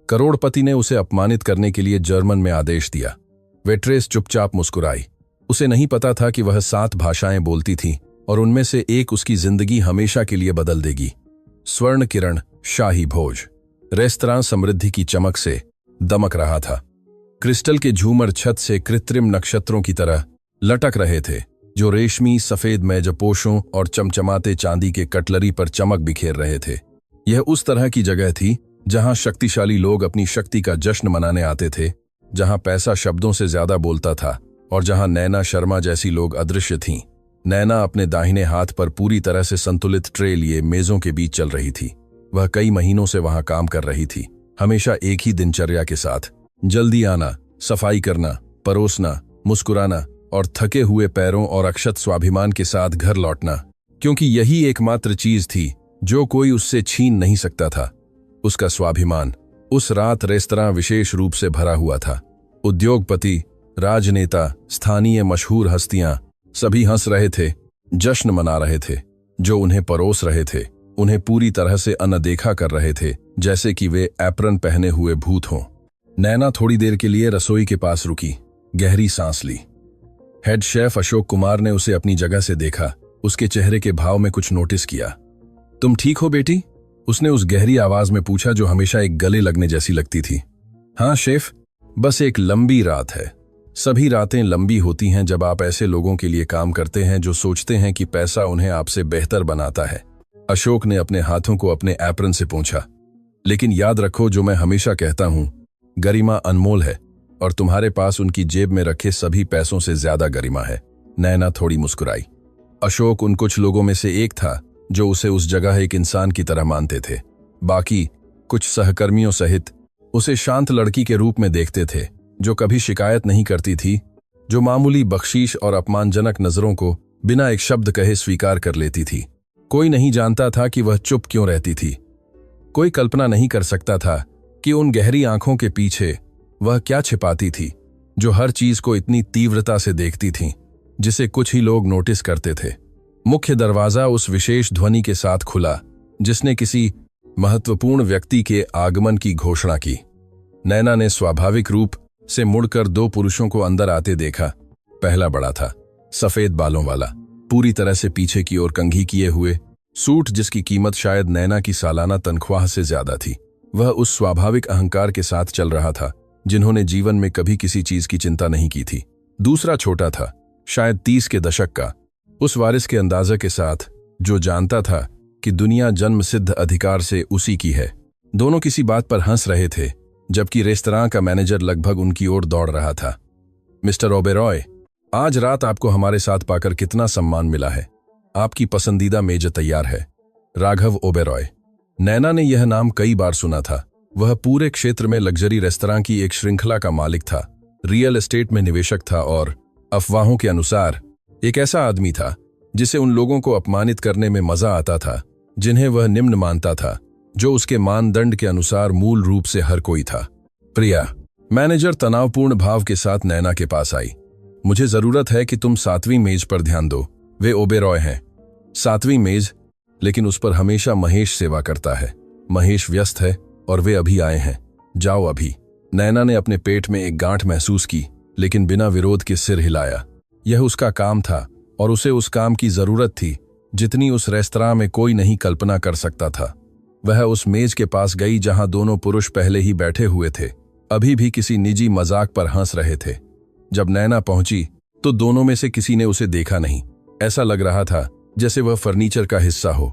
करोड़पति ने उसे अपमानित करने के लिए जर्मन में आदेश दिया। वेट्रेस चुपचाप मुस्कुराई। उसे नहीं पता था कि वह 7 भाषाएं बोलती थी और उनमें से एक उसकी जिंदगी हमेशा के लिए बदल देगी। स्वर्ण किरण शाही भोज। रेस्तरां समृद्धि की चमक से दमक रहा था। क्रिस्टल के झूमर छत से कृत्रिम नक्षत्रों की तरह लटक रहे थे, जो रेशमी सफेद मेजपोशों और चमचमाते चांदी के कटलरी पर चमक बिखेर रहे थे। यह उस तरह की जगह थी जहां शक्तिशाली लोग अपनी शक्ति का जश्न मनाने आते थे, जहां पैसा शब्दों से ज्यादा बोलता था और जहां नैना शर्मा जैसी लोग अदृश्य थीं। नैना अपने दाहिने हाथ पर पूरी तरह से संतुलित ट्रे लिए मेजों के बीच चल रही थी। वह कई महीनों से वहां काम कर रही थी, हमेशा एक ही दिनचर्या के साथ। जल्दी आना, सफाई करना, परोसना, मुस्कुराना और थके हुए पैरों और अक्षत स्वाभिमान के साथ घर लौटना, क्योंकि यही एकमात्र चीज थी जो कोई उससे छीन नहीं सकता था। उसका स्वाभिमान। उस रात रेस्तरां विशेष रूप से भरा हुआ था। उद्योगपति, राजनेता, स्थानीय मशहूर हस्तियां सभी हंस रहे थे, जश्न मना रहे थे। जो उन्हें परोस रहे थे उन्हें पूरी तरह से अनदेखा कर रहे थे, जैसे कि वे एप्रन पहने हुए भूत हों। नैना थोड़ी देर के लिए रसोई के पास रुकी, गहरी सांस ली। हेड शेफ अशोक कुमार ने उसे अपनी जगह से देखा। उसके चेहरे के भाव में कुछ नोटिस किया। तुम ठीक हो बेटी? उसने उस गहरी आवाज में पूछा जो हमेशा एक गले लगने जैसी लगती थी। हाँ शेफ, बस एक लंबी रात है। सभी रातें लंबी होती हैं जब आप ऐसे लोगों के लिए काम करते हैं जो सोचते हैं कि पैसा उन्हें आपसे बेहतर बनाता है। अशोक ने अपने हाथों को अपने एप्रन से पोंछा। लेकिन याद रखो, जो मैं हमेशा कहता हूं, गरिमा अनमोल है और तुम्हारे पास उनकी जेब में रखे सभी पैसों से ज्यादा गरिमा है। नैना थोड़ी मुस्कुराई। अशोक उन कुछ लोगों में से एक था जो उसे उस जगह एक इंसान की तरह मानते थे। बाकी कुछ सहकर्मियों सहित उसे शांत लड़की के रूप में देखते थे, जो कभी शिकायत नहीं करती थी, जो मामूली बख्शीश और अपमानजनक नजरों को बिना एक शब्द कहे स्वीकार कर लेती थी। कोई नहीं जानता था कि वह चुप क्यों रहती थी। कोई कल्पना नहीं कर सकता था कि उन गहरी आंखों के पीछे वह क्या छिपाती थी, जो हर चीज को इतनी तीव्रता से देखती थीं, जिसे कुछ ही लोग नोटिस करते थे। मुख्य दरवाजा उस विशेष ध्वनि के साथ खुला जिसने किसी महत्वपूर्ण व्यक्ति के आगमन की घोषणा की। नैना ने स्वाभाविक रूप से मुड़कर 2 पुरुषों को अंदर आते देखा। पहला बड़ा था, सफेद बालों वाला, पूरी तरह से पीछे की ओर कंघी किए हुए, सूट जिसकी कीमत शायद नैना की सालाना तनख्वाह से ज्यादा थी। वह उस स्वाभाविक अहंकार के साथ चल रहा था जिन्होंने जीवन में कभी किसी चीज की चिंता नहीं की थी। दूसरा छोटा था, शायद 30 के दशक का, उस वारिस के अंदाजे के साथ जो जानता था कि दुनिया जन्म सिद्ध अधिकार से उसी की है। दोनों किसी बात पर हंस रहे थे, जबकि रेस्तरां का मैनेजर लगभग उनकी ओर दौड़ रहा था। मिस्टर ओबेरॉय, आज रात आपको हमारे साथ पाकर कितना सम्मान मिला है। आपकी पसंदीदा मेज तैयार है। राघव ओबेरॉय। नैना ने यह नाम कई बार सुना था। वह पूरे क्षेत्र में लग्जरी रेस्तरां की एक श्रृंखला का मालिक था, रियल एस्टेट में निवेशक था और अफवाहों के अनुसार एक ऐसा आदमी था जिसे उन लोगों को अपमानित करने में मजा आता था जिन्हें वह निम्न मानता था, जो उसके मानदंड के अनुसार मूल रूप से हर कोई था। प्रिया, मैनेजर तनावपूर्ण भाव के साथ नैना के पास आई। मुझे जरूरत है कि तुम 7वीं मेज पर ध्यान दो। वे ओबेरॉय हैं। 7वीं मेज, लेकिन उस पर हमेशा महेश सेवा करता है। महेश व्यस्त है और वे अभी आए हैं। जाओ अभी। नैना ने अपने पेट में एक गांठ महसूस की, लेकिन बिना विरोध के सिर हिलाया। यह उसका काम था और उसे उस काम की जरूरत थी जितनी उस रेस्तरां में कोई नहीं कल्पना कर सकता था। वह उस मेज के पास गई जहां दोनों पुरुष पहले ही बैठे हुए थे, अभी भी किसी निजी मजाक पर हंस रहे थे। जब नैना पहुंची तो दोनों में से किसी ने उसे देखा नहीं। ऐसा लग रहा था जैसे वह फर्नीचर का हिस्सा हो।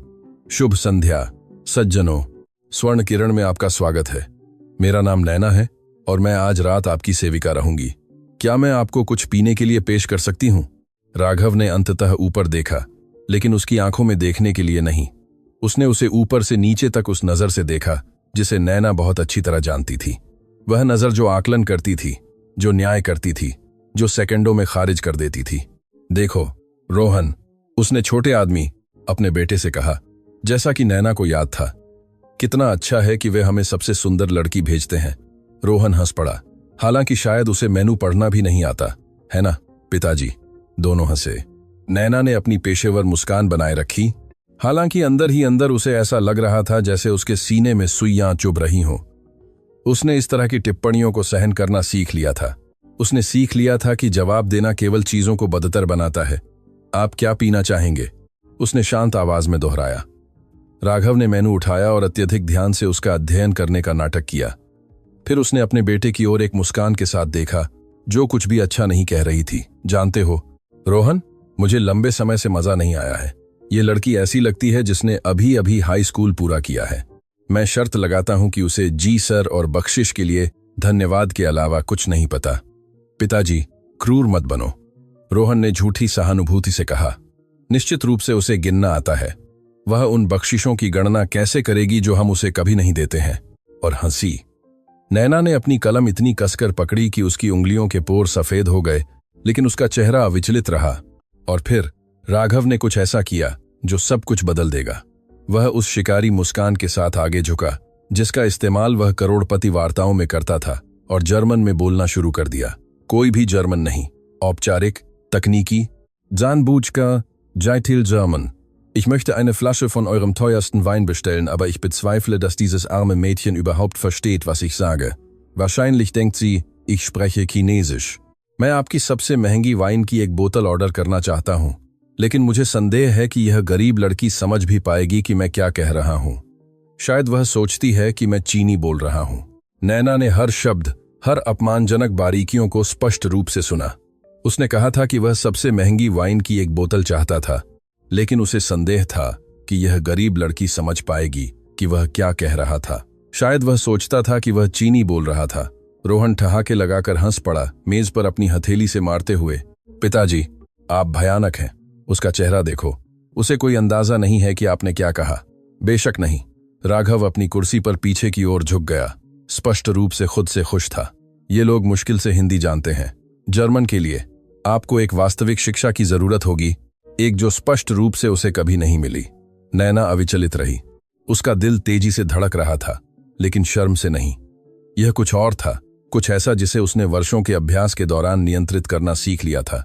शुभ संध्या सज्जनों, स्वर्ण किरण में आपका स्वागत है। मेरा नाम नैना है और मैं आज रात आपकी सेविका रहूंगी। क्या मैं आपको कुछ पीने के लिए पेश कर सकती हूं? राघव ने अंततः ऊपर देखा, लेकिन उसकी आंखों में देखने के लिए नहीं। उसने उसे ऊपर से नीचे तक उस नजर से देखा जिसे नैना बहुत अच्छी तरह जानती थी। वह नजर जो आकलन करती थी, जो न्याय करती थी, जो सेकंडों में खारिज कर देती थी। देखो रोहन, उसने छोटे आदमी अपने बेटे से कहा, जैसा कि नैना को याद था। कितना अच्छा है कि वे हमें सबसे सुंदर लड़की भेजते हैं। रोहन हंस पड़ा, हालांकि शायद उसे मेनू पढ़ना भी नहीं आता, है ना पिताजी? दोनों हंसे। नैना ने अपनी पेशेवर मुस्कान बनाए रखी, हालांकि अंदर ही अंदर उसे ऐसा लग रहा था जैसे उसके सीने में सुइयां चुभ रही हों। उसने इस तरह की टिप्पणियों को सहन करना सीख लिया था। उसने सीख लिया था कि जवाब देना केवल चीजों को बदतर बनाता है। आप क्या पीना चाहेंगे? उसने शांत आवाज में दोहराया। राघव ने मेनू उठाया और अत्यधिक ध्यान से उसका अध्ययन करने का नाटक किया। फिर उसने अपने बेटे की ओर एक मुस्कान के साथ देखा, जो कुछ भी अच्छा नहीं कह रही थी। जानते हो रोहन, मुझे लंबे समय से मजा नहीं आया है। ये लड़की ऐसी लगती है जिसने अभी अभी हाई स्कूल पूरा किया है। मैं शर्त लगाता हूं कि उसे जी सर और बख्शिश के लिए धन्यवाद के अलावा कुछ नहीं पता। पिताजी, क्रूर मत बनो, रोहन ने झूठी सहानुभूति से कहा। निश्चित रूप से उसे गिनना आता है। वह उन बख्शिशों की गणना कैसे करेगी जो हम उसे कभी नहीं देते हैं। और हंसी। नैना ने अपनी कलम इतनी कसकर पकड़ी कि उसकी उंगलियों के पोर सफेद हो गए, लेकिन उसका चेहरा अविचलित रहा। और फिर राघव ने कुछ ऐसा किया जो सब कुछ बदल देगा। वह उस शिकारी मुस्कान के साथ आगे झुका जिसका इस्तेमाल वह करोड़पति वार्ताओं में करता था, और जर्मन में बोलना शुरू कर दिया। कोई भी जर्मन नहीं, औपचारिक, तकनीकी, जानबूझकर, जाइटिल German. Ich möchte eine Flasche von eurem teuersten Wein bestellen, aber ich bezweifle, dass dieses arme Mädchen überhaupt versteht, was ich sage. Wahrscheinlich denkt sie, ich spreche Chinesisch. मैं आपकी सबसे महंगी वाइन की एक बोतल ऑर्डर करना चाहता हूं, लेकिन मुझे संदेह है कि यह गरीब लड़की समझ भी पाएगी कि मैं क्या कह रहा हूं। शायद वह सोचती है कि मैं चीनी बोल रहा हूं। नैना ने हर शब्द, हर अपमानजनक बारीकियों को स्पष्ट रूप से सुना। उसने कहा था कि वह सबसे महंगी वाइन की एक बोतल चाहता था, लेकिन उसे संदेह था कि यह गरीब लड़की समझ पाएगी कि वह क्या कह रहा था। शायद वह सोचता था कि वह चीनी बोल रहा था। रोहन ठहाके लगाकर हंस पड़ा, मेज पर अपनी हथेली से मारते हुए। पिताजी, आप भयानक हैं। उसका चेहरा देखो, उसे कोई अंदाजा नहीं है कि आपने क्या कहा। बेशक नहीं। राघव अपनी कुर्सी पर पीछे की ओर झुक गया, स्पष्ट रूप से खुद से खुश था। ये लोग मुश्किल से हिंदी जानते हैं। जर्मन के लिए आपको एक वास्तविक शिक्षा की जरूरत होगी, एक जो स्पष्ट रूप से उसे कभी नहीं मिली। नैना अविचलित रही। उसका दिल तेजी से धड़क रहा था, लेकिन शर्म से नहीं। यह कुछ और था, कुछ ऐसा जिसे उसने वर्षों के अभ्यास के दौरान नियंत्रित करना सीख लिया था।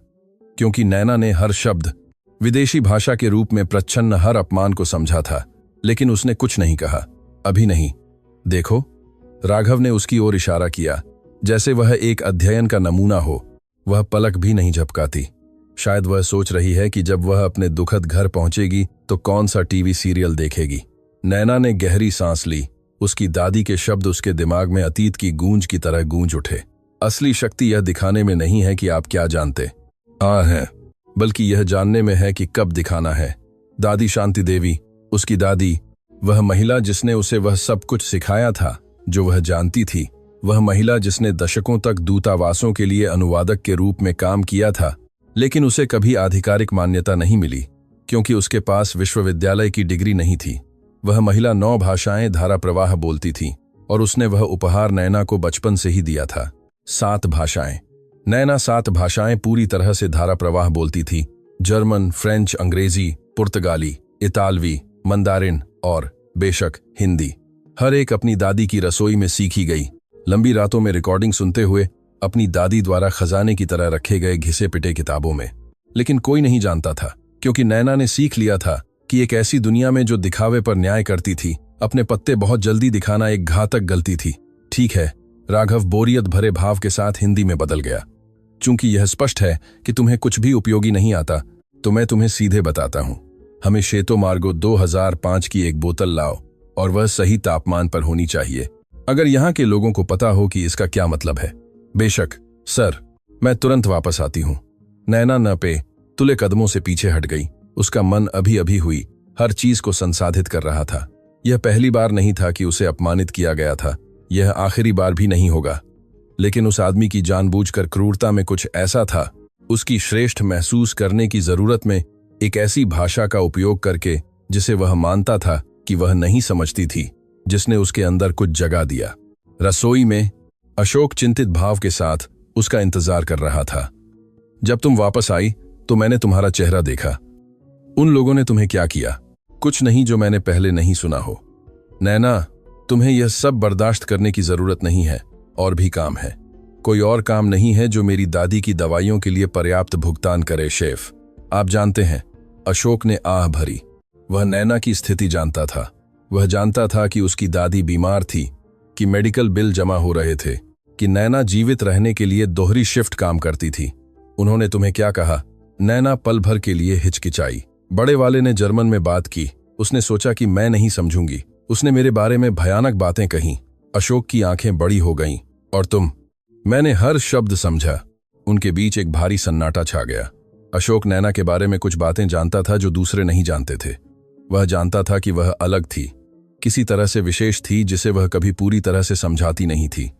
क्योंकि नैना ने हर शब्द विदेशी भाषा के रूप में प्रच्छन्न हर अपमान को समझा था, लेकिन उसने कुछ नहीं कहा। अभी नहीं। देखो, राघव ने उसकी ओर इशारा किया, जैसे वह एक अध्ययन का नमूना हो। वह पलक भी नहीं झपकाती। शायद वह सोच रही है कि जब वह अपने दुखद घर पहुंचेगी तो कौन सा टीवी सीरियल देखेगी। नैना ने गहरी सांस ली। उसकी दादी के शब्द उसके दिमाग में अतीत की गूंज की तरह गूंज उठे। असली शक्ति यह दिखाने में नहीं है कि आप क्या जानते हैं, बल्कि यह जानने में है कि कब दिखाना है। दादी शांति देवी, उसकी दादी, वह महिला जिसने उसे वह सब कुछ सिखाया था जो वह जानती थी। वह महिला जिसने दशकों तक दूतावासों के लिए अनुवादक के रूप में काम किया था, लेकिन उसे कभी आधिकारिक मान्यता नहीं मिली क्योंकि उसके पास विश्वविद्यालय की डिग्री नहीं थी। वह महिला 9 भाषाएं धारा प्रवाह बोलती थी, और उसने वह उपहार नैना को बचपन से ही दिया था। 7 भाषाएं। नैना 7 भाषाएं पूरी तरह से धारा प्रवाह बोलती थी। जर्मन, फ्रेंच, अंग्रेजी, पुर्तगाली, इतालवी, मंदारिन और बेशक हिंदी। हर एक अपनी दादी की रसोई में सीखी गई। लंबी रातों में रिकॉर्डिंग सुनते हुए, अपनी दादी द्वारा खजाने की तरह रखे गए घिसे पिटे किताबों में। लेकिन कोई नहीं जानता था, क्योंकि नैना ने सीख लिया था कि एक ऐसी दुनिया में जो दिखावे पर न्याय करती थी, अपने पत्ते बहुत जल्दी दिखाना एक घातक गलती थी। ठीक है, राघव बोरियत भरे भाव के साथ हिंदी में बदल गया। चूंकि यह स्पष्ट है कि तुम्हें कुछ भी उपयोगी नहीं आता, तो मैं तुम्हें सीधे बताता हूं। हमें शेतो मार्गो 2005 की एक बोतल लाओ, और वह सही तापमान पर होनी चाहिए। अगर यहाँ के लोगों को पता हो कि इसका क्या मतलब है। बेशक सर, मैं तुरंत वापस आती हूँ। नैना न पे तुले कदमों से पीछे हट गई। उसका मन अभी अभी हुई हर चीज को संसाधित कर रहा था। यह पहली बार नहीं था कि उसे अपमानित किया गया था, यह आखिरी बार भी नहीं होगा। लेकिन उस आदमी की जानबूझकर क्रूरता में कुछ ऐसा था, उसकी श्रेष्ठ महसूस करने की जरूरत में, एक ऐसी भाषा का उपयोग करके जिसे वह मानता था कि वह नहीं समझती थी, जिसने उसके अंदर कुछ जगा दिया। रसोई में अशोक चिंतित भाव के साथ उसका इंतजार कर रहा था। जब तुम वापस आई तो मैंने तुम्हारा चेहरा देखा। उन लोगों ने तुम्हें क्या किया? कुछ नहीं जो मैंने पहले नहीं सुना हो। नैना, तुम्हें यह सब बर्दाश्त करने की जरूरत नहीं है। और भी काम है। कोई और काम नहीं है जो मेरी दादी की दवाइयों के लिए पर्याप्त भुगतान करे शेफ। आप जानते हैं, अशोक ने आह भरी। वह नैना की स्थिति जानता था। वह जानता था कि उसकी दादी बीमार थी, कि मेडिकल बिल जमा हो रहे थे, कि नैना जीवित रहने के लिए दोहरी शिफ्ट काम करती थी। उन्होंने तुम्हें क्या कहा? नैना पल भर के लिए हिचकिचाई। बड़े वाले ने जर्मन में बात की। उसने सोचा कि मैं नहीं समझूंगी। उसने मेरे बारे में भयानक बातें कहीं। अशोक की आंखें बड़ी हो गईं। और तुम? मैंने हर शब्द समझा। उनके बीच एक भारी सन्नाटा छा गया। अशोक नैना के बारे में कुछ बातें जानता था जो दूसरे नहीं जानते थे। वह जानता था कि वह अलग थी, किसी तरह से विशेष थी जिसे वह कभी पूरी तरह से समझाती नहीं थी।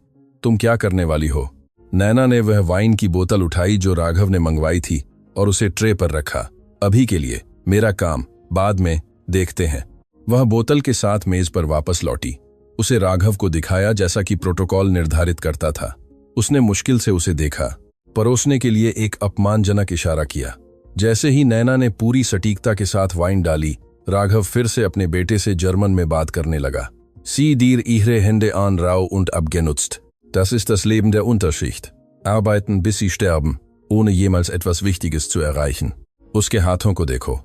तुम क्या करने वाली हो? नैना ने वह वाइन की बोतल उठाई जो राघव ने मंगवाई थी और उसे ट्रे पर रखा। अभी के लिए, मेरा काम बाद में देखते हैं। वह बोतल के साथ मेज पर वापस लौटी। उसे राघव को दिखाया जैसा कि प्रोटोकॉल निर्धारित करता था। उसने मुश्किल से उसे देखा, परोसने के लिए एक अपमानजनक इशारा किया। जैसे ही नैना ने पूरी सटीकता के साथ वाइन डाली, राघव फिर से अपने बेटे से जर्मन में बात करने लगा। Sie dir ihre Hände an rau und abgenutzt. Das ist das Leben der Unterschicht. Arbeiten bis sie sterben, ohne jemals etwas Wichtiges zu erreichen. उसके हाथों को देखो,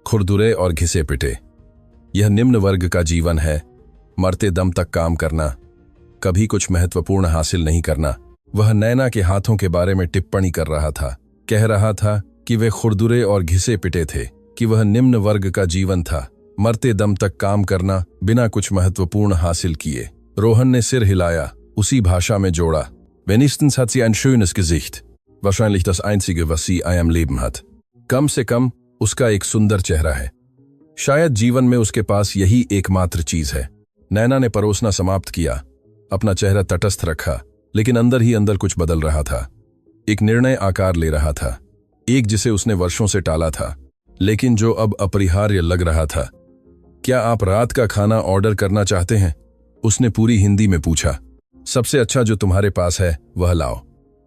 खुरदुरे और घिसे पिटे। यह निम्न वर्ग का जीवन है, मरते दम तक काम करना, कभी कुछ महत्वपूर्ण हासिल नहीं करना। वह नैना के हाथों के बारे में टिप्पणी कर रहा था, कह रहा था कि वे खुरदुरे और घिसे पिटे थे, कि वह निम्न वर्ग का जीवन था, मरते दम तक काम करना, बिना कुछ महत्वपूर्ण हासिल किए। रोहन ने सिर हिलाया, उसी भाषा में जोड़ा। Wenigstens hat sie ein schönes Gesicht. Wahrscheinlich das einzige, was sie am Leben hat. कम से कम उसका एक सुंदर चेहरा है। शायद जीवन में उसके पास यही एकमात्र चीज है। नैना ने परोसना समाप्त किया, अपना चेहरा तटस्थ रखा, लेकिन अंदर ही अंदर कुछ बदल रहा था। एक निर्णय आकार ले रहा था, एक जिसे उसने वर्षों से टाला था, लेकिन जो अब अपरिहार्य लग रहा था। क्या आप रात का खाना ऑर्डर करना चाहते हैं? उसने पूरी हिंदी में पूछा। सबसे अच्छा जो तुम्हारे पास है वह लाओ।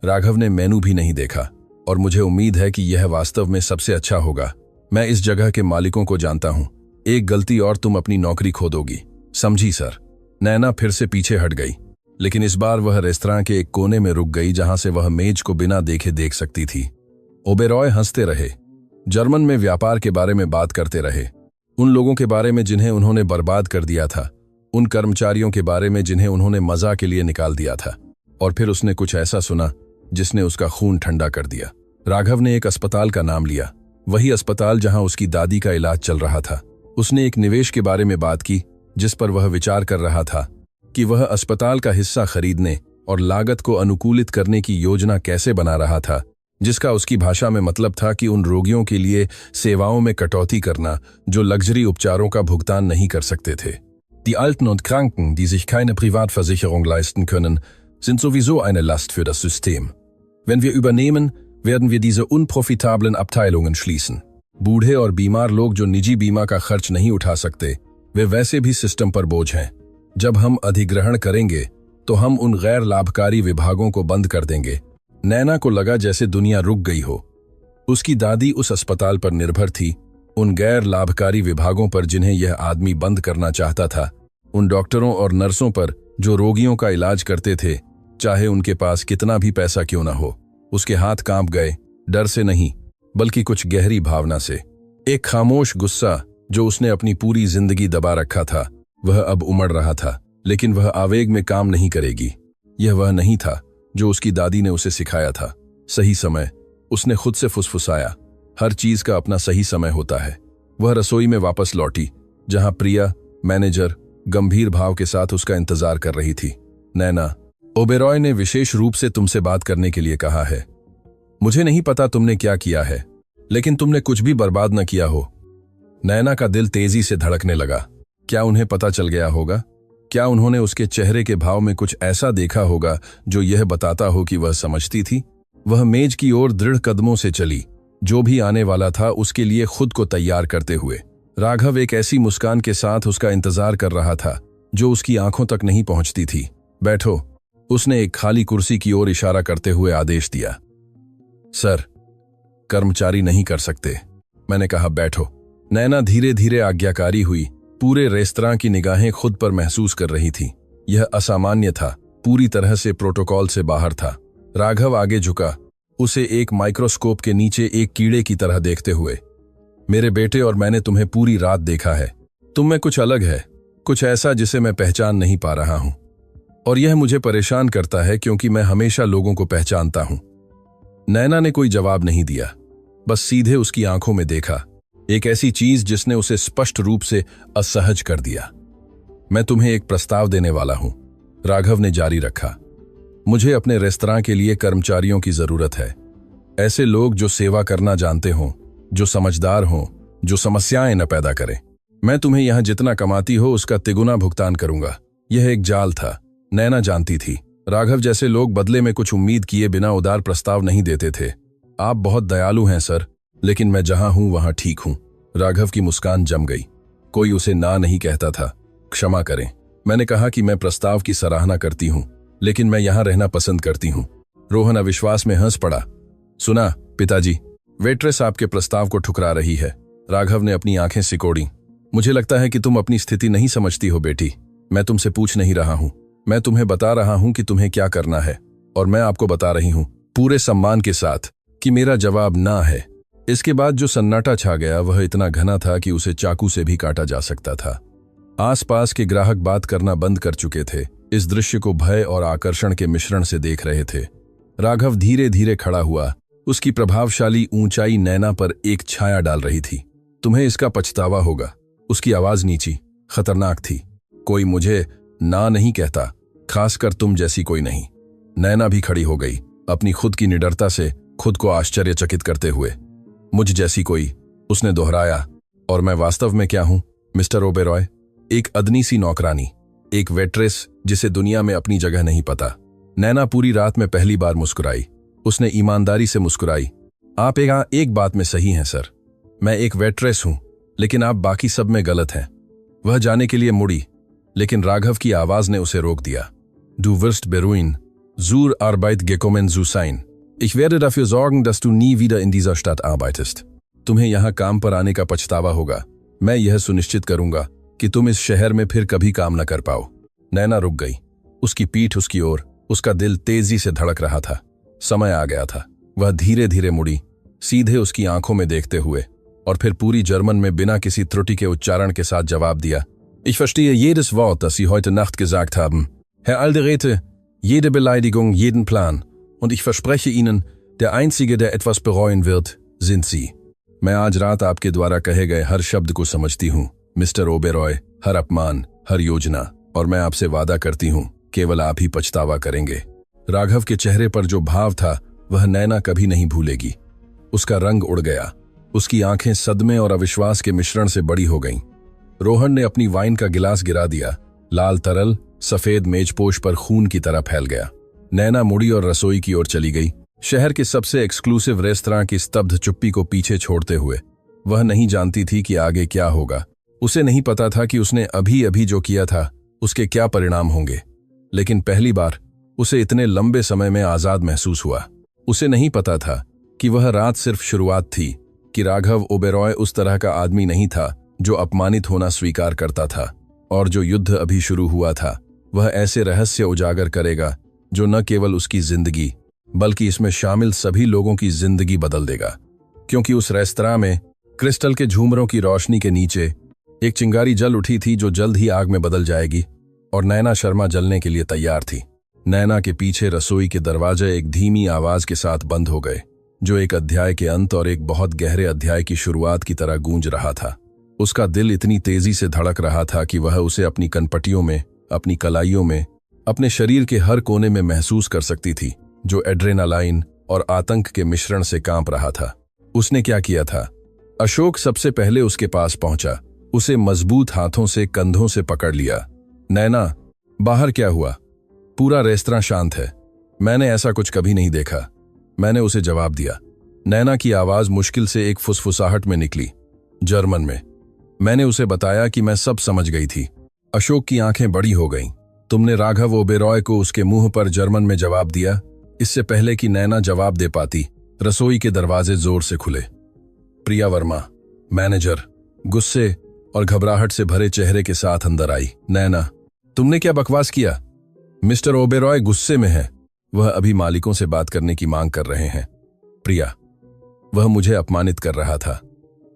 राघव ने मेनू भी नहीं देखा, और मुझे उम्मीद है कि यह वास्तव में सबसे अच्छा होगा। मैं इस जगह के मालिकों को जानता हूं। एक गलती और तुम अपनी नौकरी खो दोगी। समझी सर? नैना फिर से पीछे हट गई, लेकिन इस बार वह रेस्तरां के एक कोने में रुक गई जहां से वह मेज को बिना देखे देख सकती थी। ओबेरॉय हंसते रहे, जर्मन में व्यापार के बारे में बात करते रहे, उन लोगों के बारे में जिन्हें उन्होंने बर्बाद कर दिया था, उन कर्मचारियों के बारे में जिन्हें उन्होंने मजा के लिए निकाल दिया था। और फिर उसने कुछ ऐसा सुना जिसने उसका खून ठंडा कर दिया। राघव ने एक अस्पताल का नाम लिया, वही अस्पताल जहां उसकी दादी का इलाज चल रहा था। उसने एक निवेश के बारे में बात की जिस पर वह विचार कर रहा था कि वह अस्पताल का हिस्सा खरीदने और लागत को अनुकूलित करने की योजना कैसे बना रहा था, जिसका उसकी भाषा में मतलब था कि उन रोगियों के लिए सेवाओं में कटौती करना जो लग्जरी उपचारों का भुगतान नहीं कर सकते थे। Die Alten und Kranken, die sich keine Privatversicherung leisten können, sind sowieso eine Last für das System. Wenn wir übernehmen, werden wir diese unprofitablen Abteilungen schließen. बूढ़े और बीमार लोग जो निजी बीमा का खर्च नहीं उठा सकते, वे वैसे भी सिस्टम पर बोझ हैं। जब हम अधिग्रहण करेंगे तो हम उन गैर लाभकारी विभागों को बंद कर देंगे। नैना को लगा जैसे दुनिया रुक गई हो। उसकी दादी उस अस्पताल पर निर्भर थी, उन गैर लाभकारी विभागों पर जिन्हें यह आदमी बंद करना चाहता था, उन डॉक्टरों और नर्सों पर जो रोगियों का इलाज करते थे, चाहे उनके पास कितना भी पैसा क्यों न हो। उसके हाथ कांप गए, डर से नहीं बल्कि कुछ गहरी भावना से। एक खामोश गुस्सा जो उसने अपनी पूरी जिंदगी दबा रखा था, वह अब उमड़ रहा था, लेकिन वह आवेग में काम नहीं करेगी। यह वह नहीं था जो उसकी दादी ने उसे सिखाया था। सही समय, उसने खुद से फुसफुसाया, हर चीज का अपना सही समय होता है। वह रसोई में वापस लौटी, जहां प्रिया, मैनेजर, गंभीर भाव के साथ उसका इंतजार कर रही थी। नैना, ओबेरॉय ने विशेष रूप से तुमसे बात करने के लिए कहा है। मुझे नहीं पता तुमने क्या किया है, लेकिन तुमने कुछ भी बर्बाद न किया हो। नैना का दिल तेजी से धड़कने लगा। क्या उन्हें पता चल गया होगा? क्या उन्होंने उसके चेहरे के भाव में कुछ ऐसा देखा होगा जो यह बताता हो कि वह समझती थी? वह मेज की ओर दृढ़ कदमों से चली, जो भी आने वाला था उसके लिए खुद को तैयार करते हुए। राघव एक ऐसी मुस्कान के साथ उसका इंतजार कर रहा था जो उसकी आंखों तक नहीं पहुंचती थी। बैठो, उसने एक खाली कुर्सी की ओर इशारा करते हुए आदेश दिया। सर, कर्मचारी नहीं कर सकते। मैंने कहा बैठो। नैना धीरे धीरे आज्ञाकारी हुई। पूरे रेस्तरां की निगाहें खुद पर महसूस कर रही थी। यह असामान्य था, पूरी तरह से प्रोटोकॉल से बाहर था। राघव आगे झुका, उसे एक माइक्रोस्कोप के नीचे एक कीड़े की तरह देखते हुए। मेरे बेटे और मैंने तुम्हें पूरी रात देखा है। तुम में कुछ अलग है, कुछ ऐसा जिसे मैं पहचान नहीं पा रहा हूं। और यह मुझे परेशान करता है क्योंकि मैं हमेशा लोगों को पहचानता हूं। नैना ने कोई जवाब नहीं दिया, बस सीधे उसकी आंखों में देखा, एक ऐसी चीज जिसने उसे स्पष्ट रूप से असहज कर दिया। मैं तुम्हें एक प्रस्ताव देने वाला हूं, राघव ने जारी रखा। मुझे अपने रेस्तरां के लिए कर्मचारियों की जरूरत है, ऐसे लोग जो सेवा करना जानते हों, जो समझदार हों, जो समस्याएं न पैदा करें। मैं तुम्हें यहां जितना कमाती हो उसका तिगुना भुगतान करूंगा। यह एक जाल था, नैना जानती थी। राघव जैसे लोग बदले में कुछ उम्मीद किए बिना उदार प्रस्ताव नहीं देते थे। आप बहुत दयालु हैं सर, लेकिन मैं जहां हूं वहां ठीक हूं। राघव की मुस्कान जम गई। कोई उसे ना नहीं कहता था। क्षमा करें, मैंने कहा कि मैं प्रस्ताव की सराहना करती हूं, लेकिन मैं यहां रहना पसंद करती हूं। रोहन अविश्वास में हंस पड़ा। सुना पिताजी, वेट्रेस आपके प्रस्ताव को ठुकरा रही है। राघव ने अपनी आंखें सिकोड़ी। मुझे लगता है कि तुम अपनी स्थिति नहीं समझती हो बेटी। मैं तुमसे पूछ नहीं रहा हूं, मैं तुम्हें बता रहा हूं कि तुम्हें क्या करना है, और मैं आपको बता रही हूं पूरे सम्मान के साथ कि मेरा जवाब ना है। इसके बाद जो सन्नाटा छा गया वह इतना घना था कि उसे चाकू से भी काटा जा सकता था। आसपास के ग्राहक बात करना बंद कर चुके थे, इस दृश्य को भय और आकर्षण के मिश्रण से देख रहे थे। राघव धीरे धीरे खड़ा हुआ। उसकी प्रभावशाली ऊंचाई नैना पर एक छाया डाल रही थी। तुम्हें इसका पछतावा होगा। उसकी आवाज नीची, खतरनाक थी। कोई मुझे ना नहीं कहता, खासकर तुम जैसी कोई नहीं। नैना भी खड़ी हो गई, अपनी खुद की निडरता से खुद को आश्चर्यचकित करते हुए। मुझ जैसी कोई, उसने दोहराया। और मैं वास्तव में क्या हूं मिस्टर ओबेरॉय? एक अदनी सी नौकरानी, एक वेट्रेस जिसे दुनिया में अपनी जगह नहीं पता। नैना पूरी रात में पहली बार मुस्कुराई। उसने ईमानदारी से मुस्कुराई। आप एक बात में सही हैं सर, मैं एक वेट्रेस हूं, लेकिन आप बाकी सब में गलत हैं। वह जाने के लिए मुड़ी, लेकिन राघव की आवाज ने उसे रोक दिया। Du wirst beruhen, zur Arbeit gekommen zu sein. Ich werde dafür sorgen, dass du nie wieder in dieser Stadt arbeitest. तुम्हें यहां काम पर आने का पछतावा होगा। मैं यह सुनिश्चित करूंगा कि तुम इस शहर में फिर कभी काम न कर पाओ। नैना रुक गई। उसकी पीठ उसकी ओर, उसका दिल तेजी से धड़क रहा था। समय आ गया था। वह धीरे धीरे मुड़ी, सीधे उसकी आंखों में देखते हुए, और फिर पूरी जर्मन में बिना किसी त्रुटि के उच्चारण के साथ जवाब दिया। Ich verstehe jedes Wort, das Sie heute Nacht gesagt haben. Herr Alderete, jede Beleidigung, jeden Plan. Und ich verspreche Ihnen, der Einzige, der etwas bereuen wird, sind Sie. मैं आज रात आपके द्वारा कहे गए हर शब्द को समझती हूँ मिस्टर ओबेरॉय, हर अपमान, हर योजना, और मैं आपसे वादा करती हूँ केवल आप ही पछतावा करेंगे। राघव के चेहरे पर जो भाव था वह नैना कभी नहीं भूलेगी। उसका रंग उड़ गया। उसकी आंखें सदमे और अविश्वास के मिश्रण से बड़ी हो गईं। रोहन ने अपनी वाइन का गिलास गिरा दिया। लाल तरल सफेद मेजपोश पर खून की तरह फैल गया। नैना मुड़ी और रसोई की ओर चली गई, शहर के सबसे एक्सक्लूसिव रेस्तरां की स्तब्ध चुप्पी को पीछे छोड़ते हुए। वह नहीं जानती थी कि आगे क्या होगा। उसे नहीं पता था कि उसने अभी अभी जो किया था उसके क्या परिणाम होंगे, लेकिन पहली बार उसे इतने लंबे समय में आजाद महसूस हुआ। उसे नहीं पता था कि वह रात सिर्फ शुरुआत थी, कि राघव ओबेरॉय उस तरह का आदमी नहीं था जो अपमानित होना स्वीकार करता था, और जो युद्ध अभी शुरू हुआ था वह ऐसे रहस्य उजागर करेगा जो न केवल उसकी जिंदगी बल्कि इसमें शामिल सभी लोगों की जिंदगी बदल देगा। क्योंकि उस रेस्तरां में क्रिस्टल के झूमरों की रोशनी के नीचे एक चिंगारी जल उठी थी जो जल्द ही आग में बदल जाएगी, और नैना शर्मा जलने के लिए तैयार थी। नैना के पीछे रसोई के दरवाजे एक धीमी आवाज के साथ बंद हो गए, जो एक अध्याय के अंत और एक बहुत गहरे अध्याय की शुरुआत की तरह गूंज रहा था। उसका दिल इतनी तेजी से धड़क रहा था कि वह उसे अपनी कनपटियों में, अपनी कलाइयों में, अपने शरीर के हर कोने में महसूस कर सकती थी, जो एड्रेनालाइन और आतंक के मिश्रण से कांप रहा था। उसने क्या किया था? अशोक सबसे पहले उसके पास पहुंचा, उसे मजबूत हाथों से कंधों से पकड़ लिया। नैना, बाहर क्या हुआ? पूरा रेस्तरां शांत है। मैंने ऐसा कुछ कभी नहीं देखा, मैंने उसे जवाब दिया। नैना की आवाज मुश्किल से एक फुसफुसाहट में निकली, जर्मन में। मैंने उसे बताया कि मैं सब समझ गई थी। अशोक की आंखें बड़ी हो गईं। तुमने राघव ओबेरॉय को उसके मुंह पर जर्मन में जवाब दिया। इससे पहले कि नैना जवाब दे पाती, रसोई के दरवाजे जोर से खुले। प्रिया वर्मा, मैनेजर, गुस्से और घबराहट से भरे चेहरे के साथ अंदर आई। नैना, तुमने क्या बकवास किया? मिस्टर ओबेरॉय गुस्से में है, वह अभी मालिकों से बात करने की मांग कर रहे हैं। प्रिया, वह मुझे अपमानित कर रहा था।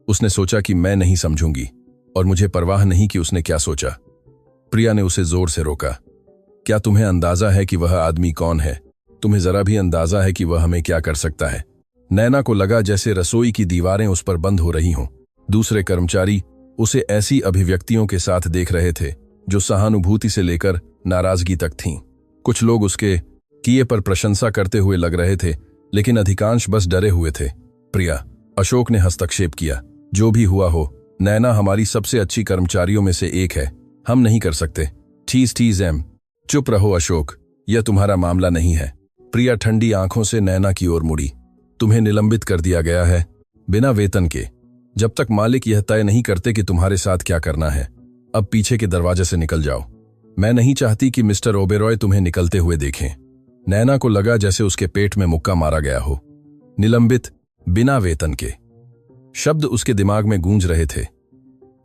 उसने सोचा कि मैं नहीं समझूंगी, और मुझे परवाह नहीं कि उसने क्या सोचा। प्रिया ने उसे जोर से रोका। क्या तुम्हें अंदाजा है कि वह आदमी कौन है? तुम्हें जरा भी अंदाजा है कि वह हमें क्या कर सकता है? नैना को लगा जैसे रसोई की दीवारें उस पर बंद हो रही हों। दूसरे कर्मचारी उसे ऐसी अभिव्यक्तियों के साथ देख रहे थे जो सहानुभूति से लेकर नाराजगी तक थीं। कुछ लोग उसके किए पर प्रशंसा करते हुए लग रहे थे, लेकिन अधिकांश बस डरे हुए थे। प्रिया, अशोक ने हस्तक्षेप किया, जो भी हुआ हो, नैना हमारी सबसे अच्छी कर्मचारियों में से एक है। हम नहीं कर सकते। ठीक एम। चुप रहो अशोक, यह तुम्हारा मामला नहीं है। प्रिया ठंडी आंखों से नैना की ओर मुड़ी। तुम्हें निलंबित कर दिया गया है, बिना वेतन के, जब तक मालिक यह तय नहीं करते कि तुम्हारे साथ क्या करना है। अब पीछे के दरवाजे से निकल जाओ। मैं नहीं चाहती कि मिस्टर ओबेरॉय तुम्हें निकलते हुए देखें। नैना को लगा जैसे उसके पेट में मुक्का मारा गया हो। निलंबित, बिना वेतन के, शब्द उसके दिमाग में गूंज रहे थे।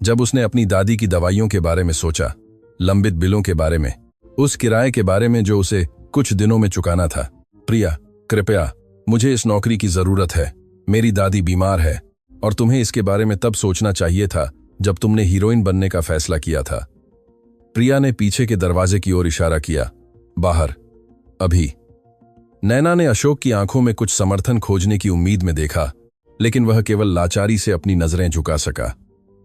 जब उसने अपनी दादी की दवाइयों के बारे में सोचा, लंबित बिलों के बारे में, उस किराए के बारे में जो उसे कुछ दिनों में चुकाना था। प्रिया, कृपया, मुझे इस नौकरी की जरूरत है। मेरी दादी बीमार है और तुम्हें इसके बारे में तब सोचना चाहिए था जब तुमने हीरोइन बनने का फैसला किया था। प्रिया ने पीछे के दरवाजे की ओर इशारा किया। बाहर, अभी। नैना ने अशोक की आंखों में कुछ समर्थन खोजने की उम्मीद में देखा, लेकिन वह केवल लाचारी से अपनी नजरें झुका सका।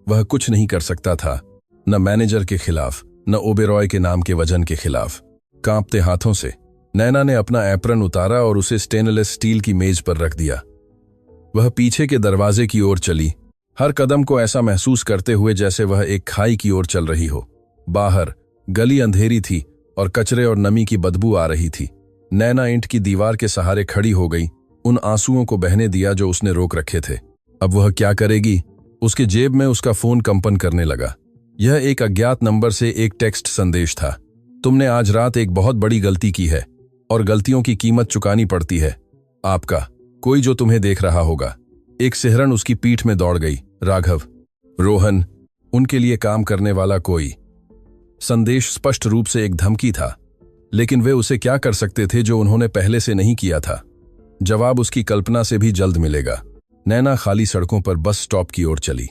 वह कुछ नहीं कर सकता था, न मैनेजर के खिलाफ, न ओबेरॉय के नाम के वजन के खिलाफ। कांपते हाथों से नैना ने अपना एप्रन उतारा और उसे स्टेनलेस स्टील की मेज पर रख दिया। वह पीछे के दरवाजे की ओर चली, हर कदम को ऐसा महसूस करते हुए जैसे वह एक खाई की ओर चल रही हो। बाहर गली अंधेरी थी और कचरे और नमी की बदबू आ रही थी। नैना ईंट की दीवार के सहारे खड़ी हो गई, उन आंसुओं को बहने दिया जो उसने रोक रखे थे। अब वह क्या करेगी? उसके जेब में उसका फोन कंपन करने लगा। यह एक अज्ञात नंबर से एक टेक्स्ट संदेश था। तुमने आज रात एक बहुत बड़ी गलती की है और गलतियों की कीमत चुकानी पड़ती है। आपका कोई जो तुम्हें देख रहा होगा। एक सिहरन उसकी पीठ में दौड़ गई। राघव, रोहन, उनके लिए काम करने वाला कोई। संदेश स्पष्ट रूप से एक धमकी था, लेकिन वे उसे क्या कर सकते थे जो उन्होंने पहले से नहीं किया था? जवाब उसकी कल्पना से भी जल्द मिलेगा। नैना खाली सड़कों पर बस स्टॉप की ओर चली।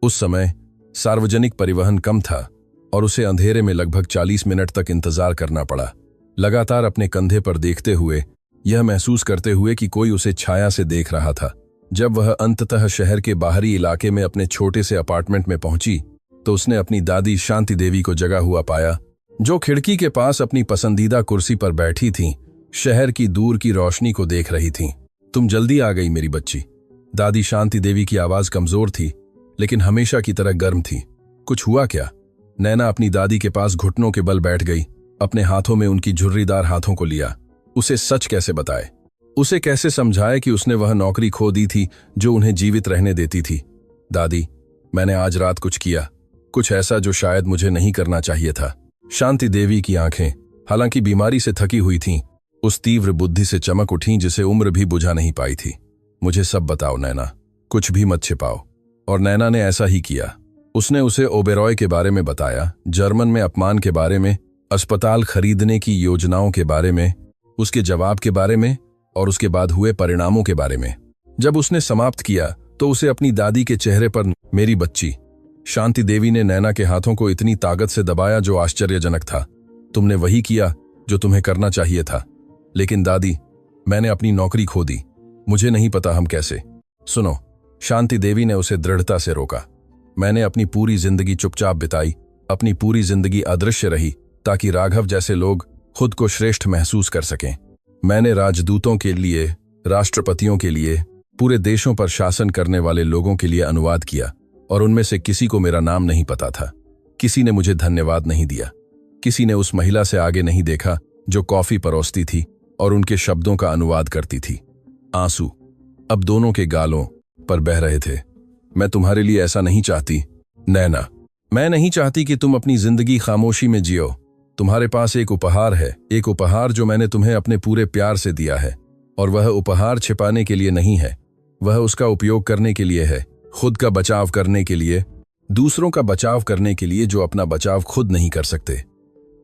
उस समय सार्वजनिक परिवहन कम था और उसे अंधेरे में लगभग 40 मिनट तक इंतजार करना पड़ा, लगातार अपने कंधे पर देखते हुए, यह महसूस करते हुए कि कोई उसे छाया से देख रहा था। जब वह अंततः शहर के बाहरी इलाके में अपने छोटे से अपार्टमेंट में पहुंची, तो उसने अपनी दादी शांति देवी को जगा हुआ पाया, जो खिड़की के पास अपनी पसंदीदा कुर्सी पर बैठी थीं, शहर की दूर की रोशनी को देख रही थीं। तुम जल्दी आ गई मेरी बच्ची। दादी शांति देवी की आवाज कमजोर थी, लेकिन हमेशा की तरह गर्म थी। कुछ हुआ क्या? नैना अपनी दादी के पास घुटनों के बल बैठ गई, अपने हाथों में उनकी झुर्रीदार हाथों को लिया। उसे सच कैसे बताए? उसे कैसे समझाए कि उसने वह नौकरी खो दी थी जो उन्हें जीवित रहने देती थी? दादी, मैंने आज रात कुछ किया, कुछ ऐसा जो शायद मुझे नहीं करना चाहिए था। शांति देवी की आंखें, हालांकि बीमारी से थकी हुई थीं, उस तीव्र बुद्धि से चमक उठीं जिसे उम्र भी बुझा नहीं पाई थी। मुझे सब बताओ नैना, कुछ भी मत छिपाओ। और नैना ने ऐसा ही किया। उसने उसे ओबेरॉय के बारे में बताया, जर्मन में अपमान के बारे में, अस्पताल खरीदने की योजनाओं के बारे में, उसके जवाब के बारे में और उसके बाद हुए परिणामों के बारे में। जब उसने समाप्त किया तो उसे अपनी दादी के चेहरे पर मेरी बच्ची, शांति देवी ने नैना के हाथों को इतनी ताकत से दबाया जो आश्चर्यजनक था। तुमने वही किया जो तुम्हें करना चाहिए था। लेकिन दादी, मैंने अपनी नौकरी खो दी। मुझे नहीं पता हम कैसे। सुनो, शांति देवी ने उसे दृढ़ता से रोका। मैंने अपनी पूरी जिंदगी चुपचाप बिताई, अपनी पूरी जिंदगी अदृश्य रही, ताकि राघव जैसे लोग खुद को श्रेष्ठ महसूस कर सकें। मैंने राजदूतों के लिए, राष्ट्रपतियों के लिए, पूरे देशों पर शासन करने वाले लोगों के लिए अनुवाद किया और उनमें से किसी को मेरा नाम नहीं पता था। किसी ने मुझे धन्यवाद नहीं दिया। किसी ने उस महिला से आगे नहीं देखा जो कॉफी परोसती थी और उनके शब्दों का अनुवाद करती थी। आंसू अब दोनों के गालों पर बह रहे थे। मैं तुम्हारे लिए ऐसा नहीं चाहती नैना। मैं नहीं चाहती कि तुम अपनी जिंदगी खामोशी में जियो। तुम्हारे पास एक उपहार है, एक उपहार जो मैंने तुम्हें अपने पूरे प्यार से दिया है, और वह उपहार छिपाने के लिए नहीं है। वह उसका उपयोग करने के लिए है, खुद का बचाव करने के लिए, दूसरों का बचाव करने के लिए जो अपना बचाव खुद नहीं कर सकते।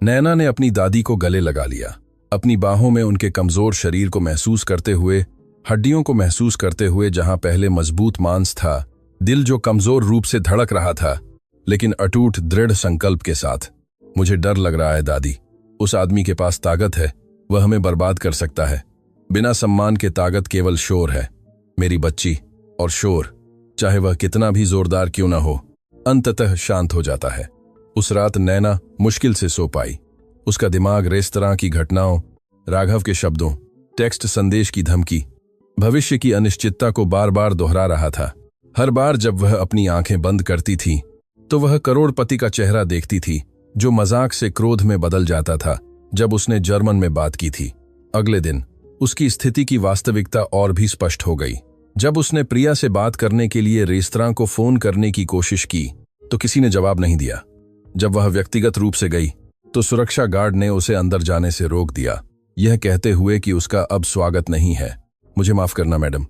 नैना ने अपनी दादी को गले लगा लिया, अपनी बाहों में उनके कमजोर शरीर को महसूस करते हुए, हड्डियों को महसूस करते हुए जहां पहले मजबूत मांस था, दिल जो कमजोर रूप से धड़क रहा था, लेकिन अटूट दृढ़ संकल्प के साथ। मुझे डर लग रहा है दादी, उस आदमी के पास ताकत है, वह हमें बर्बाद कर सकता है। बिना सम्मान के ताकत केवल शोर है, मेरी बच्ची, और शोर, चाहे वह कितना भी जोरदार क्यों ना हो, अंततः शांत हो जाता है। उस रात नैना मुश्किल से सो पाई। उसका दिमाग रेस्तरां की घटनाओं, राघव के शब्दों, टेक्स्ट संदेश की धमकी, भविष्य की अनिश्चितता को बार बार दोहरा रहा था। हर बार जब वह अपनी आंखें बंद करती थी तो वह करोड़पति का चेहरा देखती थी, जो मजाक से क्रोध में बदल जाता था जब उसने जर्मन में बात की थी। अगले दिन उसकी स्थिति की वास्तविकता और भी स्पष्ट हो गई। जब उसने प्रिया से बात करने के लिए रेस्तरां को फोन करने की कोशिश की तो किसी ने जवाब नहीं दिया। जब वह व्यक्तिगत रूप से गई तो सुरक्षा गार्ड ने उसे अंदर जाने से रोक दिया, यह कहते हुए कि उसका अब स्वागत नहीं है। मुझे माफ करना मैडम।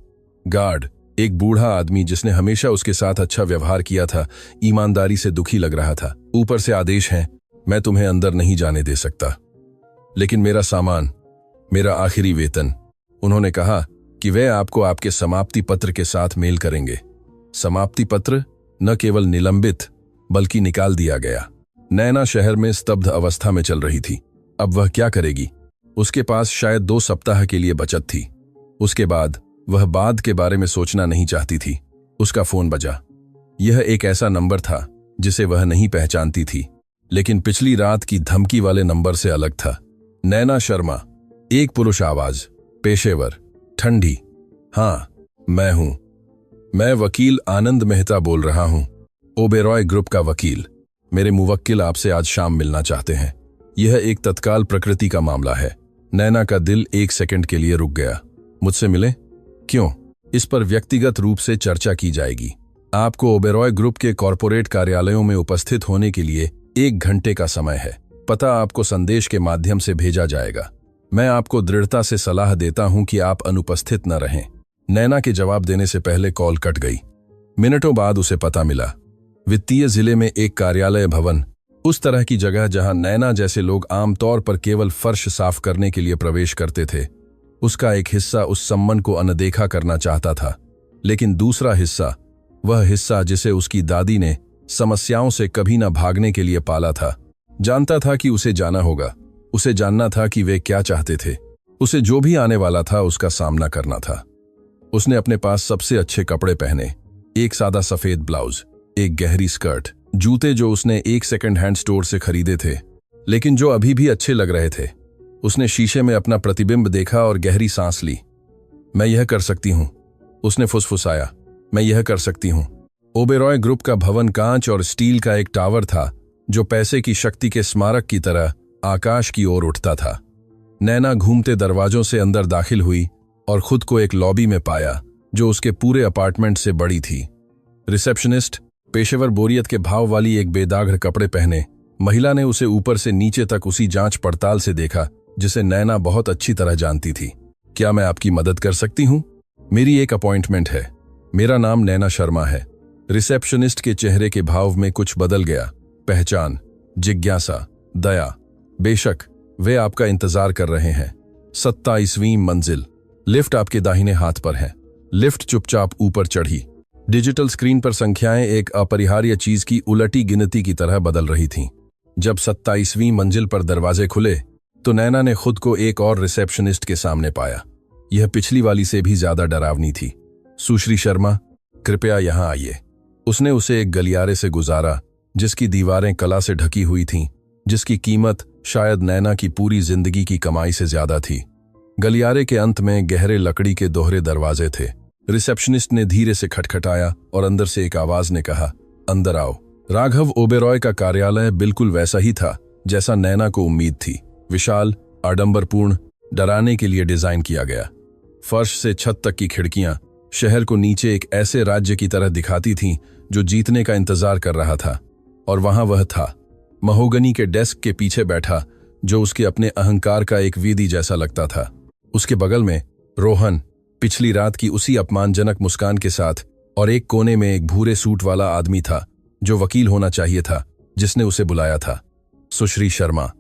गार्ड, एक बूढ़ा आदमी जिसने हमेशा उसके साथ अच्छा व्यवहार किया था, ईमानदारी से दुखी लग रहा था। ऊपर से आदेश है, मैं तुम्हें अंदर नहीं जाने दे सकता। लेकिन मेरा सामान, मेरा आखिरी वेतन। उन्होंने कहा कि वे आपको आपके समाप्ति पत्र के साथ मेल करेंगे। समाप्ति पत्र? न केवल निलंबित बल्कि निकाल दिया गया। नैना शहर में स्तब्ध अवस्था में चल रही थी। अब वह क्या करेगी? उसके पास शायद 2 सप्ताह के लिए बचत थी। उसके बाद वह बाद के बारे में सोचना नहीं चाहती थी। उसका फोन बजा। यह एक ऐसा नंबर था जिसे वह नहीं पहचानती थी, लेकिन पिछली रात की धमकी वाले नंबर से अलग था। नैना शर्मा, एक पुरुष आवाज, पेशेवर, ठंडी। हाँ, मैं हूं। मैं वकील आनंद मेहता बोल रहा हूं, ओबेरॉय ग्रुप का वकील। मेरे मुवक्किल आपसे आज शाम मिलना चाहते हैं। यह एक तत्काल प्रकृति का मामला है। नैना का दिल 1 सेकंड के लिए रुक गया। मुझसे मिले? क्यों? इस पर व्यक्तिगत रूप से चर्चा की जाएगी। आपको ओबेरॉय ग्रुप के कॉरपोरेट कार्यालयों में उपस्थित होने के लिए 1 घंटे का समय है। पता आपको संदेश के माध्यम से भेजा जाएगा। मैं आपको दृढ़ता से सलाह देता हूं कि आप अनुपस्थित न रहें। नैना के जवाब देने से पहले कॉल कट गई। मिनटों बाद उसे पता मिला, वित्तीय जिले में एक कार्यालय भवन, उस तरह की जगह जहां नैना जैसे लोग आमतौर पर केवल फर्श साफ करने के लिए प्रवेश करते थे, उसका एक हिस्सा उस सम्मान को अनदेखा करना चाहता था। लेकिन दूसरा हिस्सा, वह हिस्सा जिसे उसकी दादी ने समस्याओं से कभी न भागने के लिए पाला था, जानता था कि उसे जाना होगा। उसे जानना था कि वे क्या चाहते थे। उसे जो भी आने वाला था उसका सामना करना था। उसने अपने पास सबसे अच्छे कपड़े पहने, एक सादा सफेद ब्लाउज, एक गहरी स्कर्ट, जूते जो उसने एक सेकंड हैंड स्टोर से खरीदे थे, लेकिन जो अभी भी अच्छे लग रहे थे। उसने शीशे में अपना प्रतिबिंब देखा और गहरी सांस ली। मैं यह कर सकती हूं, उसने फुसफुसाया। मैं यह कर सकती हूं। ओबेरॉय ग्रुप का भवन कांच और स्टील का एक टावर था जो पैसे की शक्ति के स्मारक की तरह आकाश की ओर उठता था। नैना घूमते दरवाजों से अंदर दाखिल हुई और खुद को एक लॉबी में पाया जो उसके पूरे अपार्टमेंट से बड़ी थी। रिसेप्शनिस्ट, पेशेवर बोरियत के भाव वाली एक बेदाग कपड़े पहने महिला ने उसे ऊपर से नीचे तक उसी जांच पड़ताल से देखा जिसे नैना बहुत अच्छी तरह जानती थी। क्या मैं आपकी मदद कर सकती हूं? मेरी एक अपॉइंटमेंट है। मेरा नाम नैना शर्मा है। रिसेप्शनिस्ट के चेहरे के भाव में कुछ बदल गया। पहचान, जिज्ञासा, दया। बेशक, वे आपका इंतजार कर रहे हैं। 27वीं मंजिल। लिफ्ट आपके दाहिने हाथ पर है। लिफ्ट चुपचाप ऊपर चढ़ी। डिजिटल स्क्रीन पर संख्याएं एक अपरिहार्य चीज की उलटी गिनती की तरह बदल रही थीं। जब 27वीं मंजिल पर दरवाजे खुले तो नैना ने खुद को एक और रिसेप्शनिस्ट के सामने पाया। यह पिछली वाली से भी ज्यादा डरावनी थी। सुश्री शर्मा, कृपया यहां आइए। उसने उसे एक गलियारे से गुजारा जिसकी दीवारें कला से ढकी हुई थीं, जिसकी कीमत शायद नैना की पूरी जिंदगी की कमाई से ज्यादा थी। गलियारे के अंत में गहरे लकड़ी के दोहरे दरवाजे थे। रिसेप्शनिस्ट ने धीरे से खटखटाया और अंदर से एक आवाज ने कहा, अंदर आओ। राघव ओबेरॉय का कार्यालय बिल्कुल वैसा ही था जैसा नैना को उम्मीद थी। विशाल, आडंबरपूर्ण, डराने के लिए डिजाइन किया गया। फर्श से छत तक की खिड़कियां शहर को नीचे एक ऐसे राज्य की तरह दिखाती थीं जो जीतने का इंतजार कर रहा था। और वहां वह था, महोगनी के डेस्क के पीछे बैठा, जो उसके अपने अहंकार का एक वीदी जैसा लगता था। उसके बगल में रोहन, पिछली रात की उसी अपमानजनक मुस्कान के साथ, और एक कोने में एक भूरे सूट वाला आदमी था जो वकील होना चाहिए था, जिसने उसे बुलाया था। सुश्री शर्मा।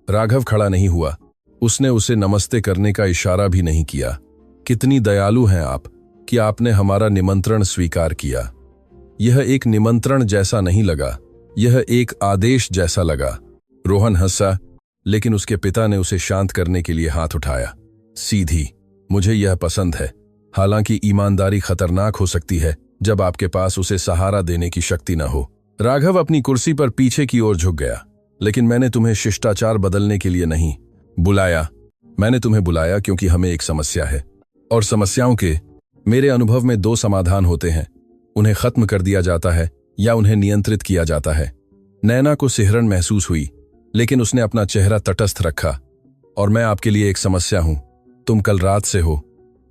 राघव खड़ा नहीं हुआ। उसने उसे नमस्ते करने का इशारा भी नहीं किया। कितनी दयालु हैं आप कि आपने हमारा निमंत्रण स्वीकार किया। यह एक निमंत्रण जैसा नहीं लगा, यह एक आदेश जैसा लगा। रोहन हंसा, लेकिन उसके पिता ने उसे शांत करने के लिए हाथ उठाया। सीधी, मुझे यह पसंद है। हालांकि ईमानदारी खतरनाक हो सकती है जब आपके पास उसे सहारा देने की शक्ति न हो। राघव अपनी कुर्सी पर पीछे की ओर झुक गया। लेकिन मैंने तुम्हें शिष्टाचार बदलने के लिए नहीं बुलाया। मैंने तुम्हें बुलाया क्योंकि हमें एक समस्या है, और समस्याओं के मेरे अनुभव में दो समाधान होते हैं। उन्हें खत्म कर दिया जाता है या उन्हें नियंत्रित किया जाता है। नैना को सिहरन महसूस हुई, लेकिन उसने अपना चेहरा तटस्थ रखा। और मैं आपके लिए एक समस्या हूं। तुम कल रात से हो।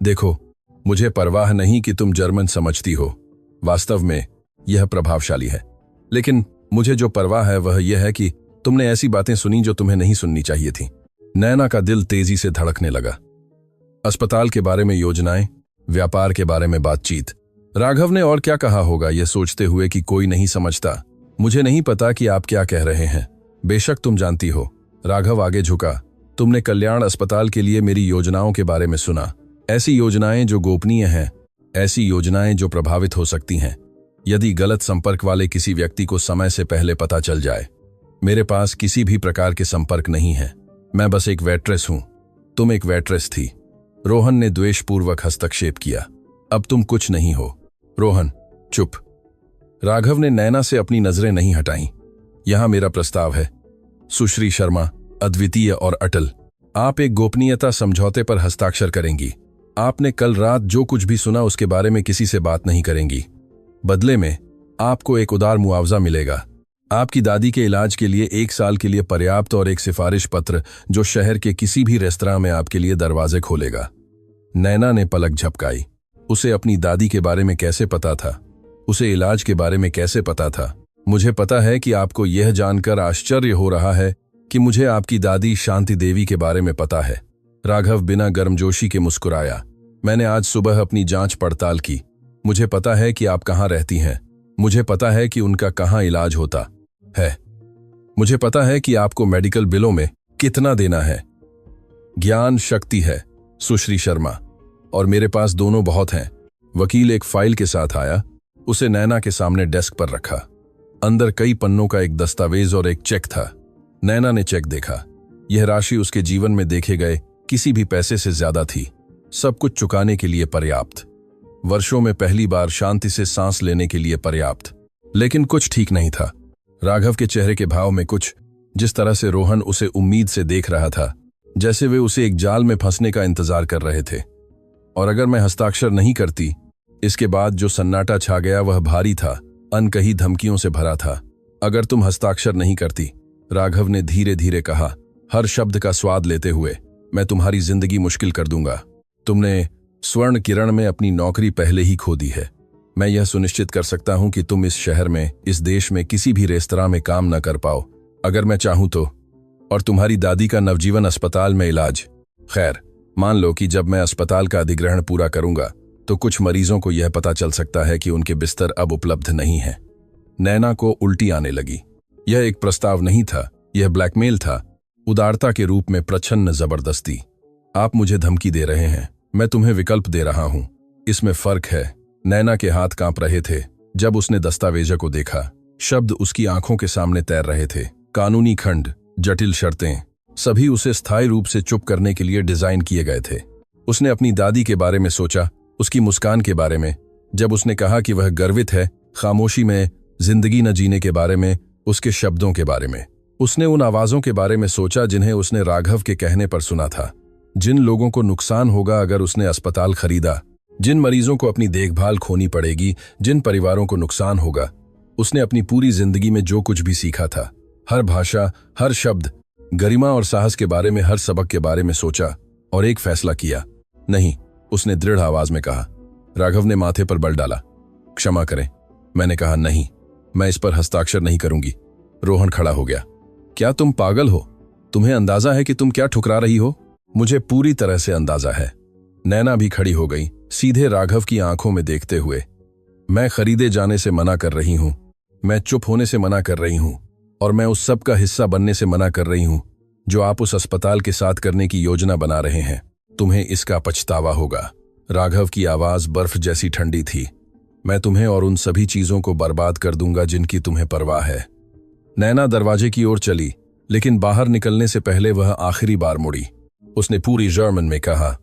देखो, मुझे परवाह नहीं कि तुम जर्मन समझती हो। वास्तव में यह प्रभावशाली है। लेकिन मुझे जो परवाह है वह यह है कि तुमने ऐसी बातें सुनी जो तुम्हें नहीं सुननी चाहिए थी। नैना का दिल तेजी से धड़कने लगा। अस्पताल के बारे में योजनाएं, व्यापार के बारे में बातचीत। राघव ने और क्या कहा होगा यह सोचते हुए कि कोई नहीं समझता। मुझे नहीं पता कि आप क्या कह रहे हैं। बेशक तुम जानती हो। राघव आगे झुका। तुमने कल्याण अस्पताल के लिए मेरी योजनाओं के बारे में सुना। ऐसी योजनाएं जो गोपनीय हैं, ऐसी योजनाएं जो प्रभावित हो सकती हैं यदि गलत संपर्क वाले किसी व्यक्ति को समय से पहले पता चल जाए। मेरे पास किसी भी प्रकार के संपर्क नहीं है। मैं बस एक वेट्रेस हूं। तुम एक वेट्रेस थी। रोहन ने द्वेषपूर्वक हस्तक्षेप किया। अब तुम कुछ नहीं हो। रोहन, चुप। राघव ने नैना से अपनी नजरें नहीं हटाईं। यहां मेरा प्रस्ताव है। सुश्री शर्मा, अद्वितीय और अटल, आप एक गोपनीयता समझौते पर हस्ताक्षर करेंगी। आपने कल रात जो कुछ भी सुना उसके बारे में किसी से बात नहीं करेंगी। बदले में आपको एक उदार मुआवजा मिलेगा। आपकी दादी के इलाज के लिए 1 साल के लिए पर्याप्त, और एक सिफारिश पत्र जो शहर के किसी भी रेस्तरां में आपके लिए दरवाजे खोलेगा। नैना ने पलक झपकाई। उसे अपनी दादी के बारे में कैसे पता था? उसे इलाज के बारे में कैसे पता था? मुझे पता है कि आपको यह जानकर आश्चर्य हो रहा है कि मुझे आपकी दादी शांति देवी के बारे में पता है। राघव बिना गर्मजोशी के मुस्कुराया। मैंने आज सुबह अपनी जांच पड़ताल की। मुझे पता है कि आप कहां रहती हैं। मुझे पता है कि उनका कहां इलाज होता है। मुझे पता है कि आपको मेडिकल बिलों में कितना देना है। ज्ञान शक्ति है, सुश्री शर्मा, और मेरे पास दोनों बहुत हैं। वकील एक फाइल के साथ आया। उसे नैना के सामने डेस्क पर रखा। अंदर कई पन्नों का एक दस्तावेज और एक चेक था। नैना ने चेक देखा। यह राशि उसके जीवन में देखे गए किसी भी पैसे से ज्यादा थी। सब कुछ चुकाने के लिए पर्याप्त। वर्षों में पहली बार शांति से सांस लेने के लिए पर्याप्त। लेकिन कुछ ठीक नहीं था। राघव के चेहरे के भाव में कुछ, जिस तरह से रोहन उसे उम्मीद से देख रहा था, जैसे वे उसे एक जाल में फंसने का इंतजार कर रहे थे। और अगर मैं हस्ताक्षर नहीं करती, इसके बाद जो सन्नाटा छा गया वह भारी था, अनकही धमकियों से भरा था। अगर तुम हस्ताक्षर नहीं करती, राघव ने धीरे धीरे कहा, हर शब्द का स्वाद लेते हुए, मैं तुम्हारी जिंदगी मुश्किल कर दूंगा। तुमने स्वर्ण किरण में अपनी नौकरी पहले ही खो दी है। मैं यह सुनिश्चित कर सकता हूं कि तुम इस शहर में, इस देश में किसी भी रेस्तरां में काम न कर पाओ, अगर मैं चाहूं तो। और तुम्हारी दादी का नवजीवन अस्पताल में इलाज। खैर, मान लो कि जब मैं अस्पताल का अधिग्रहण पूरा करूंगा तो कुछ मरीजों को यह पता चल सकता है कि उनके बिस्तर अब उपलब्ध नहीं है। नैना को उल्टी आने लगी। यह एक प्रस्ताव नहीं था, यह ब्लैकमेल था, उदारता के रूप में प्रच्छन्न जबरदस्ती। आप मुझे धमकी दे रहे हैं, मैं तुम्हें विकल्प दे रहा हूं। इसमें फर्क है। नैना के हाथ कांप रहे थे जब उसने दस्तावेज को देखा। शब्द उसकी आंखों के सामने तैर रहे थे। कानूनी खंड, जटिल शर्तें, सभी उसे स्थायी रूप से चुप करने के लिए डिजाइन किए गए थे। उसने अपनी दादी के बारे में सोचा, उसकी मुस्कान के बारे में, जब उसने कहा कि वह गर्वित है, खामोशी में जिंदगी न जीने के बारे में, उसके शब्दों के बारे में। उसने उन आवाजों के बारे में सोचा जिन्हें उसने राघव के कहने पर सुना था। जिन लोगों को नुकसान होगा अगर उसने अस्पताल खरीदा, जिन मरीजों को अपनी देखभाल खोनी पड़ेगी, जिन परिवारों को नुकसान होगा। उसने अपनी पूरी जिंदगी में जो कुछ भी सीखा था, हर भाषा, हर शब्द, गरिमा और साहस के बारे में, हर सबक के बारे में सोचा और एक फैसला किया। नहीं, उसने दृढ़ आवाज में कहा। राघव ने माथे पर बल डाला। क्षमा करें, मैंने कहा नहीं, मैं इस पर हस्ताक्षर नहीं करूंगी। रोहन खड़ा हो गया। क्या तुम पागल हो? तुम्हें अंदाजा है कि तुम क्या ठुकरा रही हो? मुझे पूरी तरह से अंदाजा है। नैना भी खड़ी हो गई, सीधे राघव की आंखों में देखते हुए। मैं खरीदे जाने से मना कर रही हूं, मैं चुप होने से मना कर रही हूं, और मैं उस सब का हिस्सा बनने से मना कर रही हूं जो आप उस अस्पताल के साथ करने की योजना बना रहे हैं। तुम्हें इसका पछतावा होगा। राघव की आवाज बर्फ जैसी ठंडी थी। मैं तुम्हें और उन सभी चीजों को बर्बाद कर दूंगा जिनकी तुम्हें परवाह है। नैना दरवाजे की ओर चली। लेकिन बाहर निकलने से पहले वह आखिरी बार मुड़ी। उसने पूरी जर्मन में कहा,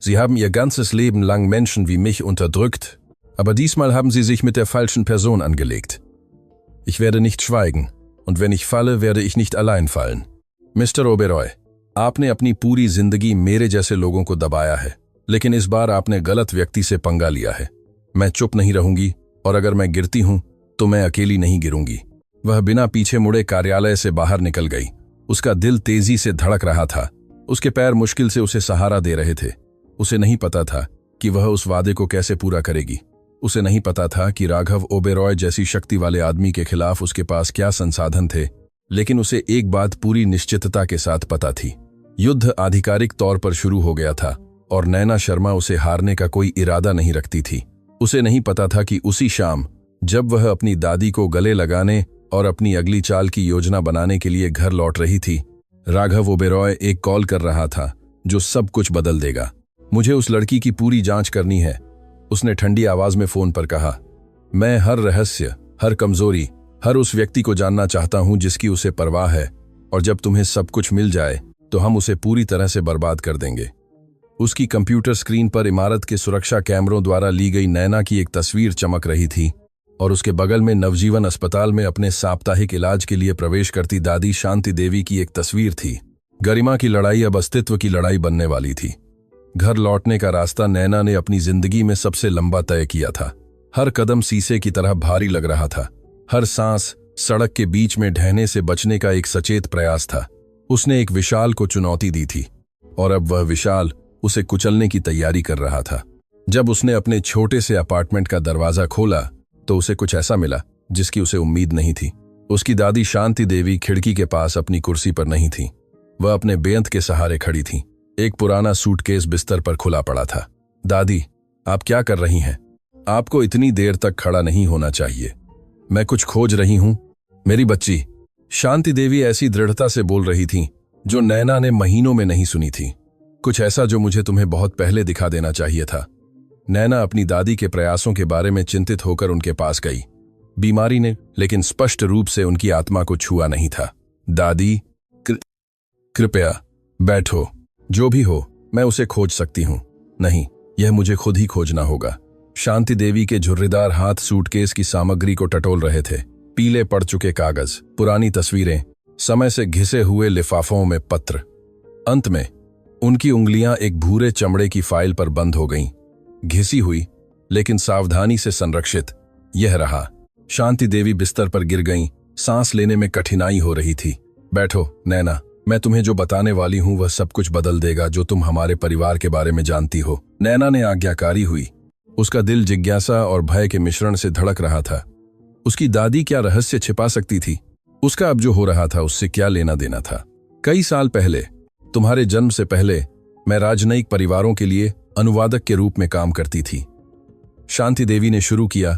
Sie haben Ihr ganzes Leben lang Menschen wie mich unterdrückt, aber diesmal haben Sie sich mit der falschen Person angelegt. Ich werde nicht schweigen, und wenn ich falle, werde ich nicht allein fallen. Mr. Oberoi, आपने अपनी पूरी जिंदगी मेरे जैसे लोगों को दबाया है, लेकिन इस बार आपने गलत व्यक्ति से पंगा लिया है। मैं चुप नहीं रहूंगी, और अगर मैं गिरती हूं तो मैं अकेली नहीं गिरूंगी। वह बिना पीछे मुड़े कार्यालय से बाहर निकल गई। उसका दिल तेजी से धड़क रहा था। उसके पैर मुश्किल से उसे सहारा दे रहे थे। उसे नहीं पता था कि वह उस वादे को कैसे पूरा करेगी। उसे नहीं पता था कि राघव ओबेरॉय जैसी शक्ति वाले आदमी के खिलाफ उसके पास क्या संसाधन थे, लेकिन उसे एक बात पूरी निश्चितता के साथ पता थी। युद्ध आधिकारिक तौर पर शुरू हो गया था और नैना शर्मा उसे हारने का कोई इरादा नहीं रखती थी। उसे नहीं पता था कि उसी शाम, जब वह अपनी दादी को गले लगाने और अपनी अगली चाल की योजना बनाने के लिए घर लौट रही थी, राघव ओबेरॉय एक कॉल कर रहा था जो सब कुछ बदल देगा। मुझे उस लड़की की पूरी जांच करनी है, उसने ठंडी आवाज में फोन पर कहा। मैं हर रहस्य, हर कमजोरी, हर उस व्यक्ति को जानना चाहता हूं जिसकी उसे परवाह है, और जब तुम्हें सब कुछ मिल जाए तो हम उसे पूरी तरह से बर्बाद कर देंगे। उसकी कंप्यूटर स्क्रीन पर इमारत के सुरक्षा कैमरों द्वारा ली गई नैना की एक तस्वीर चमक रही थी, और उसके बगल में नवजीवन अस्पताल में अपने साप्ताहिक इलाज के लिए प्रवेश करती दादी शांति देवी की एक तस्वीर थी। गरिमा की लड़ाई अब अस्तित्व की लड़ाई बनने वाली थी। घर लौटने का रास्ता नैना ने अपनी जिंदगी में सबसे लंबा तय किया था। हर कदम शीशे की तरह भारी लग रहा था। हर सांस सड़क के बीच में ढहने से बचने का एक सचेत प्रयास था। उसने एक विशाल को चुनौती दी थी, और अब वह विशाल उसे कुचलने की तैयारी कर रहा था। जब उसने अपने छोटे से अपार्टमेंट का दरवाजा खोला तो उसे कुछ ऐसा मिला जिसकी उसे उम्मीद नहीं थी। उसकी दादी शांति देवी खिड़की के पास अपनी कुर्सी पर नहीं थी। वह अपने बेंत के सहारे खड़ी थी। एक पुराना सूटकेस बिस्तर पर खुला पड़ा था। दादी, आप क्या कर रही हैं? आपको इतनी देर तक खड़ा नहीं होना चाहिए। मैं कुछ खोज रही हूं, मेरी बच्ची। शांति देवी ऐसी दृढ़ता से बोल रही थी जो नैना ने महीनों में नहीं सुनी थी। कुछ ऐसा जो मुझे तुम्हें बहुत पहले दिखा देना चाहिए था। नैना अपनी दादी के प्रयासों के बारे में चिंतित होकर उनके पास गई। बीमारी ने लेकिन स्पष्ट रूप से उनकी आत्मा को छुआ नहीं था। दादी, कृपया बैठो। जो भी हो, मैं उसे खोज सकती हूं। नहीं, यह मुझे खुद ही खोजना होगा। शांति देवी के झुर्रीदार हाथ सूटकेस की सामग्री को टटोल रहे थे। पीले पड़ चुके कागज, पुरानी तस्वीरें, समय से घिसे हुए लिफाफों में पत्र। अंत में उनकी उंगलियां एक भूरे चमड़े की फाइल पर बंद हो गईं। घिसी हुई लेकिन सावधानी से संरक्षित। यह रहा। शांति देवी बिस्तर पर गिर गईं। सांस लेने में कठिनाई हो रही थी। बैठो नैना, मैं तुम्हें जो बताने वाली हूं वह सब कुछ बदल देगा जो तुम हमारे परिवार के बारे में जानती हो। नैना ने आज्ञाकारी हुई। उसका दिल जिज्ञासा और भय के मिश्रण से धड़क रहा था। उसकी दादी क्या रहस्य छिपा सकती थी? उसका अब जो हो रहा था उससे क्या लेना देना था? कई साल पहले, तुम्हारे जन्म से पहले, मैं राजनयिक परिवारों के लिए अनुवादक के रूप में काम करती थी। शांति देवी ने शुरू किया।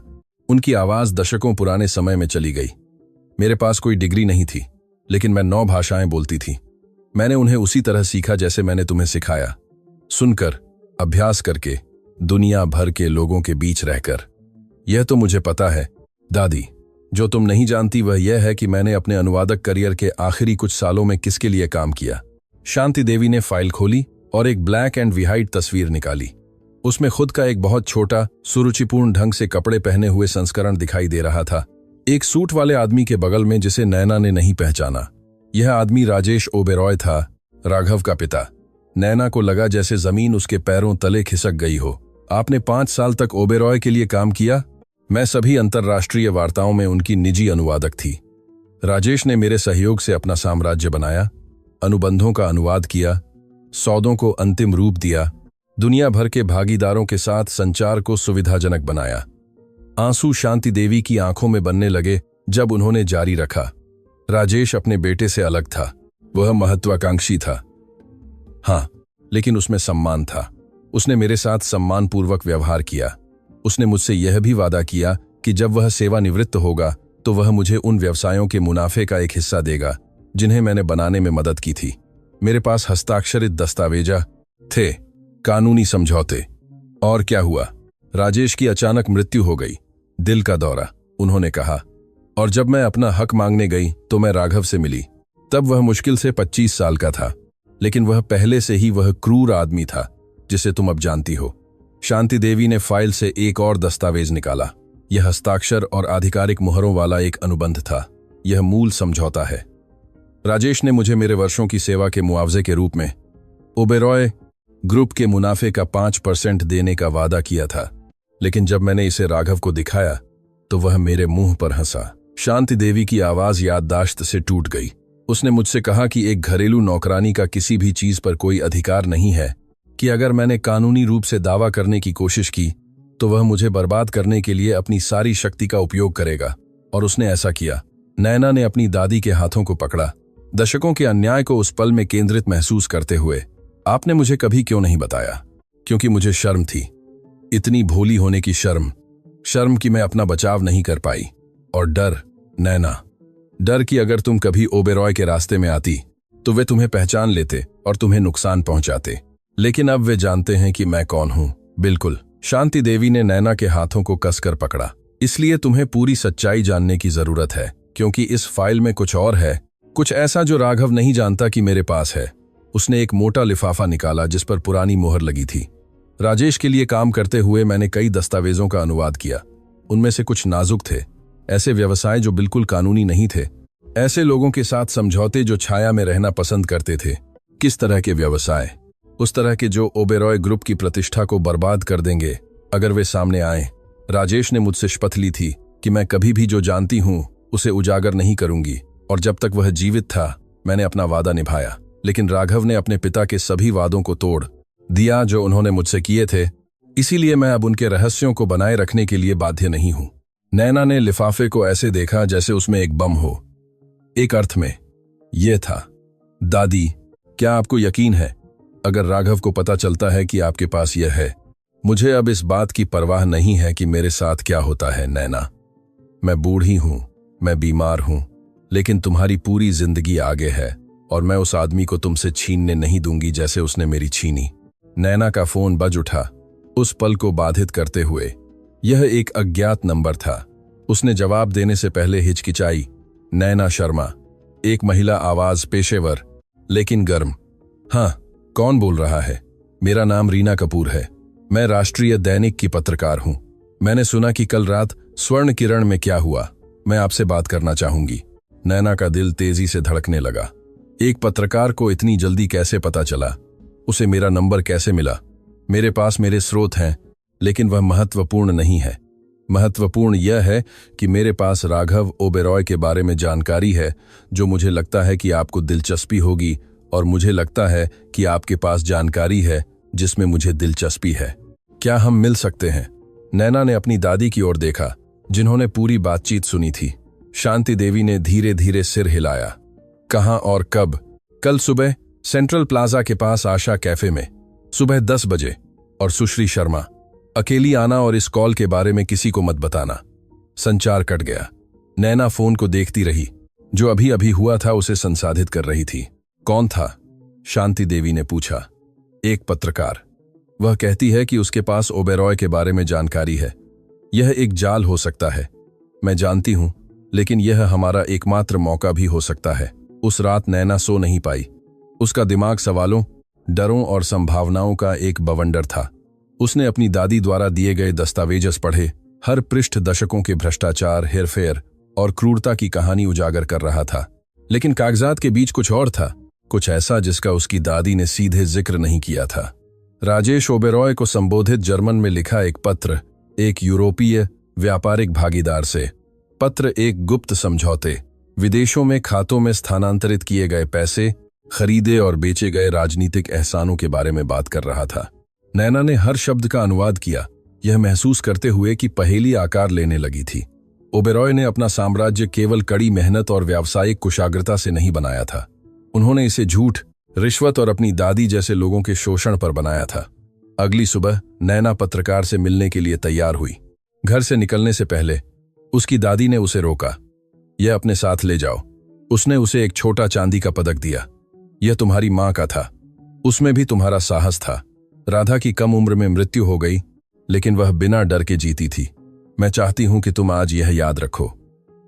उनकी आवाज दशकों पुराने समय में चली गई। मेरे पास कोई डिग्री नहीं थी, लेकिन मैं 9 भाषाएं बोलती थी। मैंने उन्हें उसी तरह सीखा जैसे मैंने तुम्हें सिखाया, सुनकर, अभ्यास करके, दुनिया भर के लोगों के बीच रहकर। यह तो मुझे पता है दादी। जो तुम नहीं जानती वह यह है कि मैंने अपने अनुवादक करियर के आखिरी कुछ सालों में किसके लिए काम किया। शांति देवी ने फाइल खोली और एक ब्लैक एंड व्हाइट तस्वीर निकाली। उसमें खुद का एक बहुत छोटा, सुरुचिपूर्ण ढंग से कपड़े पहने हुए संस्करण दिखाई दे रहा था। एक सूट वाले आदमी के बगल में जिसे नैना ने नहीं पहचाना। यह आदमी राजेश ओबेरॉय था, राघव का पिता। नैना को लगा जैसे जमीन उसके पैरों तले खिसक गई हो। आपने 5 साल तक ओबेरॉय के लिए काम किया? मैं सभी अंतर्राष्ट्रीय वार्ताओं में उनकी निजी अनुवादक थी। राजेश ने मेरे सहयोग से अपना साम्राज्य बनाया, अनुबंधों का अनुवाद किया, सौदों को अंतिम रूप दिया, दुनिया भर के भागीदारों के साथ संचार को सुविधाजनक बनाया। आंसू शांति देवी की आंखों में बनने लगे जब उन्होंने जारी रखा। राजेश अपने बेटे से अलग था। वह महत्वाकांक्षी था, हाँ, लेकिन उसमें सम्मान था। उसने मेरे साथ सम्मानपूर्वक व्यवहार किया। उसने मुझसे यह भी वादा किया कि जब वह सेवानिवृत्त होगा तो वह मुझे उन व्यवसायों के मुनाफे का एक हिस्सा देगा जिन्हें मैंने बनाने में मदद की थी। मेरे पास हस्ताक्षरित दस्तावेजा थे, कानूनी समझौते। और क्या हुआ? राजेश की अचानक मृत्यु हो गई, दिल का दौरा, उन्होंने कहा। और जब मैं अपना हक मांगने गई तो मैं राघव से मिली। तब वह मुश्किल से 25 साल का था, लेकिन वह पहले से ही वह क्रूर आदमी था जिसे तुम अब जानती हो। शांति देवी ने फाइल से एक और दस्तावेज निकाला। यह हस्ताक्षर और आधिकारिक मुहरों वाला एक अनुबंध था। यह मूल समझौता है। राजेश ने मुझे मेरे वर्षों की सेवा के मुआवजे के रूप में ओबेरॉय ग्रुप के मुनाफे का 5% देने का वादा किया था, लेकिन जब मैंने इसे राघव को दिखाया तो वह मेरे मुंह पर हंसा। शांति देवी की आवाज याददाश्त से टूट गई। उसने मुझसे कहा कि एक घरेलू नौकरानी का किसी भी चीज पर कोई अधिकार नहीं है, कि अगर मैंने कानूनी रूप से दावा करने की कोशिश की तो वह मुझे बर्बाद करने के लिए अपनी सारी शक्ति का उपयोग करेगा, और उसने ऐसा किया। नैना ने अपनी दादी के हाथों को पकड़ा, दशकों के अन्याय को उस पल में केंद्रित महसूस करते हुए। आपने मुझे कभी क्यों नहीं बताया? क्योंकि मुझे शर्म थी, इतनी भोली होने की शर्म कि मैं अपना बचाव नहीं कर पाई। और डर, नैना, डर कि अगर तुम कभी ओबेरॉय के रास्ते में आती तो वे तुम्हें पहचान लेते और तुम्हें नुकसान पहुंचाते। लेकिन अब वे जानते हैं कि मैं कौन हूं। बिल्कुल। शांति देवी ने नैना के हाथों को कसकर पकड़ा। इसलिए तुम्हें पूरी सच्चाई जानने की जरूरत है, क्योंकि इस फाइल में कुछ और है, कुछ ऐसा जो राघव नहीं जानता कि मेरे पास है। उसने एक मोटा लिफाफा निकाला जिस पर पुरानी मोहर लगी थी। राजेश के लिए काम करते हुए मैंने कई दस्तावेजों का अनुवाद किया। उनमें से कुछ नाजुक थे, ऐसे व्यवसाय जो बिल्कुल कानूनी नहीं थे, ऐसे लोगों के साथ समझौते जो छाया में रहना पसंद करते थे। किस तरह के व्यवसाय? उस तरह के जो ओबेरॉय ग्रुप की प्रतिष्ठा को बर्बाद कर देंगे अगर वे सामने आए। राजेश ने मुझसे शपथ ली थी कि मैं कभी भी जो जानती हूं उसे उजागर नहीं करूंगी, और जब तक वह जीवित था मैंने अपना वादा निभाया। लेकिन राघव ने अपने पिता के सभी वादों को तोड़ दिया जो उन्होंने मुझसे किए थे, इसीलिए मैं अब उनके रहस्यों को बनाए रखने के लिए बाध्य नहीं हूं। नैना ने लिफाफे को ऐसे देखा जैसे उसमें एक बम हो। एक अर्थ में यह था, दादी, क्या आपको यकीन है अगर राघव को पता चलता है कि आपके पास यह है? मुझे अब इस बात की परवाह नहीं है कि मेरे साथ क्या होता है नैना। मैं बूढ़ी हूं, मैं बीमार हूं, लेकिन तुम्हारी पूरी जिंदगी आगे है और मैं उस आदमी को तुमसे छीनने नहीं दूंगी जैसे उसने मेरी छीनी। नैना का फोन बज उठा, उस पल को बाधित करते हुए। यह एक अज्ञात नंबर था। उसने जवाब देने से पहले हिचकिचाई। नैना शर्मा, एक महिला आवाज, पेशेवर लेकिन गर्म। हाँ, कौन बोल रहा है? मेरा नाम रीना कपूर है। मैं राष्ट्रीय दैनिक की पत्रकार हूं। मैंने सुना कि कल रात स्वर्ण किरण में क्या हुआ। मैं आपसे बात करना चाहूंगी। नैना का दिल तेजी से धड़कने लगा। एक पत्रकार को इतनी जल्दी कैसे पता चला? उसे मेरा नंबर कैसे मिला? मेरे पास मेरे स्रोत हैं, लेकिन वह महत्वपूर्ण नहीं है। महत्वपूर्ण यह है कि मेरे पास राघव ओबेरॉय के बारे में जानकारी है जो मुझे लगता है कि आपको दिलचस्पी होगी, और मुझे लगता है कि आपके पास जानकारी है जिसमें मुझे दिलचस्पी है। क्या हम मिल सकते हैं? नैना ने अपनी दादी की ओर देखा, जिन्होंने पूरी बातचीत सुनी थी। शांति देवी ने धीरे धीरे सिर हिलाया। कहाँ और कब? कल सुबह सेंट्रल प्लाजा के पास आशा कैफे में, सुबह 10 बजे। और सुश्री शर्मा, अकेली आना और इस कॉल के बारे में किसी को मत बताना। संचार कट गया। नैना फोन को देखती रही। जो अभी अभी हुआ था उसे संसाधित कर रही थी। कौन था? शांति देवी ने पूछा। एक पत्रकार। वह कहती है कि उसके पास ओबेरॉय के बारे में जानकारी है। यह एक जाल हो सकता है, मैं जानती हूं, लेकिन यह हमारा एकमात्र मौका भी हो सकता है। उस रात नैना सो नहीं पाई। उसका दिमाग सवालों, डरों और संभावनाओं का एक बवंडर था। उसने अपनी दादी द्वारा दिए गए दस्तावेज पढ़े। हर पृष्ठ दशकों के भ्रष्टाचार, हेरफेर और क्रूरता की कहानी उजागर कर रहा था। लेकिन कागजात के बीच कुछ और था, कुछ ऐसा जिसका उसकी दादी ने सीधे जिक्र नहीं किया था। राजेश ओबेरॉय को संबोधित जर्मन में लिखा एक पत्र, एक यूरोपीय व्यापारिक भागीदार से। पत्र एक गुप्त समझौते, विदेशों में खातों में स्थानांतरित किए गए पैसे, खरीदे और बेचे गए राजनीतिक एहसानों के बारे में बात कर रहा था। नैना ने हर शब्द का अनुवाद किया, यह महसूस करते हुए कि पहेली आकार लेने लगी थी। ओबेरॉय ने अपना साम्राज्य केवल कड़ी मेहनत और व्यावसायिक कुशाग्रता से नहीं बनाया था। उन्होंने इसे झूठ, रिश्वत और अपनी दादी जैसे लोगों के शोषण पर बनाया था। अगली सुबह नैना पत्रकार से मिलने के लिए तैयार हुई। घर से निकलने से पहले उसकी दादी ने उसे रोका। यह अपने साथ ले जाओ। उसने उसे एक छोटा चांदी का पदक दिया। यह तुम्हारी मां का था, उसमें भी तुम्हारा साहस था। राधा की कम उम्र में मृत्यु हो गई, लेकिन वह बिना डर के जीती थी। मैं चाहती हूं कि तुम आज यह याद रखो।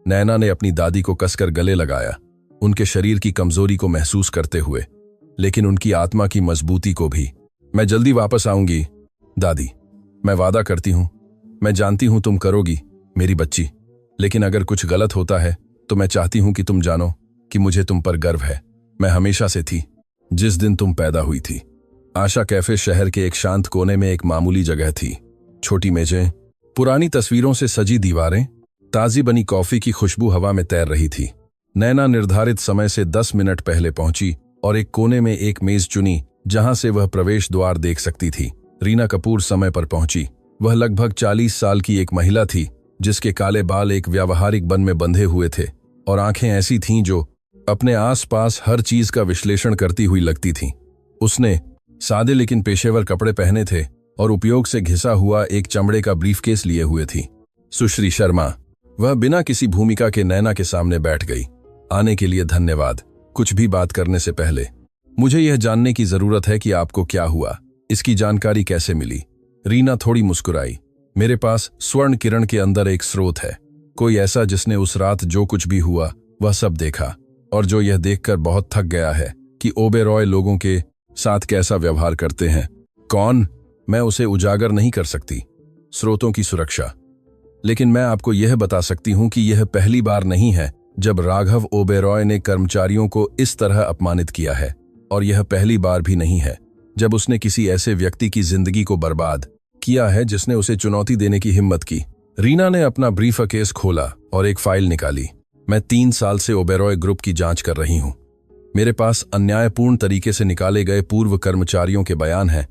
नैना ने अपनी दादी को कसकर गले लगाया। उनके शरीर की कमजोरी को महसूस करते हुए, लेकिन उनकी आत्मा की मजबूती को भी। मैं जल्दी वापस आऊंगी दादी, मैं वादा करती हूं। मैं जानती हूं तुम करोगी मेरी बच्ची, लेकिन अगर कुछ गलत होता है तो मैं चाहती हूं कि तुम जानो कि मुझे तुम पर गर्व है। मैं हमेशा से थी, जिस दिन तुम पैदा हुई थी। आशा कैफे शहर के एक शांत कोने में एक मामूली जगह थी। छोटी मेजें, पुरानी तस्वीरों से सजी दीवारें, ताजी बनी कॉफी की खुशबू हवा में तैर रही थी। नैना निर्धारित समय से 10 मिनट पहले पहुंची और एक कोने में एक मेज चुनी जहां से वह प्रवेश द्वार देख सकती थी। रीना कपूर समय पर पहुंची। वह लगभग 40 साल की एक महिला थी, जिसके काले बाल एक व्यावहारिक बन में बंधे हुए थे और आंखें ऐसी थीं जो अपने आसपास हर चीज का विश्लेषण करती हुई लगती थीं। उसने सादे लेकिन पेशेवर कपड़े पहने थे और उपयोग से घिसा हुआ एक चमड़े का ब्रीफकेस लिए हुए थी। सुश्री शर्मा, वह बिना किसी भूमिका के नैना के सामने बैठ गई। आने के लिए धन्यवाद। कुछ भी बात करने से पहले मुझे यह जानने की जरूरत है कि आपको क्या हुआ, इसकी जानकारी कैसे मिली। रीना थोड़ी मुस्कुराई। मेरे पास स्वर्ण किरण के अंदर एक स्रोत है, कोई ऐसा जिसने उस रात जो कुछ भी हुआ वह सब देखा और जो यह देखकर बहुत थक गया है कि ओबेरॉय लोगों के साथ कैसा व्यवहार करते हैं। कौन? मैं उसे उजागर नहीं कर सकती, स्रोतों की सुरक्षा। लेकिन मैं आपको यह बता सकती हूं कि यह पहली बार नहीं है जब राघव ओबेरॉय ने कर्मचारियों को इस तरह अपमानित किया है, और यह पहली बार भी नहीं है जब उसने किसी ऐसे व्यक्ति की जिंदगी को बर्बाद किया है जिसने उसे चुनौती देने की हिम्मत की। रीना ने अपना ब्रीफकेस खोला और एक फाइल निकाली। मैं 3 साल से ओबेरॉय ग्रुप की जांच कर रही हूं। मेरे पास अन्यायपूर्ण तरीके से निकाले गए पूर्व कर्मचारियों के बयान हैं,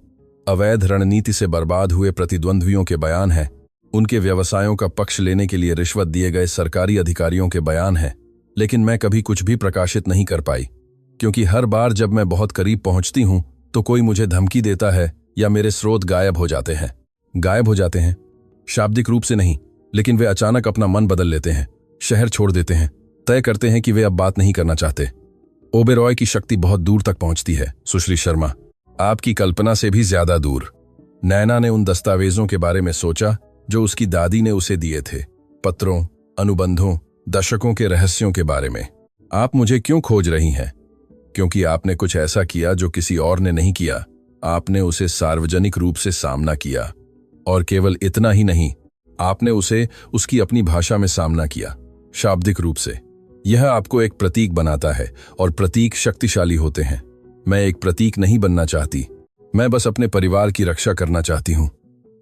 अवैध रणनीति से बर्बाद हुए प्रतिद्वंद्वियों के बयान हैं, उनके व्यवसायों का पक्ष लेने के लिए रिश्वत दिए गए सरकारी अधिकारियों के बयान हैं। लेकिन मैं कभी कुछ भी प्रकाशित नहीं कर पाई, क्योंकि हर बार जब मैं बहुत करीब पहुंचती हूं तो कोई मुझे धमकी देता है या मेरे स्रोत गायब हो जाते हैं। गायब हो जाते हैं, शाब्दिक रूप से नहीं, लेकिन वे अचानक अपना मन बदल लेते हैं, शहर छोड़ देते हैं, तय करते हैं कि वे अब बात नहीं करना चाहते। ओबेरॉय की शक्ति बहुत दूर तक पहुंचती है सुश्री शर्मा, आपकी कल्पना से भी ज्यादा दूर। नैना ने उन दस्तावेजों के बारे में सोचा जो उसकी दादी ने उसे दिए थे, पत्रों, अनुबंधों, दशकों के रहस्यों के बारे में। आप मुझे क्यों खोज रही हैं? क्योंकि आपने कुछ ऐसा किया जो किसी और ने नहीं किया। आपने उसे सार्वजनिक रूप से सामना किया, और केवल इतना ही नहीं, आपने उसे उसकी अपनी भाषा में सामना किया, शाब्दिक रूप से। यह आपको एक प्रतीक बनाता है, और प्रतीक शक्तिशाली होते हैं। मैं एक प्रतीक नहीं बनना चाहती, मैं बस अपने परिवार की रक्षा करना चाहती हूं।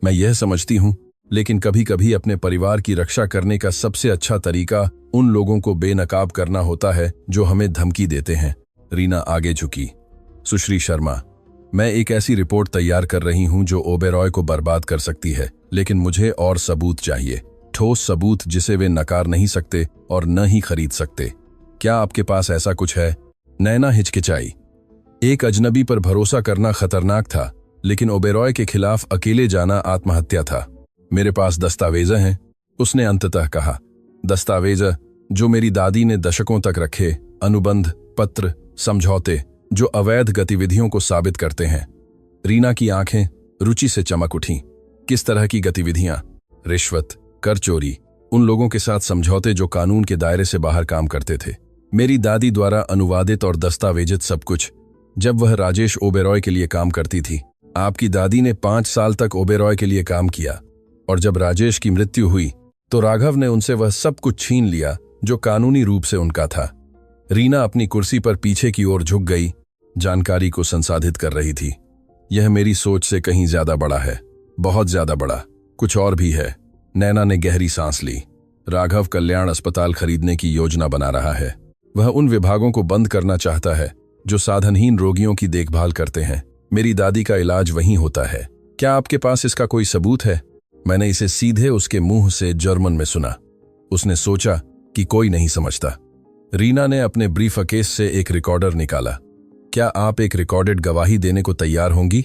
मैं यह समझती हूं, लेकिन कभी कभी अपने परिवार की रक्षा करने का सबसे अच्छा तरीका उन लोगों को बेनकाब करना होता है जो हमें धमकी देते हैं। रीना आगे झुकी। सुश्री शर्मा, मैं एक ऐसी रिपोर्ट तैयार कर रही हूं जो ओबेरॉय को बर्बाद कर सकती है, लेकिन मुझे और सबूत चाहिए, ठोस सबूत जिसे वे नकार नहीं सकते और न ही खरीद सकते। क्या आपके पास ऐसा कुछ है? नैना हिचकिचाई। एक अजनबी पर भरोसा करना खतरनाक था, लेकिन ओबेरॉय के खिलाफ अकेले जाना आत्महत्या था। मेरे पास दस्तावेज हैं, उसने अंततः कहा। दस्तावेज जो मेरी दादी ने दशकों तक रखे, अनुबंध, पत्र, समझौते जो अवैध गतिविधियों को साबित करते हैं। रीना की आंखें रुचि से चमक उठीं। किस तरह की गतिविधियां? रिश्वत, कर चोरी, उन लोगों के साथ समझौते जो कानून के दायरे से बाहर काम करते थे। मेरी दादी द्वारा अनुवादित और दस्तावेजित सब कुछ, जब वह राजेश ओबेरॉय के लिए काम करती थी। आपकी दादी ने 5 साल तक ओबेरॉय के लिए काम किया, और जब राजेश की मृत्यु हुई तो राघव ने उनसे वह सब कुछ छीन लिया जो कानूनी रूप से उनका था। रीना अपनी कुर्सी पर पीछे की ओर झुक गई, जानकारी को संसाधित कर रही थी। यह मेरी सोच से कहीं ज्यादा बड़ा है, बहुत ज्यादा बड़ा। कुछ और भी है। नैना ने गहरी सांस ली। राघव कल्याण अस्पताल खरीदने की योजना बना रहा है। वह उन विभागों को बंद करना चाहता है जो साधनहीन रोगियों की देखभाल करते हैं। मेरी दादी का इलाज वहीं होता है। क्या आपके पास इसका कोई सबूत है? मैंने इसे सीधे उसके मुंह से जर्मन में सुना। उसने सोचा कि कोई नहीं समझता। रीना ने अपने ब्रीफकेस से एक रिकॉर्डर निकाला। क्या आप एक रिकॉर्डेड गवाही देने को तैयार होंगी?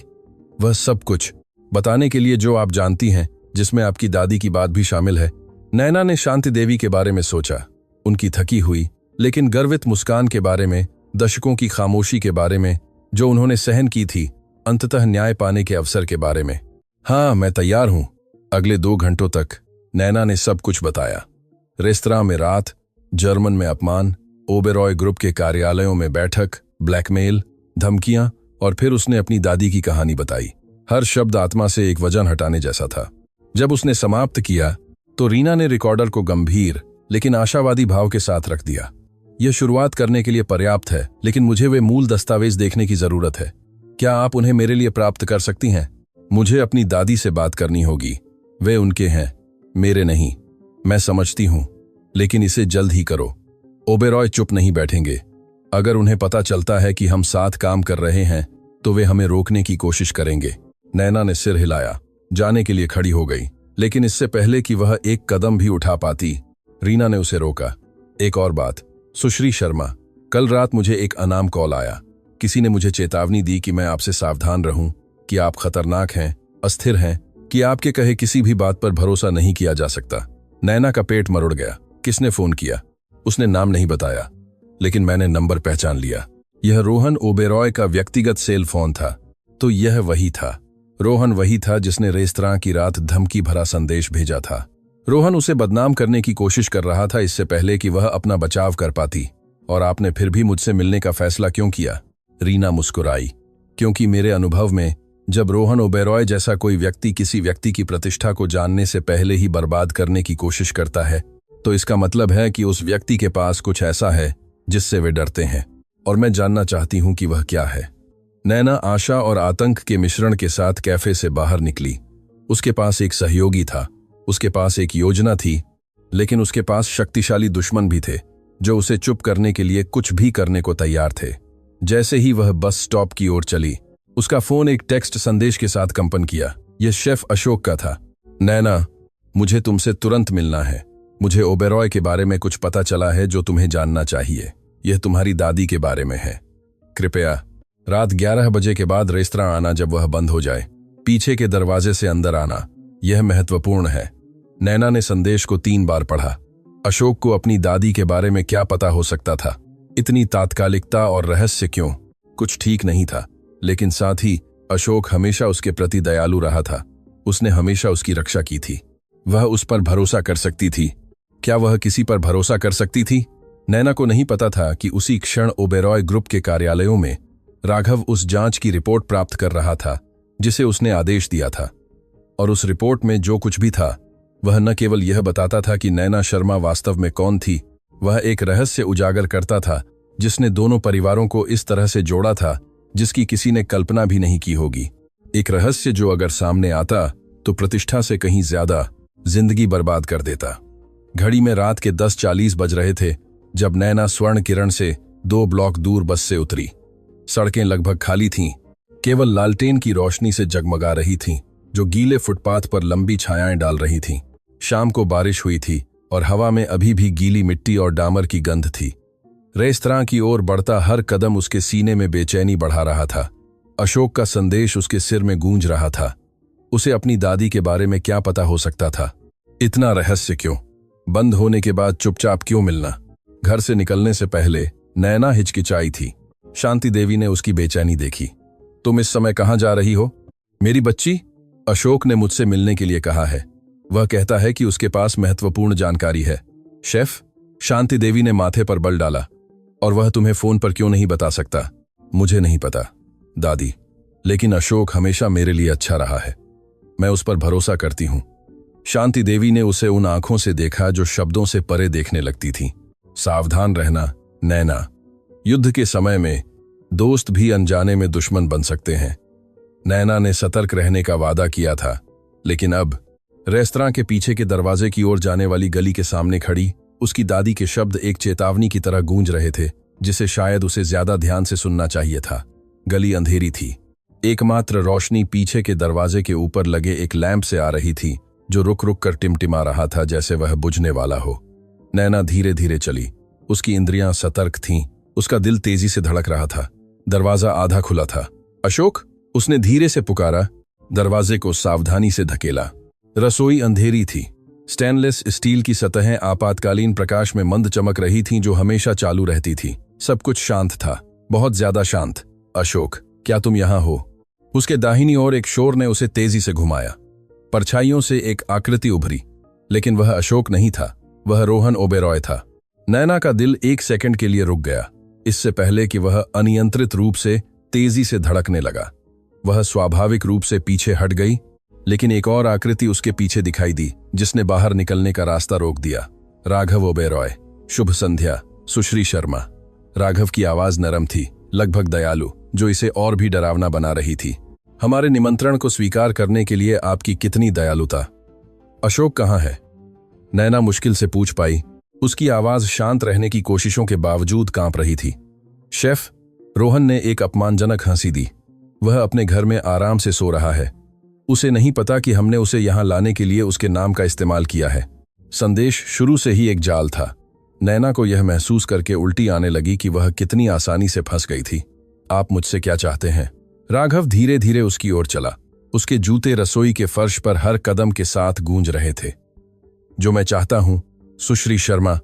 वह सब कुछ बताने के लिए जो आप जानती हैं, जिसमें आपकी दादी की बात भी शामिल है। नैना ने शांति देवी के बारे में सोचा, उनकी थकी हुई लेकिन गर्वित मुस्कान के बारे में, दशकों की खामोशी के बारे में जो उन्होंने सहन की थी, अंततः न्याय पाने के अवसर के बारे में। हाँ, मैं तैयार हूं। अगले 2 घंटों तक नैना ने सब कुछ बताया। रेस्तरां में रात, जर्मन में अपमान, ओबेरॉय ग्रुप के कार्यालयों में बैठक, ब्लैकमेल, धमकियां और फिर उसने अपनी दादी की कहानी बताई। हर शब्द आत्मा से एक वजन हटाने जैसा था। जब उसने समाप्त किया तो रीना ने रिकॉर्डर को गंभीर लेकिन आशावादी भाव के साथ रख दिया। यह शुरुआत करने के लिए पर्याप्त है, लेकिन मुझे वे मूल दस्तावेज देखने की जरूरत है। क्या आप उन्हें मेरे लिए प्राप्त कर सकती हैं? मुझे अपनी दादी से बात करनी होगी। वे उनके हैं, मेरे नहीं। मैं समझती हूं, लेकिन इसे जल्द ही करो। ओबेरॉय चुप नहीं बैठेंगे। अगर उन्हें पता चलता है कि हम साथ काम कर रहे हैं तो वे हमें रोकने की कोशिश करेंगे। नैना ने सिर हिलाया, जाने के लिए खड़ी हो गई, लेकिन इससे पहले कि वह एक कदम भी उठा पाती, रीना ने उसे रोका। एक और बात, सुश्री शर्मा, कल रात मुझे एक अनाम कॉल आया। किसी ने मुझे चेतावनी दी कि मैं आपसे सावधान रहूं, कि आप खतरनाक हैं, अस्थिर हैं, कि आपके कहे किसी भी बात पर भरोसा नहीं किया जा सकता। नैना का पेट मरुड़ गया। किसने फोन किया? उसने नाम नहीं बताया, लेकिन मैंने नंबर पहचान लिया। यह रोहन ओबेरॉय का व्यक्तिगत सेल फोन था। तो यह वही था। रोहन वही था जिसने रेस्तरां की रात धमकी भरा संदेश भेजा था। रोहन उसे बदनाम करने की कोशिश कर रहा था इससे पहले कि वह अपना बचाव कर पाती। और आपने फिर भी मुझसे मिलने का फैसला क्यों किया? रीना मुस्कुराई। क्योंकि मेरे अनुभव में जब रोहन ओबेरॉय जैसा कोई व्यक्ति किसी व्यक्ति की प्रतिष्ठा को जानने से पहले ही बर्बाद करने की कोशिश करता है, तो इसका मतलब है कि उस व्यक्ति के पास कुछ ऐसा है जिससे वे डरते हैं। और मैं जानना चाहती हूं कि वह क्या है। नैना आशा और आतंक के मिश्रण के साथ कैफे से बाहर निकली। उसके पास एक सहयोगी था, उसके पास एक योजना थी, लेकिन उसके पास शक्तिशाली दुश्मन भी थे जो उसे चुप करने के लिए कुछ भी करने को तैयार थे। जैसे ही वह बस स्टॉप की ओर चली, उसका फोन एक टेक्स्ट संदेश के साथ कंपन किया। यह शेफ अशोक का था। नैना, मुझे तुमसे तुरंत मिलना है। मुझे ओबेरॉय के बारे में कुछ पता चला है जो तुम्हें जानना चाहिए। यह तुम्हारी दादी के बारे में है। कृपया रात 11 बजे के बाद रेस्तरां आना। जब वह बंद हो जाए, पीछे के दरवाजे से अंदर आना। यह महत्वपूर्ण है। नैना ने संदेश को 3 बार पढ़ा। अशोक को अपनी दादी के बारे में क्या पता हो सकता था? इतनी तात्कालिकता और रहस्य क्यों? कुछ ठीक नहीं था, लेकिन साथ ही अशोक हमेशा उसके प्रति दयालु रहा था। उसने हमेशा उसकी रक्षा की थी। वह उस पर भरोसा कर सकती थी। क्या वह किसी पर भरोसा कर सकती थी? नैना को नहीं पता था कि उसी क्षण ओबेरॉय ग्रुप के कार्यालयों में राघव उस जांच की रिपोर्ट प्राप्त कर रहा था जिसे उसने आदेश दिया था। और उस रिपोर्ट में जो कुछ भी था, वह न केवल यह बताता था कि नैना शर्मा वास्तव में कौन थी, वह एक रहस्य उजागर करता था जिसने दोनों परिवारों को इस तरह से जोड़ा था जिसकी किसी ने कल्पना भी नहीं की होगी। एक रहस्य जो अगर सामने आता तो प्रतिष्ठा से कहीं ज्यादा जिंदगी बर्बाद कर देता। घड़ी में रात के 10:40 बज रहे थे जब नैना स्वर्ण किरण से 2 ब्लॉक दूर बस से उतरी। सड़कें लगभग खाली थीं, केवल लालटेन की रोशनी से जगमगा रही थीं, जो गीले फुटपाथ पर लंबी छायाएं डाल रही थीं। शाम को बारिश हुई थी और हवा में अभी भी गीली मिट्टी और डामर की गंध थी। रेस्तरां की ओर बढ़ता हर कदम उसके सीने में बेचैनी बढ़ा रहा था। अशोक का संदेश उसके सिर में गूंज रहा था। उसे अपनी दादी के बारे में क्या पता हो सकता था? इतना रहस्य क्यों? बंद होने के बाद चुपचाप क्यों मिलना? घर से निकलने से पहले नैना हिचकिचाई थी। शांति देवी ने उसकी बेचैनी देखी। तुम इस समय कहाँ जा रही हो? मेरी बच्ची, अशोक ने मुझसे मिलने के लिए कहा है। वह कहता है कि उसके पास महत्वपूर्ण जानकारी है। शेफ, शांति देवी ने माथे पर बल डाला। और वह तुम्हें फोन पर क्यों नहीं बता सकता? मुझे नहीं पता दादी, लेकिन अशोक हमेशा मेरे लिए अच्छा रहा है। मैं उस पर भरोसा करती हूं। शांति देवी ने उसे उन आंखों से देखा जो शब्दों से परे देखने लगती थीं। सावधान रहना नैना, युद्ध के समय में दोस्त भी अनजाने में दुश्मन बन सकते हैं। नैना ने सतर्क रहने का वादा किया था, लेकिन अब रेस्तरां के पीछे के दरवाजे की ओर जाने वाली गली के सामने खड़ी उसकी दादी के शब्द एक चेतावनी की तरह गूंज रहे थे, जिसे शायद उसे ज्यादा ध्यान से सुनना चाहिए था। गली अंधेरी थी। एकमात्र रोशनी पीछे के दरवाजे के ऊपर लगे एक लैंप से आ रही थी, जो रुक रुक कर टिमटिमा रहा था जैसे वह बुझने वाला हो। नैना धीरे धीरे चली। उसकी इंद्रियां सतर्क थीं, उसका दिल तेजी से धड़क रहा था। दरवाजा आधा खुला था। अशोक, उसने धीरे से पुकारा। दरवाजे को सावधानी से धकेला। रसोई अंधेरी थी। स्टेनलेस स्टील की सतहें आपातकालीन प्रकाश में मंद चमक रही थीं, जो हमेशा चालू रहती थी। सब कुछ शांत था, बहुत ज्यादा शांत। अशोक, क्या तुम यहां हो? उसके दाहिनी ओर एक शोर ने उसे तेजी से घुमाया। परछाइयों से एक आकृति उभरी, लेकिन वह अशोक नहीं था, वह रोहन ओबेरॉय था। नैना का दिल एक सेकंड के लिए रुक गया, इससे पहले कि वह अनियंत्रित रूप से तेजी से धड़कने लगा। वह स्वाभाविक रूप से पीछे हट गई, लेकिन एक और आकृति उसके पीछे दिखाई दी, जिसने बाहर निकलने का रास्ता रोक दिया। राघव ओबेरॉय। शुभ संध्या, सुश्री शर्मा। राघव की आवाज नरम थी, लगभग दयालु, जो इसे और भी डरावना बना रही थी। हमारे निमंत्रण को स्वीकार करने के लिए आपकी कितनी दयालुता। अशोक कहाँ है? नैना मुश्किल से पूछ पाई। उसकी आवाज शांत रहने की कोशिशों के बावजूद कांप रही थी। शेफ, रोहन ने एक अपमानजनक हंसी दी। वह अपने घर में आराम से सो रहा है। उसे नहीं पता कि हमने उसे यहां लाने के लिए उसके नाम का इस्तेमाल किया है। संदेश शुरू से ही एक जाल था। नैना को यह महसूस करके उल्टी आने लगी कि वह कितनी आसानी से फंस गई थी। आप मुझसे क्या चाहते हैं? राघव धीरे धीरे उसकी ओर चला। उसके जूते रसोई के फर्श पर हर कदम के साथ गूंज रहे थे। जो मैं चाहता हूं, सुश्री शर्मा,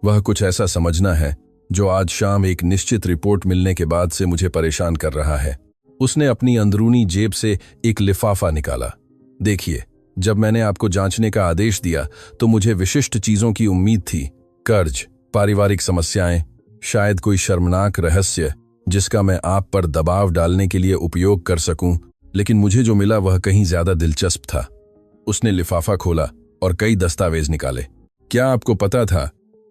वह कुछ ऐसा समझना है जो आज शाम एक निश्चित रिपोर्ट मिलने के बाद से मुझे परेशान कर रहा है। उसने अपनी अंदरूनी जेब से एक लिफाफा निकाला। देखिए, जब मैंने आपको जांचने का आदेश दिया तो मुझे विशिष्ट चीजों की उम्मीद थी। कर्ज, पारिवारिक समस्याएं, शायद कोई शर्मनाक रहस्य जिसका मैं आप पर दबाव डालने के लिए उपयोग कर सकूं, लेकिन मुझे जो मिला वह कहीं ज्यादा दिलचस्प था। उसने लिफाफा खोला और कई दस्तावेज निकाले। क्या आपको पता था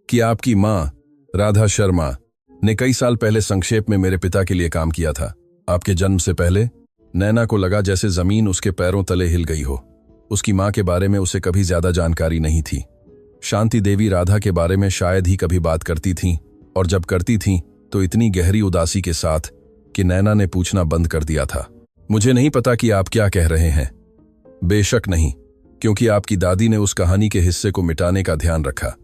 कि आपकी मां, राधा शर्मा, ने कई साल पहले संक्षेप में मेरे पिता के लिए काम किया था, आपके जन्म से पहले? नैना को लगा जैसे जमीन उसके पैरों तले हिल गई हो। उसकी मां के बारे में उसे कभी ज्यादा जानकारी नहीं थी। शांति देवी राधा के बारे में शायद ही कभी बात करती थीं, और जब करती थीं तो इतनी गहरी उदासी के साथ कि नैना ने पूछना बंद कर दिया था। मुझे नहीं पता कि आप क्या कह रहे हैं। बेशक नहीं, क्योंकि आपकी दादी ने उस कहानी के हिस्से को मिटाने का ध्यान रखा।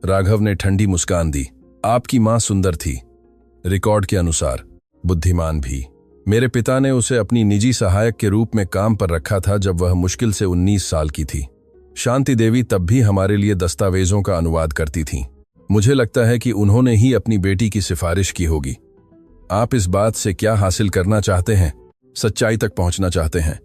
राघव ने ठंडी मुस्कान दी। आपकी मां सुंदर थी, रिकॉर्ड के अनुसार बुद्धिमान भी। मेरे पिता ने उसे अपनी निजी सहायक के रूप में काम पर रखा था जब वह मुश्किल से 19 साल की थी। शांति देवी तब भी हमारे लिए दस्तावेजों का अनुवाद करती थीं। मुझे लगता है कि उन्होंने ही अपनी बेटी की सिफारिश की होगी। आप इस बात से क्या हासिल करना चाहते हैं? सच्चाई तक पहुंचना चाहते हैं,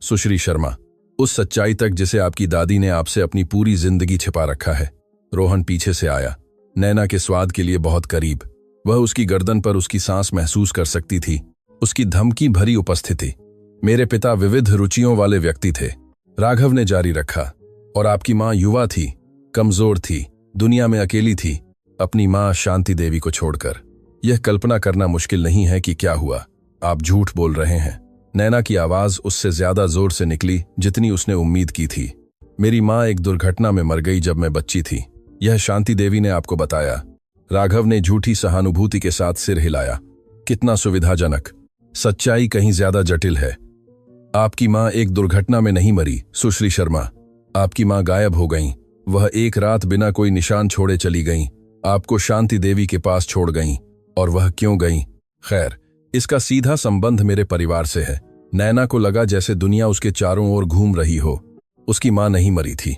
सुश्री शर्मा। उस सच्चाई तक जिसे आपकी दादी ने आपसे अपनी पूरी जिंदगी छिपा रखा है। रोहन पीछे से आया, नैना के स्वाद के लिए बहुत करीब। वह उसकी गर्दन पर उसकी सांस महसूस कर सकती थी, उसकी धमकी भरी उपस्थिति। मेरे पिता विविध रुचियों वाले व्यक्ति थे, राघव ने जारी रखा, और आपकी मां युवा थी, कमजोर थी, दुनिया में अकेली थी, अपनी मां शांति देवी को छोड़कर। यह कल्पना करना मुश्किल नहीं है कि क्या हुआ। आप झूठ बोल रहे हैं। नैना की आवाज उससे ज्यादा जोर से निकली जितनी उसने उम्मीद की थी। मेरी मां एक दुर्घटना में मर गई जब मैं बच्ची थी। यह शांति देवी ने आपको बताया। राघव ने झूठी सहानुभूति के साथ सिर हिलाया। कितना सुविधाजनक। सच्चाई कहीं ज्यादा जटिल है। आपकी मां एक दुर्घटना में नहीं मरी, सुश्री शर्मा। आपकी मां गायब हो गईं। वह एक रात बिना कोई निशान छोड़े चली गईं, आपको शांति देवी के पास छोड़ गईं। और वह क्यों गईं? खैर, इसका सीधा संबंध मेरे परिवार से है। नैना को लगा जैसे दुनिया उसके चारों ओर घूम रही हो। उसकी मां नहीं मरी थी।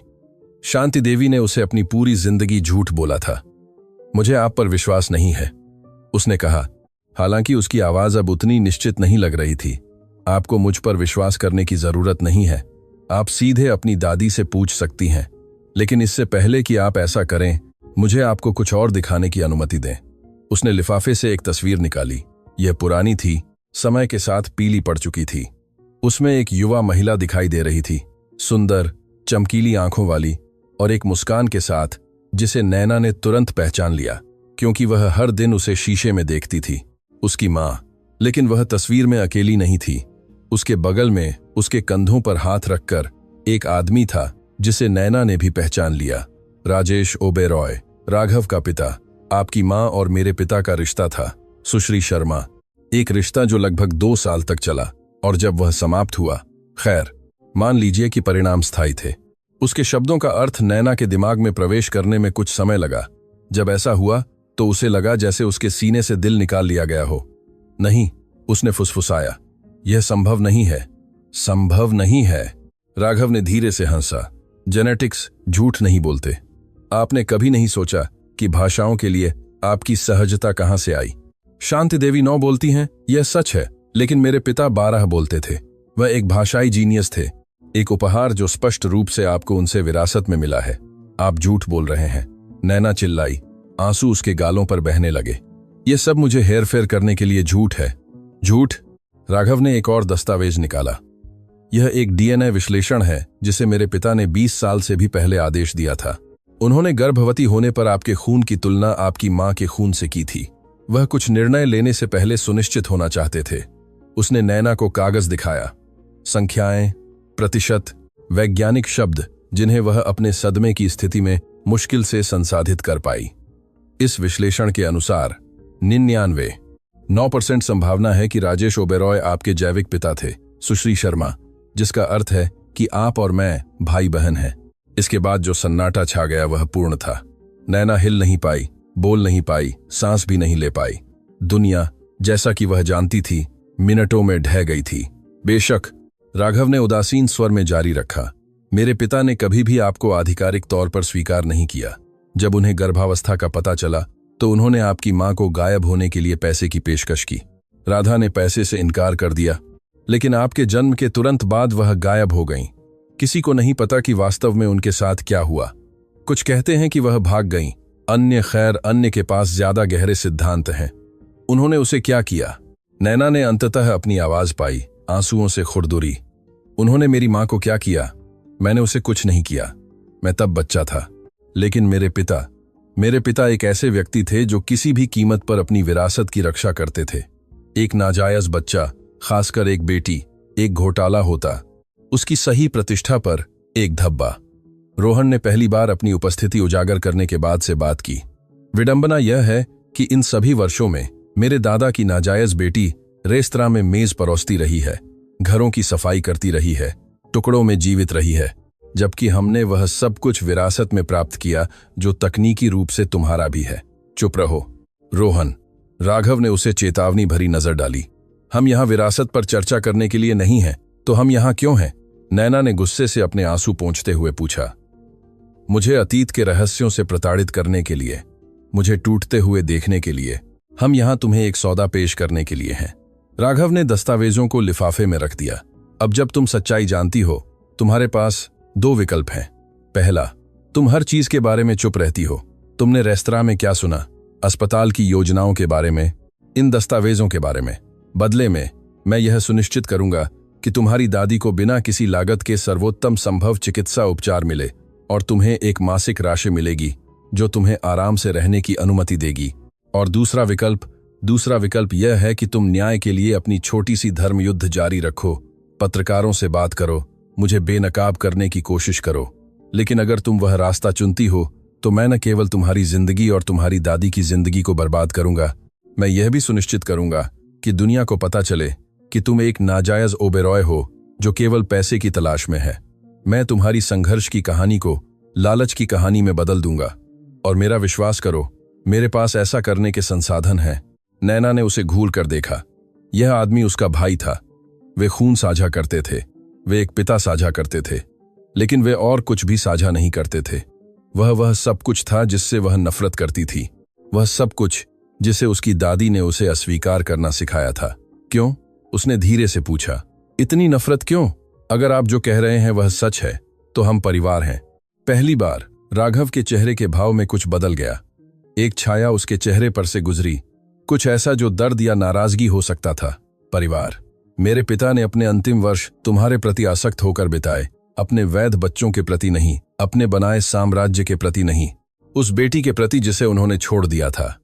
शांति देवी ने उसे अपनी पूरी जिंदगी झूठ बोला था। मुझे आप पर विश्वास नहीं है, उसने कहा। हालांकि उसकी आवाज अब उतनी निश्चित नहीं लग रही थी। आपको मुझ पर विश्वास करने की जरूरत नहीं है। आप सीधे अपनी दादी से पूछ सकती हैं। लेकिन इससे पहले कि आप ऐसा करें, मुझे आपको कुछ और दिखाने की अनुमति दें। उसने लिफाफे से एक तस्वीर निकाली। यह पुरानी थी, समय के साथ पीली पड़ चुकी थी। उसमें एक युवा महिला दिखाई दे रही थी, सुंदर, चमकीली आंखों वाली, और एक मुस्कान के साथ जिसे नैना ने तुरंत पहचान लिया, क्योंकि वह हर दिन उसे शीशे में देखती थी। उसकी मां। लेकिन वह तस्वीर में अकेली नहीं थी। उसके बगल में, उसके कंधों पर हाथ रखकर, एक आदमी था जिसे नैना ने भी पहचान लिया। राजेश ओबेरॉय, राघव का पिता। आपकी मां और मेरे पिता का रिश्ता था, सुश्री शर्मा। एक रिश्ता जो लगभग 2 साल तक चला, और जब वह समाप्त हुआ, खैर, मान लीजिए कि परिणाम स्थायी थे। उसके शब्दों का अर्थ नैना के दिमाग में प्रवेश करने में कुछ समय लगा। जब ऐसा हुआ तो उसे लगा जैसे उसके सीने से दिल निकाल लिया गया हो। नहीं, उसने फुसफुसाया, यह संभव नहीं है। संभव नहीं है। राघव ने धीरे से हंसा। जेनेटिक्स झूठ नहीं बोलते। आपने कभी नहीं सोचा कि भाषाओं के लिए आपकी सहजता कहां से आई। शांति देवी 9 बोलती हैं, यह सच है, लेकिन मेरे पिता 12 बोलते थे। वह एक भाषाई जीनियस थे, एक उपहार जो स्पष्ट रूप से आपको उनसे विरासत में मिला है। आप झूठ बोल रहे हैं, नैना चिल्लाई। आंसू उसके गालों पर बहने लगे। ये सब मुझे हेरफेर करने के लिए झूठ है। झूठ? राघव ने एक और दस्तावेज निकाला। यह एक डीएनए विश्लेषण है जिसे मेरे पिता ने 20 साल से भी पहले आदेश दिया था। उन्होंने गर्भवती होने पर आपके खून की तुलना आपकी मां के खून से की थी। वह कुछ निर्णय लेने से पहले सुनिश्चित होना चाहते थे। उसने नैना को कागज दिखाया, संख्याएं, प्रतिशत, वैज्ञानिक शब्द जिन्हें वह अपने सदमे की स्थिति में मुश्किल से संसाधित कर पाई। इस विश्लेषण के अनुसार 99% संभावना है कि राजेश ओबेरॉय आपके जैविक पिता थे, सुश्री शर्मा, जिसका अर्थ है कि आप और मैं भाई बहन हैं। इसके बाद जो सन्नाटा छा गया वह पूर्ण था। नैना हिल नहीं पाई, बोल नहीं पाई, सांस भी नहीं ले पाई। दुनिया, जैसा कि वह जानती थी, मिनटों में ढह गई थी। बेशक, राघव ने उदासीन स्वर में जारी रखा, मेरे पिता ने कभी भी आपको आधिकारिक तौर पर स्वीकार नहीं किया। जब उन्हें गर्भावस्था का पता चला तो उन्होंने आपकी मां को गायब होने के लिए पैसे की पेशकश की। राधा ने पैसे से इनकार कर दिया, लेकिन आपके जन्म के तुरंत बाद वह गायब हो गईं। किसी को नहीं पता कि वास्तव में उनके साथ क्या हुआ। कुछ कहते हैं कि वह भाग गईं, अन्य के पास ज्यादा गहरे सिद्धांत हैं। उन्होंने उसे क्या किया? नैना ने अंततः अपनी आवाज पाई, आंसुओं से खुरदुरी। उन्होंने मेरी मां को क्या किया? मैंने उसे कुछ नहीं किया। मैं तब बच्चा था। लेकिन मेरे पिता एक ऐसे व्यक्ति थे जो किसी भी कीमत पर अपनी विरासत की रक्षा करते थे। एक नाजायज बच्चा, खासकर एक बेटी, एक घोटाला होता, उसकी सही प्रतिष्ठा पर एक धब्बा। रोहन ने पहली बार अपनी उपस्थिति उजागर करने के बाद से बात की। विडंबना यह है कि इन सभी वर्षों में मेरे दादा की नाजायज बेटी रेस्तरां में मेज परोसती रही है, घरों की सफाई करती रही है, टुकड़ों में जीवित रही है, जबकि हमने वह सब कुछ विरासत में प्राप्त किया जो तकनीकी रूप से तुम्हारा भी है। चुप रहो, रोहन। राघव ने उसे चेतावनी भरी नजर डाली। हम यहां विरासत पर चर्चा करने के लिए नहीं हैं, तो हम यहां क्यों हैं? नैना ने गुस्से से अपने आंसू पोंछते हुए पूछा। मुझे अतीत के रहस्यों से प्रताड़ित करने के लिए, मुझे टूटते हुए देखने के लिए। हम यहां तुम्हें एक सौदा पेश करने के लिए हैं। राघव ने दस्तावेजों को लिफाफे में रख दिया। अब जब तुम सच्चाई जानती हो, तुम्हारे पास 2 विकल्प हैं। पहला, तुम हर चीज के बारे में चुप रहती हो। तुमने रेस्तरां में क्या सुना, अस्पताल की योजनाओं के बारे में, इन दस्तावेजों के बारे में। बदले में मैं यह सुनिश्चित करूंगा कि तुम्हारी दादी को बिना किसी लागत के सर्वोत्तम संभव चिकित्सा उपचार मिले और तुम्हें एक मासिक राशि मिलेगी जो तुम्हें आराम से रहने की अनुमति देगी। और दूसरा विकल्प यह है कि तुम न्याय के लिए अपनी छोटी सी धर्म युद्ध जारी रखो, पत्रकारों से बात करो, मुझे बेनकाब करने की कोशिश करो। लेकिन अगर तुम वह रास्ता चुनती हो तो मैं न केवल तुम्हारी जिंदगी और तुम्हारी दादी की जिंदगी को बर्बाद करूंगा, मैं यह भी सुनिश्चित करूंगा कि दुनिया को पता चले कि तुम एक नाजायज ओबेरॉय हो जो केवल पैसे की तलाश में है। मैं तुम्हारी संघर्ष की कहानी को लालच की कहानी में बदल दूंगा, और मेरा विश्वास करो, मेरे पास ऐसा करने के संसाधन हैं। नैना ने उसे घूर कर देखा। यह आदमी उसका भाई था। वे खून साझा करते थे, वे एक पिता साझा करते थे, लेकिन वे और कुछ भी साझा नहीं करते थे। वह सब कुछ था जिससे वह नफरत करती थी, वह सब कुछ जिसे उसकी दादी ने उसे अस्वीकार करना सिखाया था। क्यों? उसने धीरे से पूछा। इतनी नफरत क्यों? अगर आप जो कह रहे हैं वह सच है तो हम परिवार हैं। पहली बार राघव के चेहरे के भाव में कुछ बदल गया। एक छाया उसके चेहरे पर से गुजरी, कुछ ऐसा जो दर्द या नाराजगी हो सकता था। परिवार। मेरे पिता ने अपने अंतिम वर्ष तुम्हारे प्रति आसक्त होकर बिताए, अपने वैध बच्चों के प्रति नहीं, अपने बनाए साम्राज्य के प्रति नहीं, उस बेटी के प्रति जिसे उन्होंने छोड़ दिया था।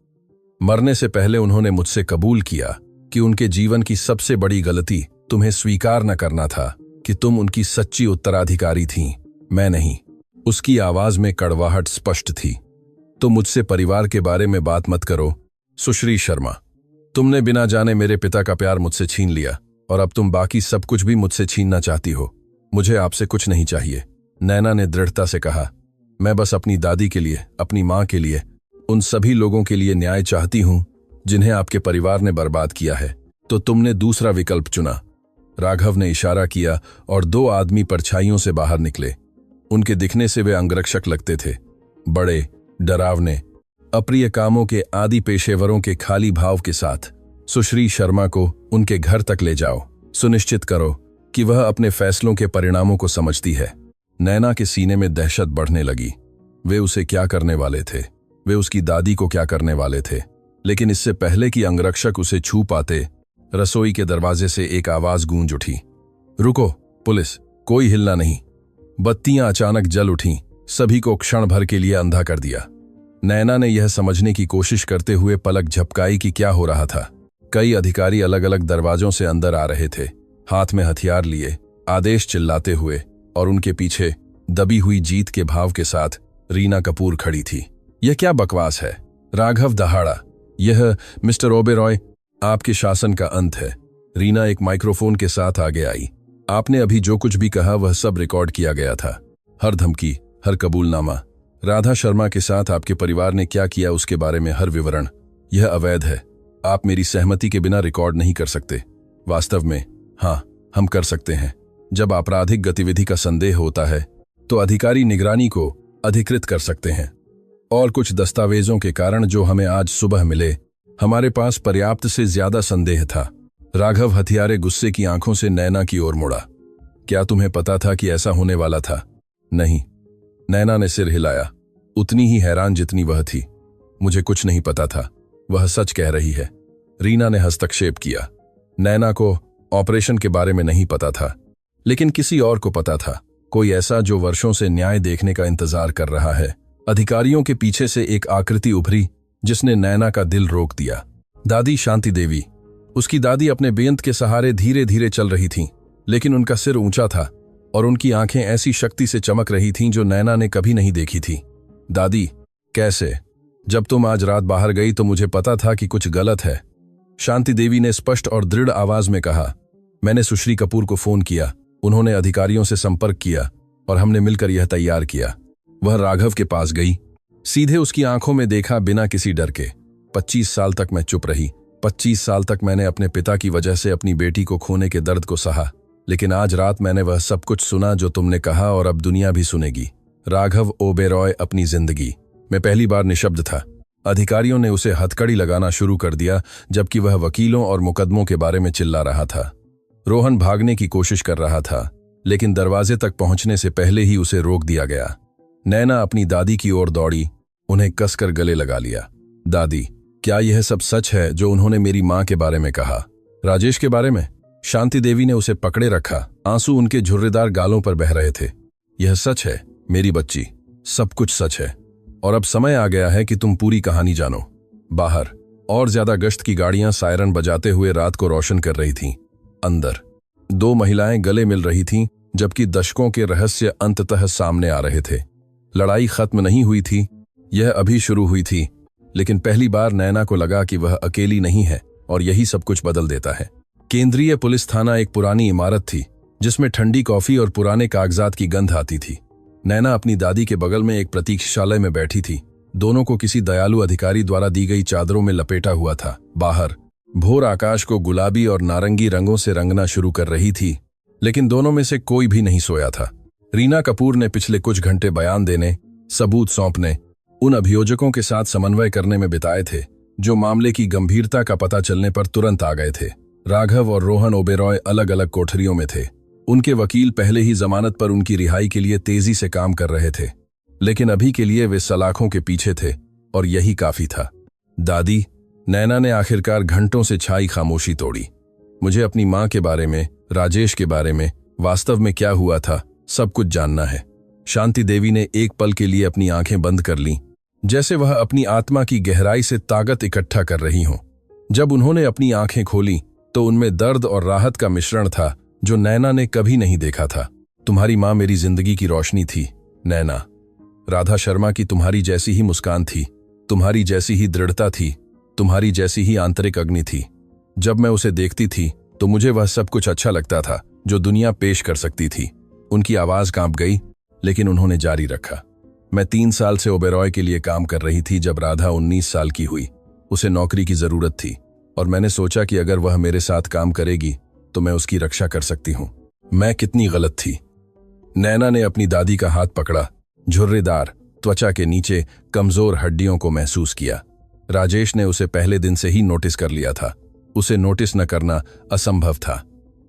मरने से पहले उन्होंने मुझसे कबूल किया कि उनके जीवन की सबसे बड़ी गलती तुम्हें स्वीकार न करना था कि तुम उनकी सच्ची उत्तराधिकारी थीं, मैं नहीं। उसकी आवाज में कड़वाहट स्पष्ट थी। तो मुझसे परिवार के बारे में बात मत करो, सुश्री शर्मा। तुमने बिना जाने मेरे पिता का प्यार मुझसे छीन लिया और अब तुम बाकी सब कुछ भी मुझसे छीनना चाहती हो। मुझे आपसे कुछ नहीं चाहिए, नैना ने दृढ़ता से कहा। मैं बस अपनी दादी के लिए, अपनी मां के लिए, उन सभी लोगों के लिए न्याय चाहती हूं जिन्हें आपके परिवार ने बर्बाद किया है। तो तुमने दूसरा विकल्प चुना। राघव ने इशारा किया और 2 आदमी परछाइयों से बाहर निकले। उनके दिखने से वे अंगरक्षक लगते थे, बड़े, डरावने, अप्रिय कामों के आदि पेशेवरों के खाली भाव के साथ। सुश्री शर्मा को उनके घर तक ले जाओ, सुनिश्चित करो कि वह अपने फैसलों के परिणामों को समझती है। नैना के सीने में दहशत बढ़ने लगी। वे उसे क्या करने वाले थे? वे उसकी दादी को क्या करने वाले थे। लेकिन इससे पहले कि अंगरक्षक उसे छू पाते, रसोई के दरवाजे से एक आवाज गूंज उठी, रुको पुलिस। कोई हिलना नहीं। बत्तियां अचानक जल उठीं, सभी को क्षण भर के लिए अंधा कर दिया। नैना ने यह समझने की कोशिश करते हुए पलक झपकाई कि क्या हो रहा था। कई अधिकारी अलग अलग दरवाजों से अंदर आ रहे थे, हाथ में हथियार लिए, आदेश चिल्लाते हुए, और उनके पीछे दबी हुई जीत के भाव के साथ रीना कपूर खड़ी थी। यह क्या बकवास है? राघव दहाड़ा, यह मिस्टर ओबेरॉय, आपके शासन का अंत है। रीना एक माइक्रोफोन के साथ आगे आई। आपने अभी जो कुछ भी कहा वह सब रिकॉर्ड किया गया था। हर धमकी, हर कबूलनामा, राधा शर्मा के साथ आपके परिवार ने क्या किया उसके बारे में हर विवरण, यह अवैध है। आप मेरी सहमति के बिना रिकॉर्ड नहीं कर सकते। वास्तव में हाँ, हम कर सकते हैं। जब आपराधिक गतिविधि का संदेह होता है तो अधिकारी निगरानी को अधिकृत कर सकते हैं। और कुछ दस्तावेजों के कारण जो हमें आज सुबह मिले, हमारे पास पर्याप्त से ज्यादा संदेह था। राघव हथियारे गुस्से की आंखों से नैना की ओर मुड़ा। क्या तुम्हें पता था कि ऐसा होने वाला था? नहीं। नैना ने सिर हिलाया, उतनी ही हैरान जितनी वह थी। मुझे कुछ नहीं पता था, वह सच कह रही है। रीना ने हस्तक्षेप किया। नैना को ऑपरेशन के बारे में नहीं पता था, लेकिन किसी और को पता था, कोई ऐसा जो वर्षों से न्याय देखने का इंतजार कर रहा है। अधिकारियों के पीछे से एक आकृति उभरी जिसने नैना का दिल रोक दिया। दादी शांति देवी। उसकी दादी अपने बेंत के सहारे धीरे धीरे चल रही थीं, लेकिन उनका सिर ऊंचा था और उनकी आंखें ऐसी शक्ति से चमक रही थीं जो नैना ने कभी नहीं देखी थी। दादी, कैसे? जब तुम आज रात बाहर गई तो मुझे पता था कि कुछ गलत है, शांति देवी ने स्पष्ट और दृढ़ आवाज में कहा। मैंने सुश्री कपूर को फोन किया, उन्होंने अधिकारियों से संपर्क किया और हमने मिलकर यह तैयार किया। वह राघव के पास गई, सीधे उसकी आंखों में देखा बिना किसी डर के। 25 साल तक मैं चुप रही। 25 साल तक मैंने अपने पिता की वजह से अपनी बेटी को खोने के दर्द को सहा, लेकिन आज रात मैंने वह सब कुछ सुना जो तुमने कहा और अब दुनिया भी सुनेगी। राघव ओबेरॉय अपनी जिंदगी। मैं पहली बार निशब्द था। अधिकारियों ने उसे हथकड़ी लगाना शुरू कर दिया जबकि वह वकीलों और मुकदमों के बारे में चिल्ला रहा था। रोहन भागने की कोशिश कर रहा था, लेकिन दरवाजे तक पहुंचने से पहले ही उसे रोक दिया गया। नैना अपनी दादी की ओर दौड़ी, उन्हें कसकर गले लगा लिया। दादी, क्या यह सब सच है जो उन्होंने मेरी मां के बारे में कहा? राजेश के बारे में? शांति देवी ने उसे पकड़े रखा, आंसू उनके झुर्रेदार गालों पर बह रहे थे। यह सच है मेरी बच्ची, सब कुछ सच है। और अब समय आ गया है कि तुम पूरी कहानी जानो। बाहर और ज्यादा गश्त की गाड़ियां सायरन बजाते हुए रात को रोशन कर रही थीं। अंदर 2 महिलाएं गले मिल रही थीं, जबकि दशकों के रहस्य अंततः सामने आ रहे थे। लड़ाई खत्म नहीं हुई थी, यह अभी शुरू हुई थी। लेकिन पहली बार नैना को लगा कि वह अकेली नहीं है और यही सब कुछ बदल देता है। केंद्रीय पुलिस थाना एक पुरानी इमारत थी जिसमें ठंडी कॉफी और पुराने कागजात की गंध आती थी। नैना अपनी दादी के बगल में एक प्रतीक्षालय में बैठी थी। दोनों को किसी दयालु अधिकारी द्वारा दी गई चादरों में लपेटा हुआ था। बाहर भोर आकाश को गुलाबी और नारंगी रंगों से रंगना शुरू कर रही थी, लेकिन दोनों में से कोई भी नहीं सोया था। रीना कपूर ने पिछले कुछ घंटे बयान देने, सबूत सौंपने, उन अभियोजकों के साथ समन्वय करने में बिताए थे जो मामले की गंभीरता का पता चलने पर तुरंत आ गए थे। राघव और रोहन ओबेरॉय अलग अलग कोठरियों में थे। उनके वकील पहले ही जमानत पर उनकी रिहाई के लिए तेजी से काम कर रहे थे, लेकिन अभी के लिए वे सलाखों के पीछे थे और यही काफी था। दादी, नैना ने आखिरकार घंटों से छाई खामोशी तोड़ी। मुझे अपनी मां के बारे में, राजेश के बारे में, वास्तव में क्या हुआ था, सब कुछ जानना है। शांति देवी ने एक पल के लिए अपनी आंखें बंद कर लीं, जैसे वह अपनी आत्मा की गहराई से ताकत इकट्ठा कर रही हों। जब उन्होंने अपनी आंखें खोली तो उनमें दर्द और राहत का मिश्रण था जो नैना ने कभी नहीं देखा था। तुम्हारी मां मेरी जिंदगी की रोशनी थी नैना। राधा शर्मा की तुम्हारी जैसी ही मुस्कान थी, तुम्हारी जैसी ही दृढ़ता थी, तुम्हारी जैसी ही आंतरिक अग्नि थी। जब मैं उसे देखती थी तो मुझे वह सब कुछ अच्छा लगता था जो दुनिया पेश कर सकती थी। उनकी आवाज कांप गई, लेकिन उन्होंने जारी रखा। मैं 3 साल से ओबेरॉय के लिए काम कर रही थी जब राधा 19 साल की हुई। उसे नौकरी की जरूरत थी और मैंने सोचा कि अगर वह मेरे साथ काम करेगी तो मैं उसकी रक्षा कर सकती हूं। मैं कितनी गलत थी। नैना ने अपनी दादी का हाथ पकड़ा, झुर्रेदार त्वचा के नीचे कमजोर हड्डियों को महसूस किया। राजेश ने उसे पहले दिन से ही नोटिस कर लिया था। उसे नोटिस न करना असंभव था।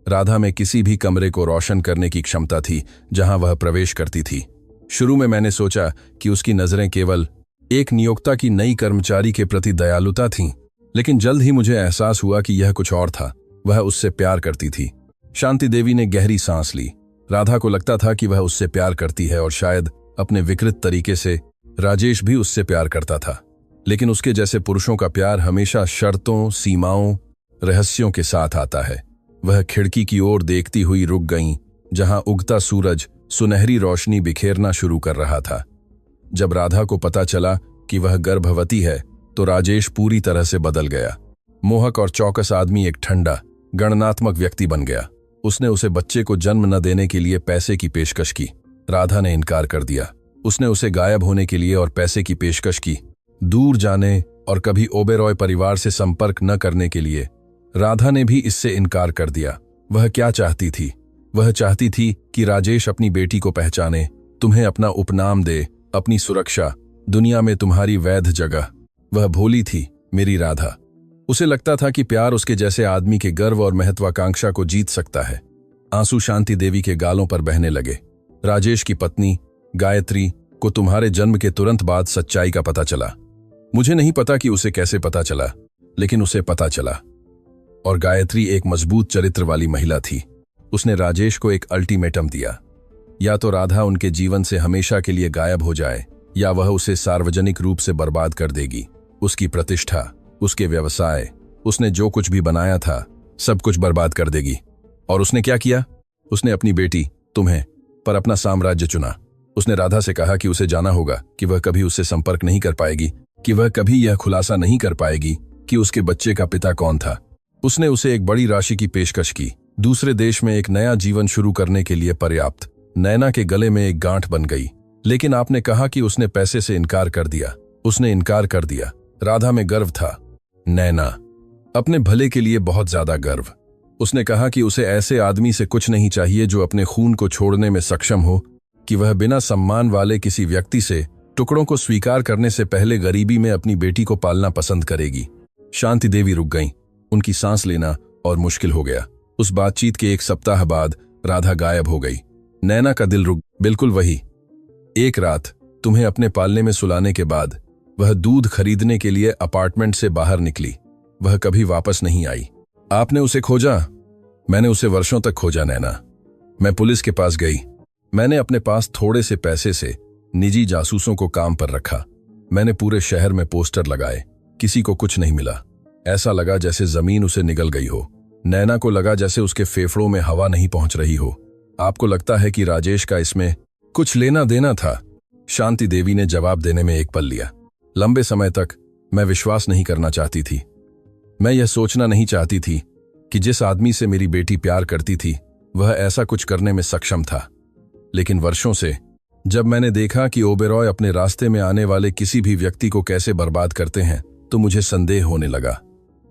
राधा में किसी भी कमरे को रोशन करने की क्षमता थी जहां वह प्रवेश करती थी। शुरू में मैंने सोचा कि उसकी नजरें केवल एक नियोक्ता की नई कर्मचारी के प्रति दयालुता थी, लेकिन जल्द ही मुझे एहसास हुआ कि यह कुछ और था। वह उससे प्यार करती थी। शांति देवी ने गहरी सांस ली। राधा को लगता था कि वह उससे प्यार करती है और शायद अपने विकृत तरीके से राजेश भी उससे प्यार करता था। लेकिन उसके जैसे पुरुषों का प्यार हमेशा शर्तों, सीमाओं, रहस्यों के साथ आता है। वह खिड़की की ओर देखती हुई रुक गईं, जहां उगता सूरज सुनहरी रोशनी बिखेरना शुरू कर रहा था। जब राधा को पता चला कि वह गर्भवती है तो राजेश पूरी तरह से बदल गया। मोहक और चौकस आदमी एक ठंडा, गणनात्मक व्यक्ति बन गया। उसने उसे बच्चे को जन्म न देने के लिए पैसे की पेशकश की। राधा ने इनकार कर दिया। उसने उसे गायब होने के लिए और पैसे की पेशकश की, दूर जाने और कभी ओबेरॉय परिवार से संपर्क न करने के लिए। राधा ने भी इससे इनकार कर दिया। वह क्या चाहती थी? वह चाहती थी कि राजेश अपनी बेटी को पहचाने, तुम्हें अपना उपनाम दे, अपनी सुरक्षा, दुनिया में तुम्हारी वैध जगह। वह भोली थी, मेरी राधा। उसे लगता था कि प्यार उसके जैसे आदमी के गर्व और महत्वाकांक्षा को जीत सकता है। आंसू शांति देवी के गालों पर बहने लगे। राजेश की पत्नी गायत्री को तुम्हारे जन्म के तुरंत बाद सच्चाई का पता चला। मुझे नहीं पता कि उसे कैसे पता चला, लेकिन उसे पता चला। और गायत्री एक मजबूत चरित्र वाली महिला थी। उसने राजेश को एक अल्टीमेटम दिया, या तो राधा उनके जीवन से हमेशा के लिए गायब हो जाए, या वह उसे सार्वजनिक रूप से बर्बाद कर देगी। उसकी प्रतिष्ठा, उसके व्यवसाय, उसने जो कुछ भी बनाया था, सब कुछ बर्बाद कर देगी। और उसने क्या किया? उसने अपनी बेटी, तुम्हें, पर अपना साम्राज्य चुना। उसने राधा से कहा कि उसे जाना होगा, कि वह कभी उससे संपर्क नहीं कर पाएगी, कि वह कभी यह खुलासा नहीं कर पाएगी कि उसके बच्चे का पिता कौन था। उसने उसे एक बड़ी राशि की पेशकश की, दूसरे देश में एक नया जीवन शुरू करने के लिए पर्याप्त। नैना के गले में एक गांठ बन गई। लेकिन आपने कहा कि उसने पैसे से इनकार कर दिया। उसने इनकार कर दिया। राधा में गर्व था, नैना, अपने भले के लिए बहुत ज्यादा गर्व। उसने कहा कि उसे ऐसे आदमी से कुछ नहीं चाहिए जो अपने खून को छोड़ने में सक्षम हो, कि वह बिना सम्मान वाले किसी व्यक्ति से टुकड़ों को स्वीकार करने से पहले गरीबी में अपनी बेटी को पालना पसंद करेगी। शांति देवी रुक गईं। उनकी सांस लेना और मुश्किल हो गया। उस बातचीत के एक सप्ताह बाद राधा गायब हो गई। नैना का दिल रुक, बिल्कुल वही। एक रात तुम्हें अपने पालने में सुलाने के बाद वह दूध खरीदने के लिए अपार्टमेंट से बाहर निकली। वह कभी वापस नहीं आई। आपने उसे खोजा? मैंने उसे वर्षों तक खोजा नैना। मैं पुलिस के पास गई। मैंने अपने पास थोड़े से पैसे से निजी जासूसों को काम पर रखा। मैंने पूरे शहर में पोस्टर लगाए। किसी को कुछ नहीं मिला। ऐसा लगा जैसे जमीन उसे निगल गई हो। नैना को लगा जैसे उसके फेफड़ों में हवा नहीं पहुंच रही हो। आपको लगता है कि राजेश का इसमें कुछ लेना देना था? शांति देवी ने जवाब देने में एक पल लिया। लंबे समय तक मैं विश्वास नहीं करना चाहती थी। मैं यह सोचना नहीं चाहती थी कि जिस आदमी से मेरी बेटी प्यार करती थी वह ऐसा कुछ करने में सक्षम था। लेकिन वर्षों से जब मैंने देखा कि ओबेरॉय अपने रास्ते में आने वाले किसी भी व्यक्ति को कैसे बर्बाद करते हैं, तो मुझे संदेह होने लगा।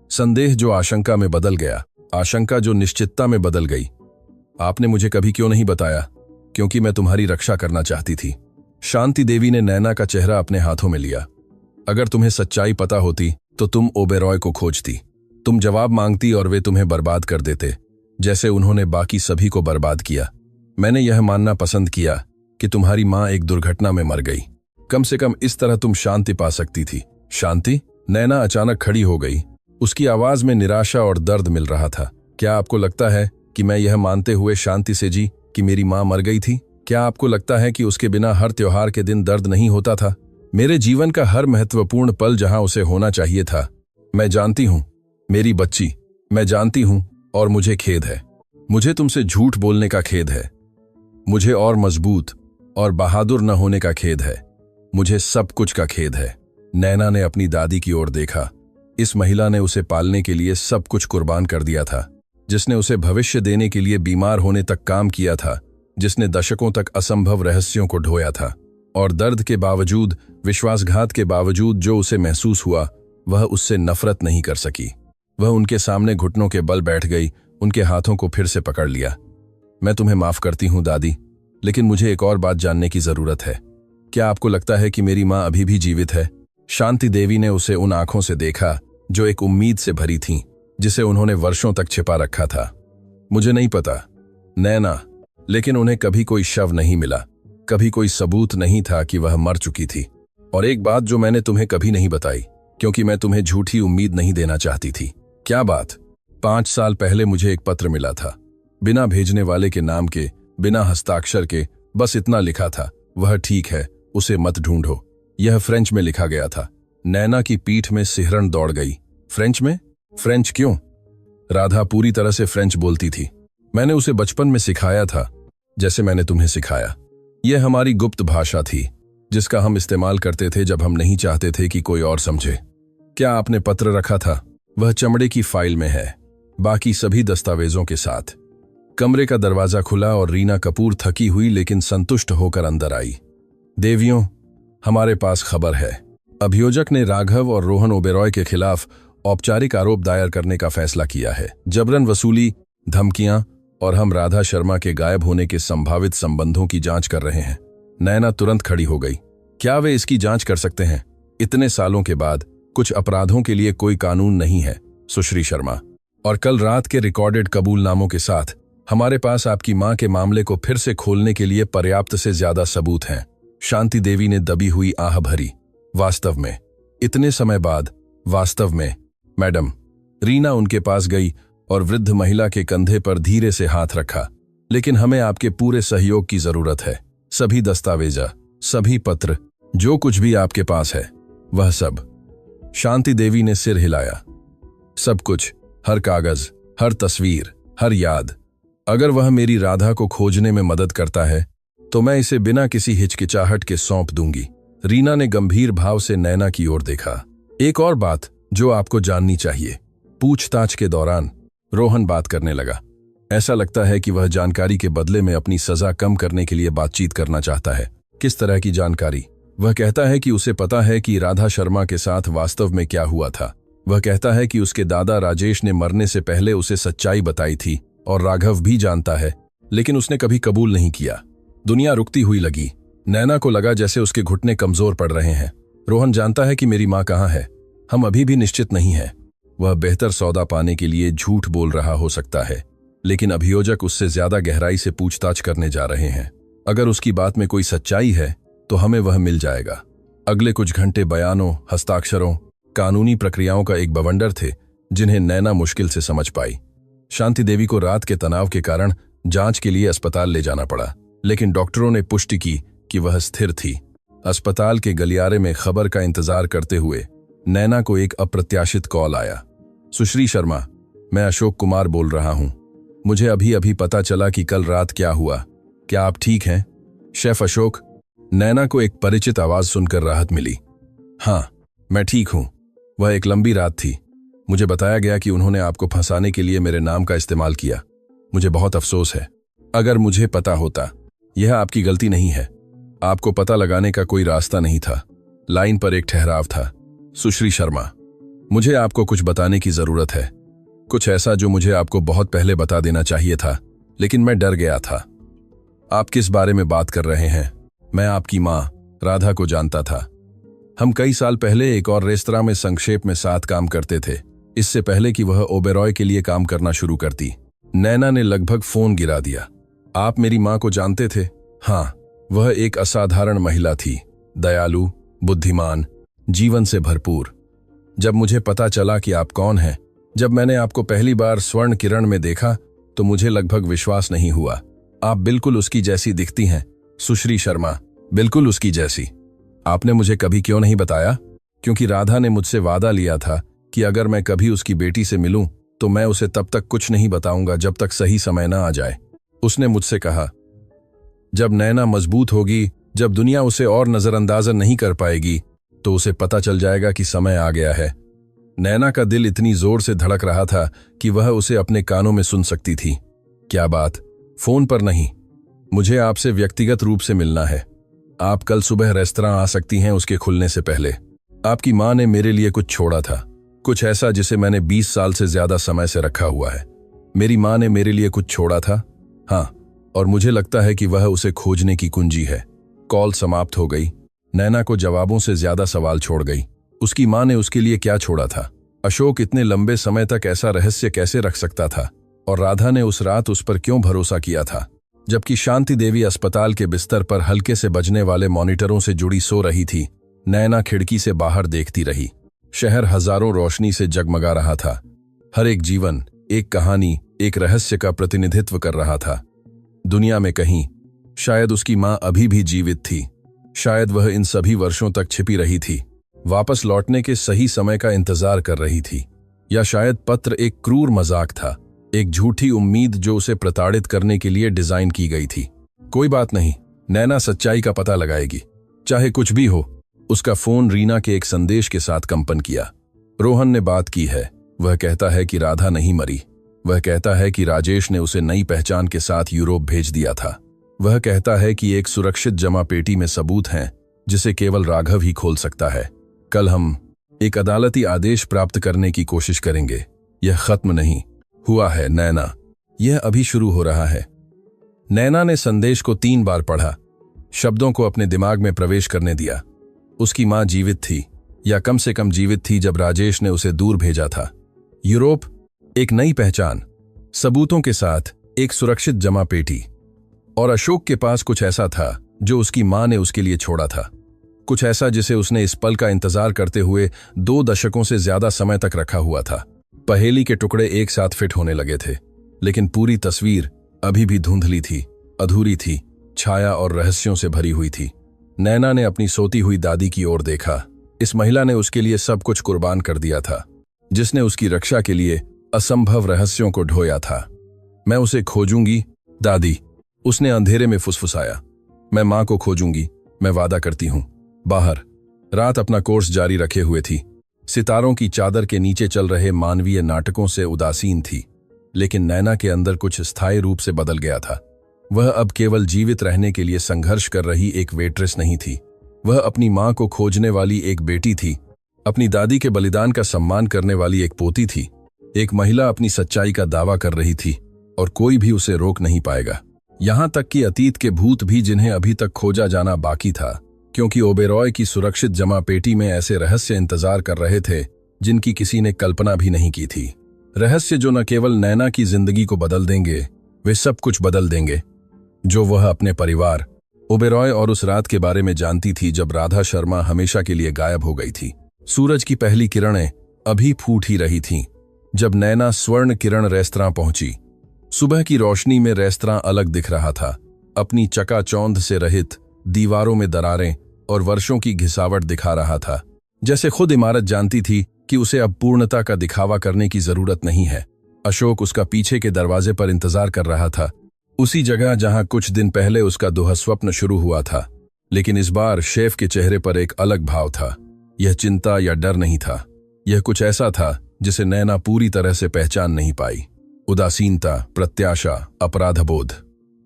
संदेह जो आशंका में बदल गया, आशंका जो निश्चितता में बदल गई। आपने मुझे कभी क्यों नहीं बताया? क्योंकि मैं तुम्हारी रक्षा करना चाहती थी। शांति देवी ने नैना का चेहरा अपने हाथों में लिया। अगर तुम्हें सच्चाई पता होती तो तुम ओबेरॉय को खोजती। तुम जवाब मांगती और वे तुम्हें बर्बाद कर देते, जैसे उन्होंने बाकी सभी को बर्बाद किया। मैंने यह मानना पसंद किया कि तुम्हारी मां एक दुर्घटना में मर गई। कम से कम इस तरह तुम शांति पा सकती थी। शांति? नैना अचानक खड़ी हो गई। उसकी आवाज में निराशा और दर्द मिल रहा था। क्या आपको लगता है कि मैं यह मानते हुए शांति से जी कि मेरी मां मर गई थी? क्या आपको लगता है कि उसके बिना हर त्योहार के दिन दर्द नहीं होता था? मेरे जीवन का हर महत्वपूर्ण पल जहां उसे होना चाहिए था। मैं जानती हूं, मेरी बच्ची, मैं जानती हूं, और मुझे खेद है। मुझे तुमसे झूठ बोलने का खेद है। मुझे और मजबूत और बहादुर न होने का खेद है। मुझे सब कुछ का खेद है। नैना ने अपनी दादी की ओर देखा। इस महिला ने उसे पालने के लिए सब कुछ कुर्बान कर दिया था, जिसने उसे भविष्य देने के लिए बीमार होने तक काम किया था, जिसने दशकों तक असंभव रहस्यों को ढोया था। और दर्द के बावजूद, विश्वासघात के बावजूद जो उसे महसूस हुआ, वह उससे नफरत नहीं कर सकी। वह उनके सामने घुटनों के बल बैठ गई, उनके हाथों को फिर से पकड़ लिया। मैं तुम्हें माफ करती हूं दादी, लेकिन मुझे एक और बात जानने की जरूरत है। क्या आपको लगता है कि मेरी मां अभी भी जीवित है? शांति देवी ने उसे उन आंखों से देखा जो एक उम्मीद से भरी थीं, जिसे उन्होंने वर्षों तक छिपा रखा था। मुझे नहीं पता नैना, लेकिन उन्हें कभी कोई शव नहीं मिला, कभी कोई सबूत नहीं था कि वह मर चुकी थी। और एक बात जो मैंने तुम्हें कभी नहीं बताई, क्योंकि मैं तुम्हें झूठी उम्मीद नहीं देना चाहती थी। क्या बात? 5 साल पहले मुझे एक पत्र मिला था, बिना भेजने वाले के नाम के, बिना हस्ताक्षर के, बस इतना लिखा था, वह ठीक है, उसे मत ढूंढो। यह फ्रेंच में लिखा गया था। नैना की पीठ में सिहरन दौड़ गई। फ्रेंच में? फ्रेंच क्यों? राधा पूरी तरह से फ्रेंच बोलती थी। मैंने उसे बचपन में सिखाया था, जैसे मैंने तुम्हें सिखाया। यह हमारी गुप्त भाषा थी, जिसका हम इस्तेमाल करते थे जब हम नहीं चाहते थे कि कोई और समझे। क्या आपने पत्र रखा था? वह चमड़े की फाइल में है, बाकी सभी दस्तावेजों के साथ। कमरे का दरवाजा खुला और रीना कपूर थकी हुई लेकिन संतुष्ट होकर अंदर आई। देवियों, हमारे पास खबर है। अभियोजक ने राघव और रोहन ओबेरॉय के खिलाफ औपचारिक आरोप दायर करने का फैसला किया है। जबरन वसूली, धमकियां और हम राधा शर्मा के गायब होने के संभावित संबंधों की जांच कर रहे हैं। नैना तुरंत खड़ी हो गई। क्या वे इसकी जांच कर सकते हैं? इतने सालों के बाद कुछ अपराधों के लिए कोई कानून नहीं है, सुश्री शर्मा। और कल रात के रिकॉर्डेड कबूलनामों के साथ हमारे पास आपकी मां के मामले को फिर से खोलने के लिए पर्याप्त से ज्यादा सबूत हैं। शांति देवी ने दबी हुई आह भरी। वास्तव में? इतने समय बाद? वास्तव में मैडम। रीना उनके पास गई और वृद्ध महिला के कंधे पर धीरे से हाथ रखा। लेकिन हमें आपके पूरे सहयोग की जरूरत है। सभी दस्तावेजा, सभी पत्र, जो कुछ भी आपके पास है, वह सब। शांति देवी ने सिर हिलाया। सब कुछ, हर कागज, हर तस्वीर, हर याद। अगर वह मेरी राधा को खोजने में मदद करता है तो मैं इसे बिना किसी हिचकिचाहट के सौंप दूंगी। रीना ने गंभीर भाव से नैना की ओर देखा। एक और बात जो आपको जाननी चाहिए। पूछताछ के दौरान रोहन बात करने लगा। ऐसा लगता है कि वह जानकारी के बदले में अपनी सजा कम करने के लिए बातचीत करना चाहता है। किस तरह की जानकारी? वह कहता है कि उसे पता है कि राधा शर्मा के साथ वास्तव में क्या हुआ था। वह कहता है कि उसके दादा राजेश ने मरने से पहले उसे सच्चाई बताई थी और राघव भी जानता है, लेकिन उसने कभी कबूल नहीं किया। दुनिया रुकती हुई लगी। नैना को लगा जैसे उसके घुटने कमजोर पड़ रहे हैं। रोहन जानता है कि मेरी मां कहाँ है। हम अभी भी निश्चित नहीं है। वह बेहतर सौदा पाने के लिए झूठ बोल रहा हो सकता है, लेकिन अभियोजक उससे ज्यादा गहराई से पूछताछ करने जा रहे हैं। अगर उसकी बात में कोई सच्चाई है तो हमें वह मिल जाएगा। अगले कुछ घंटे बयानों, हस्ताक्षरों, कानूनी प्रक्रियाओं का एक बवंडर थे जिन्हें नैना मुश्किल से समझ पाई। शांति देवी को रात के तनाव के कारण जांच के लिए अस्पताल ले जाना पड़ा, लेकिन डॉक्टरों ने पुष्टि की कि वह स्थिर थी। अस्पताल के गलियारे में खबर का इंतजार करते हुए नैना को एक अप्रत्याशित कॉल आया। सुश्री शर्मा, मैं अशोक कुमार बोल रहा हूं। मुझे अभी अभी पता चला कि कल रात क्या हुआ। क्या आप ठीक हैं? शेफ अशोक। नैना को एक परिचित आवाज सुनकर राहत मिली। हाँ, मैं ठीक हूं। वह एक लंबी रात थी। मुझे बताया गया कि उन्होंने आपको फंसाने के लिए मेरे नाम का इस्तेमाल किया। मुझे बहुत अफसोस है। अगर मुझे पता होता। यह आपकी गलती नहीं है। आपको पता लगाने का कोई रास्ता नहीं था। लाइन पर एक ठहराव था। सुश्री शर्मा, मुझे आपको कुछ बताने की जरूरत है। कुछ ऐसा जो मुझे आपको बहुत पहले बता देना चाहिए था, लेकिन मैं डर गया था। आप किस बारे में बात कर रहे हैं? मैं आपकी मां राधा को जानता था। हम कई साल पहले एक और रेस्तरां में संक्षेप में साथ काम करते थे, इससे पहले कि वह ओबेरॉय के लिए काम करना शुरू करती। नैना ने लगभग फोन गिरा दिया। आप मेरी मां को जानते थे? हाँ, वह एक असाधारण महिला थी, दयालु, बुद्धिमान, जीवन से भरपूर। जब मुझे पता चला कि आप कौन हैं, जब मैंने आपको पहली बार स्वर्ण किरण में देखा, तो मुझे लगभग विश्वास नहीं हुआ। आप बिल्कुल उसकी जैसी दिखती हैं, सुश्री शर्मा, बिल्कुल उसकी जैसी। आपने मुझे कभी क्यों नहीं बताया? क्योंकि राधा ने मुझसे वादा लिया था कि अगर मैं कभी उसकी बेटी से मिलूं तो मैं उसे तब तक कुछ नहीं बताऊंगा जब तक सही समय न आ जाए। उसने मुझसे कहा, जब नैना मजबूत होगी, जब दुनिया उसे और नजरअंदाज नहीं कर पाएगी, तो उसे पता चल जाएगा कि समय आ गया है। नैना का दिल इतनी जोर से धड़क रहा था कि वह उसे अपने कानों में सुन सकती थी। क्या बात? फोन पर नहीं, मुझे आपसे व्यक्तिगत रूप से मिलना है। आप कल सुबह रेस्तरां आ सकती हैं उसके खुलने से पहले। आपकी मां ने मेरे लिए कुछ छोड़ा था, कुछ ऐसा जिसे मैंने 20 साल से ज्यादा समय से रखा हुआ है। मेरी मां ने मेरे लिए कुछ छोड़ा था, हाँ, और मुझे लगता है कि वह उसे खोजने की कुंजी है। कॉल समाप्त हो गई। नैना को जवाबों से ज्यादा सवाल छोड़ गई। उसकी मां ने उसके लिए क्या छोड़ा था? अशोक इतने लंबे समय तक ऐसा रहस्य कैसे रख सकता था? और राधा ने उस रात उस पर क्यों भरोसा किया था? जबकि शांति देवी अस्पताल के बिस्तर पर हल्के से बजने वाले मॉनिटरों से जुड़ी सो रही थी, नैना खिड़की से बाहर देखती रही। शहर हजारों रोशनी से जगमगा रहा था। हर एक जीवन, एक कहानी, एक रहस्य का प्रतिनिधित्व कर रहा था। दुनिया में कहीं शायद उसकी मां अभी भी जीवित थी। शायद वह इन सभी वर्षों तक छिपी रही थी, वापस लौटने के सही समय का इंतजार कर रही थी। या शायद पत्र एक क्रूर मजाक था, एक झूठी उम्मीद जो उसे प्रताड़ित करने के लिए डिजाइन की गई थी। कोई बात नहीं, नैना सच्चाई का पता लगाएगी, चाहे कुछ भी हो। उसका फोन रीना के एक संदेश के साथ कंपन किया। रोहन ने बात की है। वह कहता है कि राधा नहीं मरी। वह कहता है कि राजेश ने उसे नई पहचान के साथ यूरोप भेज दिया था। वह कहता है कि एक सुरक्षित जमा पेटी में सबूत हैं जिसे केवल राघव ही खोल सकता है। कल हम एक अदालती आदेश प्राप्त करने की कोशिश करेंगे। यह खत्म नहीं हुआ है नैना, यह अभी शुरू हो रहा है। नैना ने संदेश को 3 बार पढ़ा, शब्दों को अपने दिमाग में प्रवेश करने दिया। उसकी मां जीवित थी, या कम से कम जीवित थी जब राजेश ने उसे दूर भेजा था। यूरोप, एक नई पहचान, सबूतों के साथ एक सुरक्षित जमा पेटी। और अशोक के पास कुछ ऐसा था जो उसकी मां ने उसके लिए छोड़ा था, कुछ ऐसा जिसे उसने इस पल का इंतजार करते हुए 2 दशकों से ज्यादा समय तक रखा हुआ था। पहेली के टुकड़े एक साथ फिट होने लगे थे, लेकिन पूरी तस्वीर अभी भी धुंधली थी, अधूरी थी, छाया और रहस्यों से भरी हुई थी। नैना ने अपनी सोती हुई दादी की ओर देखा। इस महिला ने उसके लिए सब कुछ कुर्बान कर दिया था, जिसने उसकी रक्षा के लिए असंभव रहस्यों को ढोया था। मैं उसे खोजूंगी दादी, उसने अंधेरे में फुसफुसाया। मैं मां को खोजूंगी, मैं वादा करती हूं। बाहर रात अपना कोर्स जारी रखे हुए थी। सितारों की चादर के नीचे चल रहे मानवीय नाटकों से उदासीन थी, लेकिन नैना के अंदर कुछ स्थायी रूप से बदल गया था। वह अब केवल जीवित रहने के लिए संघर्ष कर रही एक वेट्रेस नहीं थी, वह अपनी मां को खोजने वाली एक बेटी थी, अपनी दादी के बलिदान का सम्मान करने वाली एक पोती थी। एक महिला अपनी सच्चाई का दावा कर रही थी और कोई भी उसे रोक नहीं पाएगा, यहां तक कि अतीत के भूत भी जिन्हें अभी तक खोजा जाना बाकी था, क्योंकि ओबेरॉय की सुरक्षित जमा पेटी में ऐसे रहस्य इंतजार कर रहे थे जिनकी किसी ने कल्पना भी नहीं की थी। रहस्य जो न केवल नैना की जिंदगी को बदल देंगे, वे सब कुछ बदल देंगे जो वह अपने परिवार, ओबेरॉय और उस रात के बारे में जानती थी जब राधा शर्मा हमेशा के लिए गायब हो गई थी। सूरज की पहली किरणें अभी फूट ही रही थीं जब नैना स्वर्ण किरण रेस्तरां पहुंची। सुबह की रोशनी में रेस्तरां अलग दिख रहा था, अपनी चकाचौंध से रहित, दीवारों में दरारें और वर्षों की घिसावट दिखा रहा था। जैसे खुद इमारत जानती थी कि उसे अब पूर्णता का दिखावा करने की जरूरत नहीं है। अशोक उसका पीछे के दरवाजे पर इंतजार कर रहा था, उसी जगह जहां कुछ दिन पहले उसका दुःस्वप्न शुरू हुआ था। लेकिन इस बार शेफ के चेहरे पर एक अलग भाव था। यह चिंता या डर नहीं था, यह कुछ ऐसा था जिसे नैना पूरी तरह से पहचान नहीं पाई। उदासीनता, प्रत्याशा, अपराधबोध।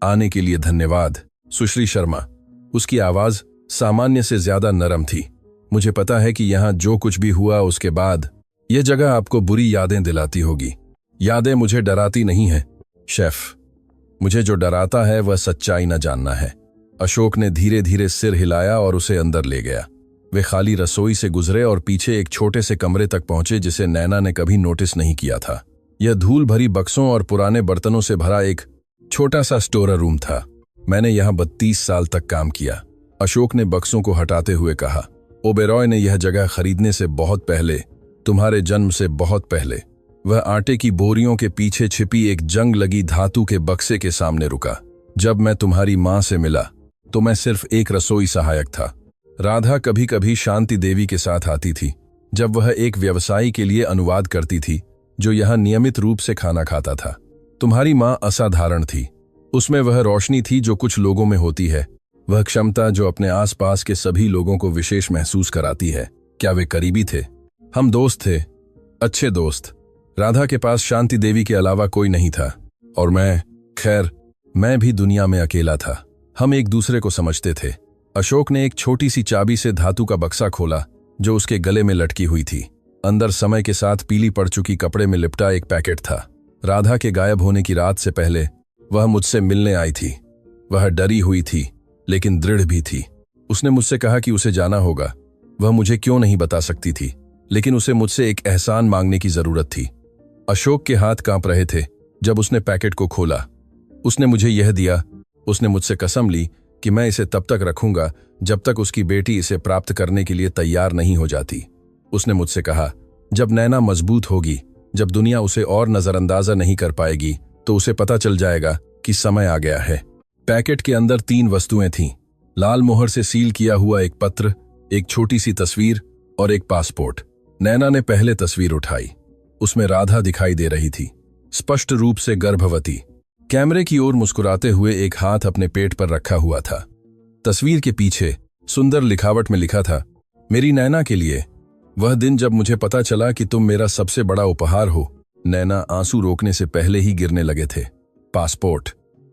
आने के लिए धन्यवाद सुश्री शर्मा। उसकी आवाज सामान्य से ज्यादा नरम थी। मुझे पता है कि यहां जो कुछ भी हुआ उसके बाद यह जगह आपको बुरी यादें दिलाती होगी। यादें मुझे डराती नहीं हैं शेफ, मुझे जो डराता है वह सच्चाई न जानना है। अशोक ने धीरे धीरे सिर हिलाया और उसे अंदर ले गया। वे खाली रसोई से गुजरे और पीछे एक छोटे से कमरे तक पहुंचे जिसे नैना ने कभी नोटिस नहीं किया था। यह धूल भरी बक्सों और पुराने बर्तनों से भरा एक छोटा सा स्टोर रूम था। मैंने यहां 32 साल तक काम किया, अशोक ने बक्सों को हटाते हुए कहा। ओबेरॉय ने यह जगह खरीदने से बहुत पहले, तुम्हारे जन्म से बहुत पहले, वह आटे की बोरियों के पीछे छिपी एक जंग लगी धातु के बक्से के सामने रुका। जब मैं तुम्हारी मां से मिला तो मैं सिर्फ एक रसोई सहायक था। राधा कभी कभी शांति देवी के साथ आती थी जब वह एक व्यवसायी के लिए अनुवाद करती थी जो यहां नियमित रूप से खाना खाता था। तुम्हारी मां असाधारण थी, उसमें वह रोशनी थी जो कुछ लोगों में होती है, वह क्षमता जो अपने आसपास के सभी लोगों को विशेष महसूस कराती है। क्या वे करीबी थे? हम दोस्त थे, अच्छे दोस्त। राधा के पास शांति देवी के अलावा कोई नहीं था और मैं भी दुनिया में अकेला था। हम एक दूसरे को समझते थे। अशोक ने एक छोटी सी चाबी से धातु का बक्सा खोला जो उसके गले में लटकी हुई थी। अंदर समय के साथ पीली पड़ चुकी कपड़े में लिपटा एक पैकेट था। राधा के गायब होने की रात से पहले वह मुझसे मिलने आई थी। वह डरी हुई थी लेकिन दृढ़ भी थी। उसने मुझसे कहा कि उसे जाना होगा। वह मुझे क्यों नहीं बता सकती थी, लेकिन उसे मुझसे एक एहसान मांगने की जरूरत थी। अशोक के हाथ कांप रहे थे जब उसने पैकेट को खोला। उसने मुझे यह दिया। उसने मुझसे कसम ली कि मैं इसे तब तक रखूंगा जब तक उसकी बेटी इसे प्राप्त करने के लिए तैयार नहीं हो जाती। उसने मुझसे कहा, जब नैना मजबूत होगी, जब दुनिया उसे और नजरअंदाजा नहीं कर पाएगी, तो उसे पता चल जाएगा कि समय आ गया है। पैकेट के अंदर 3 वस्तुएं थीं। लाल मोहर से सील किया हुआ एक पत्र, एक छोटी सी तस्वीर और एक पासपोर्ट। नैना ने पहले तस्वीर उठाई। उसमें राधा दिखाई दे रही थी, स्पष्ट रूप से गर्भवती। कैमरे की ओर मुस्कुराते हुए एक हाथ अपने पेट पर रखा हुआ था। तस्वीर के पीछे सुंदर लिखावट में लिखा था, मेरी नैना के लिए, वह दिन जब मुझे पता चला कि तुम मेरा सबसे बड़ा उपहार हो। नैना आंसू रोकने से पहले ही गिरने लगे थे। पासपोर्ट।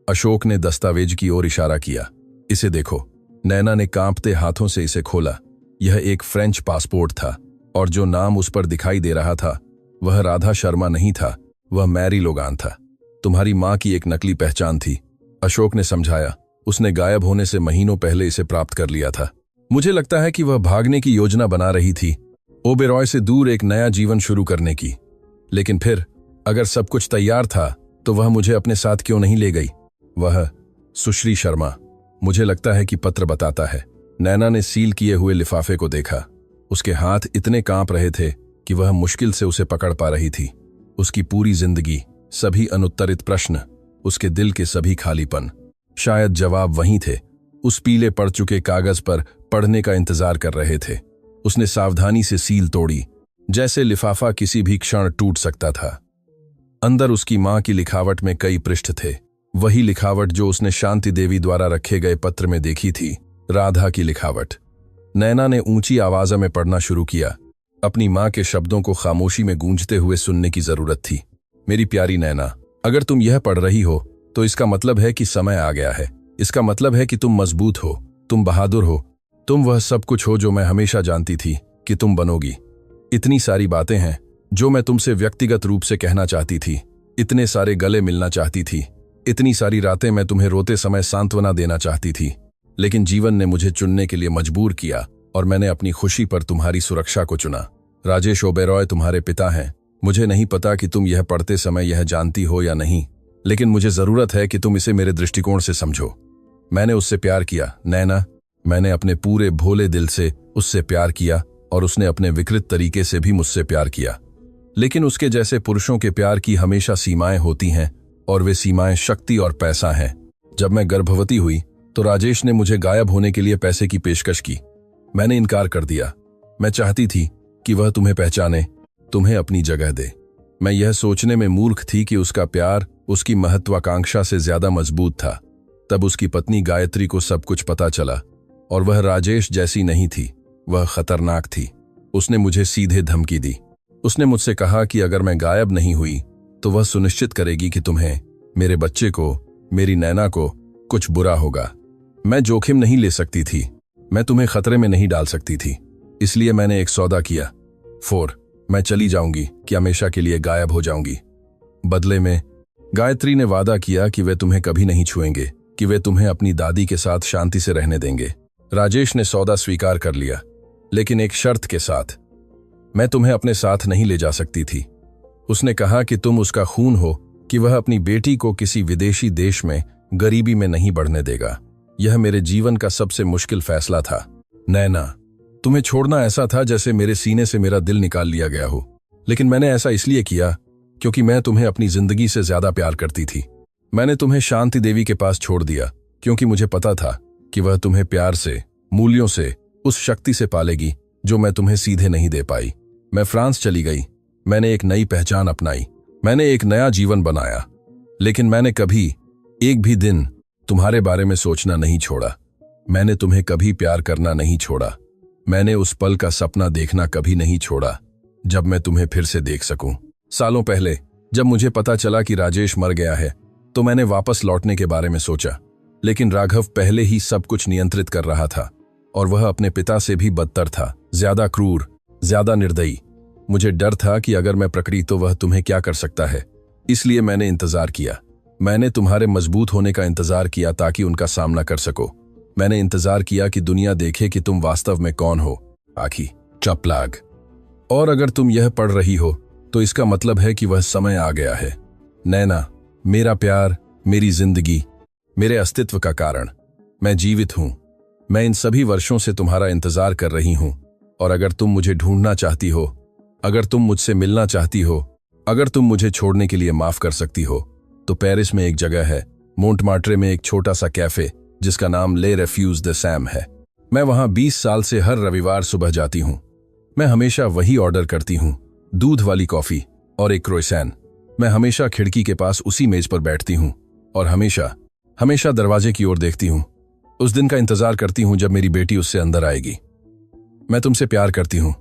अशोक ने दस्तावेज की ओर इशारा किया। इसे देखो। नैना ने कांपते हाथों से इसे खोला। यह एक फ्रेंच पासपोर्ट था और जो नाम उस पर दिखाई दे रहा था वह राधा शर्मा नहीं था, वह मैरी लोगान था। तुम्हारी मां की एक नकली पहचान थी, अशोक ने समझाया। उसने गायब होने से महीनों पहले इसे प्राप्त कर लिया था। मुझे लगता है कि वह भागने की योजना बना रही थी, ओबेरॉय से दूर एक नया जीवन शुरू करने की। लेकिन फिर अगर सब कुछ तैयार था तो वह मुझे अपने साथ क्यों नहीं ले गई? वह सुश्री शर्मा, मुझे लगता है कि पत्र बताता है। नैना ने सील किए हुए लिफाफे को देखा। उसके हाथ इतने कांप रहे थे कि वह मुश्किल से उसे पकड़ पा रही थी। उसकी पूरी जिंदगी, सभी अनुत्तरित प्रश्न, उसके दिल के सभी खालीपन, शायद जवाब वहीं थे, उस पीले पड़ चुके कागज पर पढ़ने का इंतजार कर रहे थे। उसने सावधानी से सील तोड़ी, जैसे लिफाफा किसी भी क्षण टूट सकता था। अंदर उसकी मां की लिखावट में कई पृष्ठ थे, वही लिखावट जो उसने शांति देवी द्वारा रखे गए पत्र में देखी थी, राधा की लिखावट। नैना ने ऊंची आवाज में पढ़ना शुरू किया। अपनी मां के शब्दों को खामोशी में गूंजते हुए सुनने की जरूरत थी। मेरी प्यारी नैना, अगर तुम यह पढ़ रही हो तो इसका मतलब है कि समय आ गया है। इसका मतलब है कि तुम मजबूत हो, तुम बहादुर हो, तुम वह सब कुछ हो जो मैं हमेशा जानती थी कि तुम बनोगी। इतनी सारी बातें हैं जो मैं तुमसे व्यक्तिगत रूप से कहना चाहती थी, इतने सारे गले मिलना चाहती थी, इतनी सारी रातें मैं तुम्हें रोते समय सांत्वना देना चाहती थी। लेकिन जीवन ने मुझे चुनने के लिए मजबूर किया और मैंने अपनी खुशी पर तुम्हारी सुरक्षा को चुना। राजेश ओबेरॉय तुम्हारे पिता हैं। मुझे नहीं पता कि तुम यह पढ़ते समय यह जानती हो या नहीं, लेकिन मुझे जरूरत है कि तुम इसे मेरे दृष्टिकोण से समझो। मैंने उससे प्यार किया नैना, मैंने अपने पूरे भोले दिल से उससे प्यार किया और उसने अपने विकृत तरीके से भी मुझसे प्यार किया। लेकिन उसके जैसे पुरुषों के प्यार की हमेशा सीमाएं होती हैं और वे सीमाएं शक्ति और पैसा हैं। जब मैं गर्भवती हुई तो राजेश ने मुझे गायब होने के लिए पैसे की पेशकश की। मैंने इनकार कर दिया। मैं चाहती थी कि वह तुम्हें पहचाने, तुम्हें अपनी जगह दे। मैं यह सोचने में मूर्ख थी कि उसका प्यार उसकी महत्वाकांक्षा से ज्यादा मजबूत था। तब उसकी पत्नी गायत्री को सब कुछ पता चला और वह राजेश जैसी नहीं थी, वह खतरनाक थी। उसने मुझे सीधे धमकी दी। उसने मुझसे कहा कि अगर मैं गायब नहीं हुई तो वह सुनिश्चित करेगी कि तुम्हें, मेरे बच्चे को, मेरी नैना को कुछ बुरा होगा। मैं जोखिम नहीं ले सकती थी, मैं तुम्हें खतरे में नहीं डाल सकती थी। इसलिए मैंने एक सौदा किया। 4 मैं चली जाऊंगी कि हमेशा के लिए गायब हो जाऊंगी। बदले में गायत्री ने वादा किया कि वे तुम्हें कभी नहीं छुएंगे, कि वे तुम्हें अपनी दादी के साथ शांति से रहने देंगे। राजेश ने सौदा स्वीकार कर लिया, लेकिन एक शर्त के साथ। मैं तुम्हें अपने साथ नहीं ले जा सकती थी। उसने कहा कि तुम उसका खून हो, कि वह अपनी बेटी को किसी विदेशी देश में गरीबी में नहीं बढ़ने देगा। यह मेरे जीवन का सबसे मुश्किल फैसला था। नैना, तुम्हें छोड़ना ऐसा था जैसे मेरे सीने से मेरा दिल निकाल लिया गया हो। लेकिन मैंने ऐसा इसलिए किया क्योंकि मैं तुम्हें अपनी जिंदगी से ज्यादा प्यार करती थी। मैंने तुम्हें शांति देवी के पास छोड़ दिया क्योंकि मुझे पता था कि वह तुम्हें प्यार से, मूल्यों से, उस शक्ति से पालेगी जो मैं तुम्हें सीधे नहीं दे पाई। मैं फ्रांस चली गई। मैंने एक नई पहचान अपनाई, मैंने एक नया जीवन बनाया। लेकिन मैंने कभी एक भी दिन तुम्हारे बारे में सोचना नहीं छोड़ा। मैंने तुम्हें कभी प्यार करना नहीं छोड़ा। मैंने उस पल का सपना देखना कभी नहीं छोड़ा जब मैं तुम्हें फिर से देख सकूं। सालों पहले जब मुझे पता चला कि राजेश मर गया है तो मैंने वापस लौटने के बारे में सोचा। लेकिन राघव पहले ही सब कुछ नियंत्रित कर रहा था और वह अपने पिता से भी बदतर था, ज्यादा क्रूर, ज्यादा निर्दयी। मुझे डर था कि अगर मैं प्रकृति तो वह तुम्हें क्या कर सकता है। इसलिए मैंने इंतजार किया। मैंने तुम्हारे मजबूत होने का इंतजार किया ताकि उनका सामना कर सको। मैंने इंतजार किया कि दुनिया देखे कि तुम वास्तव में कौन हो। आखी चपलाग। और अगर तुम यह पढ़ रही हो तो इसका मतलब है कि वह समय आ गया है। नैना, मेरा प्यार, मेरी जिंदगी, मेरे अस्तित्व का कारण। मैं जीवित हूं। मैं इन सभी वर्षों से तुम्हारा इंतजार कर रही हूं, और अगर तुम मुझे ढूंढना चाहती हो, अगर तुम मुझसे मिलना चाहती हो, अगर तुम मुझे छोड़ने के लिए माफ कर सकती हो, तो पेरिस में एक जगह है, मोंटमार्ट्रे में एक छोटा सा कैफे जिसका नाम ले रेफ्यूज द सैम है। मैं वहां 20 साल से हर रविवार सुबह जाती हूं। मैं हमेशा वही ऑर्डर करती हूं, दूध वाली कॉफी और एक क्रोइसैन। मैं हमेशा खिड़की के पास उसी मेज पर बैठती हूं और हमेशा हमेशा दरवाजे की ओर देखती हूं। उस दिन का इंतजार करती हूं जब मेरी बेटी उससे अंदर आएगी। मैं तुमसे प्यार करती हूं,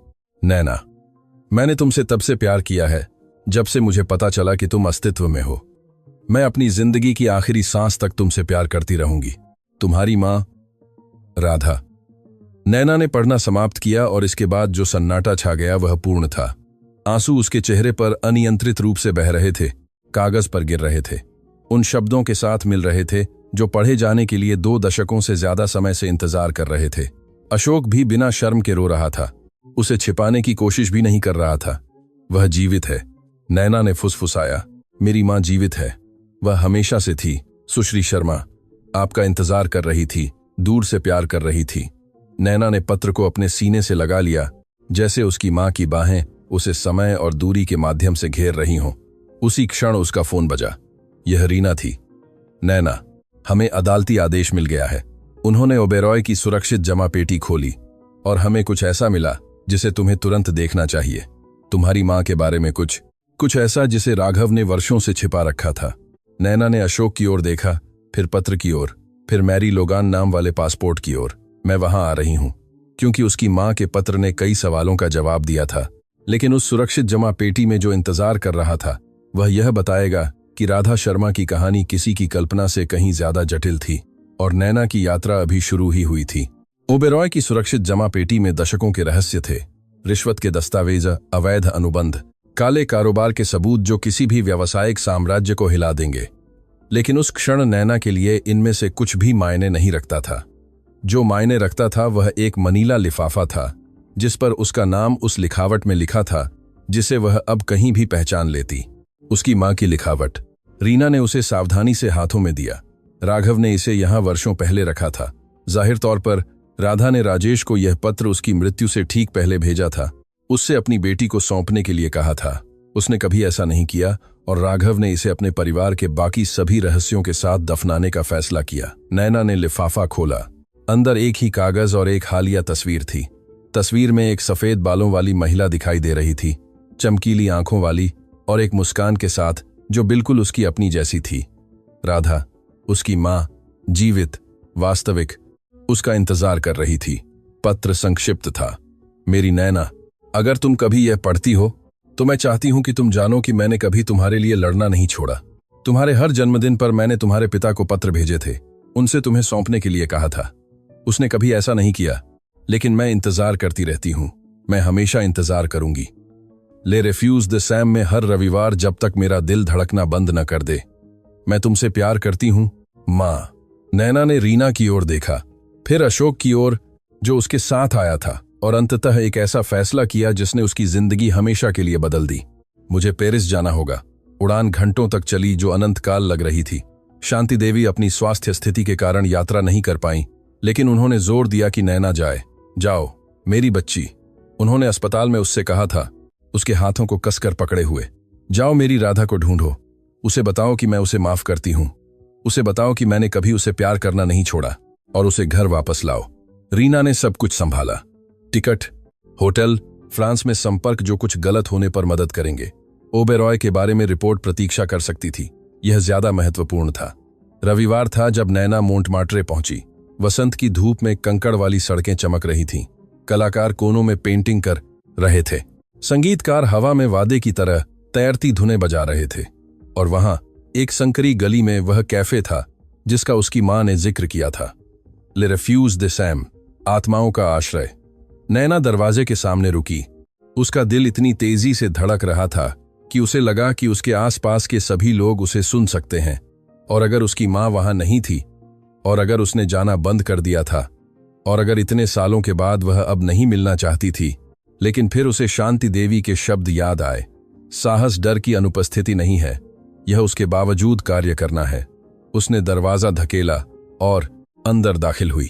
नैना। मैंने तुमसे तब से प्यार किया है जब से मुझे पता चला कि तुम अस्तित्व में हो। मैं अपनी जिंदगी की आखिरी सांस तक तुमसे प्यार करती रहूंगी। तुम्हारी मां, राधा। नैना ने पढ़ना समाप्त किया और इसके बाद जो सन्नाटा छा गया वह पूर्ण था। आंसू उसके चेहरे पर अनियंत्रित रूप से बह रहे थे, कागज पर गिर रहे थे, उन शब्दों के साथ मिल रहे थे जो पढ़े जाने के लिए 2 दशकों से ज्यादा समय से इंतजार कर रहे थे। अशोक भी बिना शर्म के रो रहा था, उसे छिपाने की कोशिश भी नहीं कर रहा था। वह जीवित है, नैना ने फुसफुसाया। मेरी मां जीवित है, वह हमेशा से थी। सुश्री शर्मा आपका इंतजार कर रही थी, दूर से प्यार कर रही थी। नैना ने पत्र को अपने सीने से लगा लिया, जैसे उसकी मां की बाहें उसे समय और दूरी के माध्यम से घेर रही हों। उसी क्षण उसका फोन बजा। यह रीना थी। नैना, हमें अदालती आदेश मिल गया है। उन्होंने ओबेरॉय की सुरक्षित जमा पेटी खोली और हमें कुछ ऐसा मिला जिसे तुम्हें तुरंत देखना चाहिए। तुम्हारी मां के बारे में कुछ ऐसा जिसे राघव ने वर्षों से छिपा रखा था। नैना ने अशोक की ओर देखा, फिर पत्र की ओर, फिर मैरी लोगान नाम वाले पासपोर्ट की ओर। मैं वहां आ रही हूं क्योंकि उसकी मां के पत्र ने कई सवालों का जवाब दिया था, लेकिन उस सुरक्षित जमा पेटी में जो इंतजार कर रहा था वह यह बताएगा कि राधा शर्मा की कहानी किसी की कल्पना से कहीं ज्यादा जटिल थी और नैना की यात्रा अभी शुरू ही हुई थी। ओबेरॉय की सुरक्षित जमा पेटी में दशकों के रहस्य थे, रिश्वत के दस्तावेज, अवैध अनुबंध, काले कारोबार के सबूत जो किसी भी व्यावसायिक साम्राज्य को हिला देंगे। लेकिन उस क्षण नैना के लिए इनमें से कुछ भी मायने नहीं रखता था। जो मायने रखता था वह एक मनीला लिफाफा था जिस पर उसका नाम उस लिखावट में लिखा था जिसे वह अब कहीं भी पहचान लेती। उसकी मां की लिखावट। रीना ने उसे सावधानी से हाथों में दिया। राघव ने इसे यहां वर्षों पहले रखा था। जाहिर तौर पर राधा ने राजेश को यह पत्र उसकी मृत्यु से ठीक पहले भेजा था, उससे अपनी बेटी को सौंपने के लिए कहा था। उसने कभी ऐसा नहीं किया और राघव ने इसे अपने परिवार के बाकी सभी रहस्यों के साथ दफनाने का फैसला किया। नैना ने लिफाफा खोला। अंदर एक ही कागज और एक हालिया तस्वीर थी। तस्वीर में एक सफेद बालों वाली महिला दिखाई दे रही थी, चमकीली आंखों वाली और एक मुस्कान के साथ जो बिल्कुल उसकी अपनी जैसी थी। राधा, उसकी मां, जीवित, वास्तविक, उसका इंतजार कर रही थी। पत्र संक्षिप्त था। मेरी नैना, अगर तुम कभी यह पढ़ती हो तो मैं चाहती हूं कि तुम जानो कि मैंने कभी तुम्हारे लिए लड़ना नहीं छोड़ा। तुम्हारे हर जन्मदिन पर मैंने तुम्हारे पिता को पत्र भेजे थे, उनसे तुम्हें सौंपने के लिए कहा था। उसने कभी ऐसा नहीं किया, लेकिन मैं इंतजार करती रहती हूं। मैं हमेशा इंतजार करूंगी। ले रेफ्यूज द सैम में हर रविवार जब तक मेरा दिल धड़कना बंद न कर दे। मैं तुमसे प्यार करती हूं, मां। नैना ने रीना की ओर देखा, फिर अशोक की ओर जो उसके साथ आया था, और अंततः एक ऐसा फैसला किया जिसने उसकी जिंदगी हमेशा के लिए बदल दी। मुझे पेरिस जाना होगा। उड़ान घंटों तक चली जो अनंत काल लग रही थी। शांति देवी अपनी स्वास्थ्य स्थिति के कारण यात्रा नहीं कर पाई, लेकिन उन्होंने जोर दिया कि नैना जाए। जाओ मेरी बच्ची, उन्होंने अस्पताल में उससे कहा था, उसके हाथों को कसकर पकड़े हुए। जाओ मेरी राधा को ढूंढो, उसे बताओ कि मैं उसे माफ करती हूं। उसे बताओ कि मैंने कभी उसे प्यार करना नहीं छोड़ा, और उसे घर वापस लाओ। रीना ने सब कुछ संभाला। टिकट, होटल, फ्रांस में संपर्क जो कुछ गलत होने पर मदद करेंगे। ओबेरॉय के बारे में रिपोर्ट प्रतीक्षा कर सकती थी, यह ज्यादा महत्वपूर्ण था। रविवार था जब नैना मोंटमार्ट्रे पहुंची। वसंत की धूप में कंकड़ वाली सड़कें चमक रही थीं। कलाकार कोनों में पेंटिंग कर रहे थे। संगीतकार हवा में वादे की तरह तैरती धुनें बजा रहे थे। और वहां एक संकरी गली में वह कैफे था जिसका उसकी मां ने जिक्र किया था, ले रेफ्यूज द सैम, आत्माओं का आश्रय। नैना दरवाजे के सामने रुकी। उसका दिल इतनी तेजी से धड़क रहा था कि उसे लगा कि उसके आसपास के सभी लोग उसे सुन सकते हैं। और अगर उसकी मां वहां नहीं थी, और अगर उसने जाना बंद कर दिया था, और अगर इतने सालों के बाद वह अब नहीं मिलना चाहती थी, लेकिन फिर उसे शांति देवी के शब्द याद आए, साहस डर की अनुपस्थिति नहीं है, यह उसके बावजूद कार्य करना है। उसने दरवाजा धकेला और अंदर दाखिल हुई।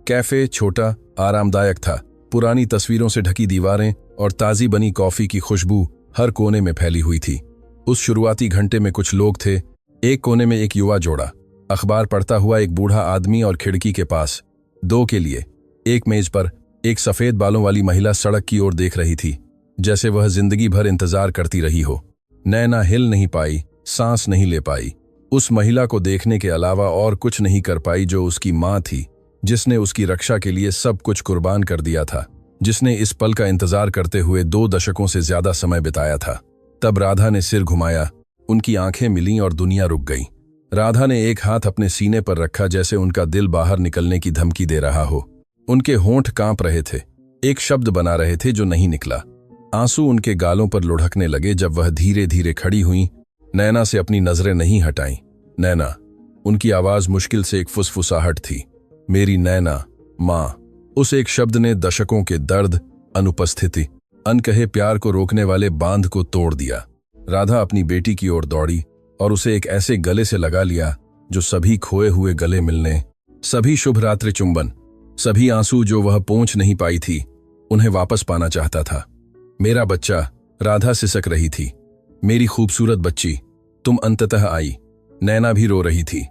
कैफे छोटा, आरामदायक था। पुरानी तस्वीरों से ढकी दीवारें और ताजी बनी कॉफी की खुशबू हर कोने में फैली हुई थी। उस शुरुआती घंटे में कुछ लोग थे। एक कोने में एक युवा जोड़ा, अखबार पढ़ता हुआ एक बूढ़ा आदमी, और खिड़की के पास दो के लिए एक मेज पर एक सफेद बालों वाली महिला सड़क की ओर देख रही थी, जैसे वह जिंदगी भर इंतजार करती रही हो। नैना हिल नहीं पाई, सांस नहीं ले पाई। उस महिला को देखने के अलावा और कुछ नहीं कर पाई, जो उसकी मां थी, जिसने उसकी रक्षा के लिए सब कुछ कुर्बान कर दिया था, जिसने इस पल का इंतजार करते हुए 2 दशकों से ज्यादा समय बिताया था। तब राधा ने सिर घुमाया, उनकी आंखें मिलीं और दुनिया रुक गई। राधा ने एक हाथ अपने सीने पर रखा, जैसे उनका दिल बाहर निकलने की धमकी दे रहा हो। उनके होंठ कांप रहे थे, एक शब्द बना रहे थे जो नहीं निकला। आंसू उनके गालों पर लुढ़कने लगे जब वह धीरे धीरे खड़ी हुई, नैना से अपनी नजरें नहीं हटाईं। नैना, उनकी आवाज मुश्किल से एक फुसफुसाहट थी। मेरी नैना, मां। उस एक शब्द ने दशकों के दर्द, अनुपस्थिति, अनकहे प्यार को रोकने वाले बांध को तोड़ दिया। राधा अपनी बेटी की ओर दौड़ी और उसे एक ऐसे गले से लगा लिया जो सभी खोए हुए गले मिलने, सभी शुभ रात्रि चुंबन, सभी आंसू जो वह पोंछ नहीं पाई थी, उन्हें वापस पाना चाहता था। मेरा बच्चा, राधा सिसक रही थी। मेरी खूबसूरत बच्ची, तुम अंततः आई। नैना भी रो रही थी,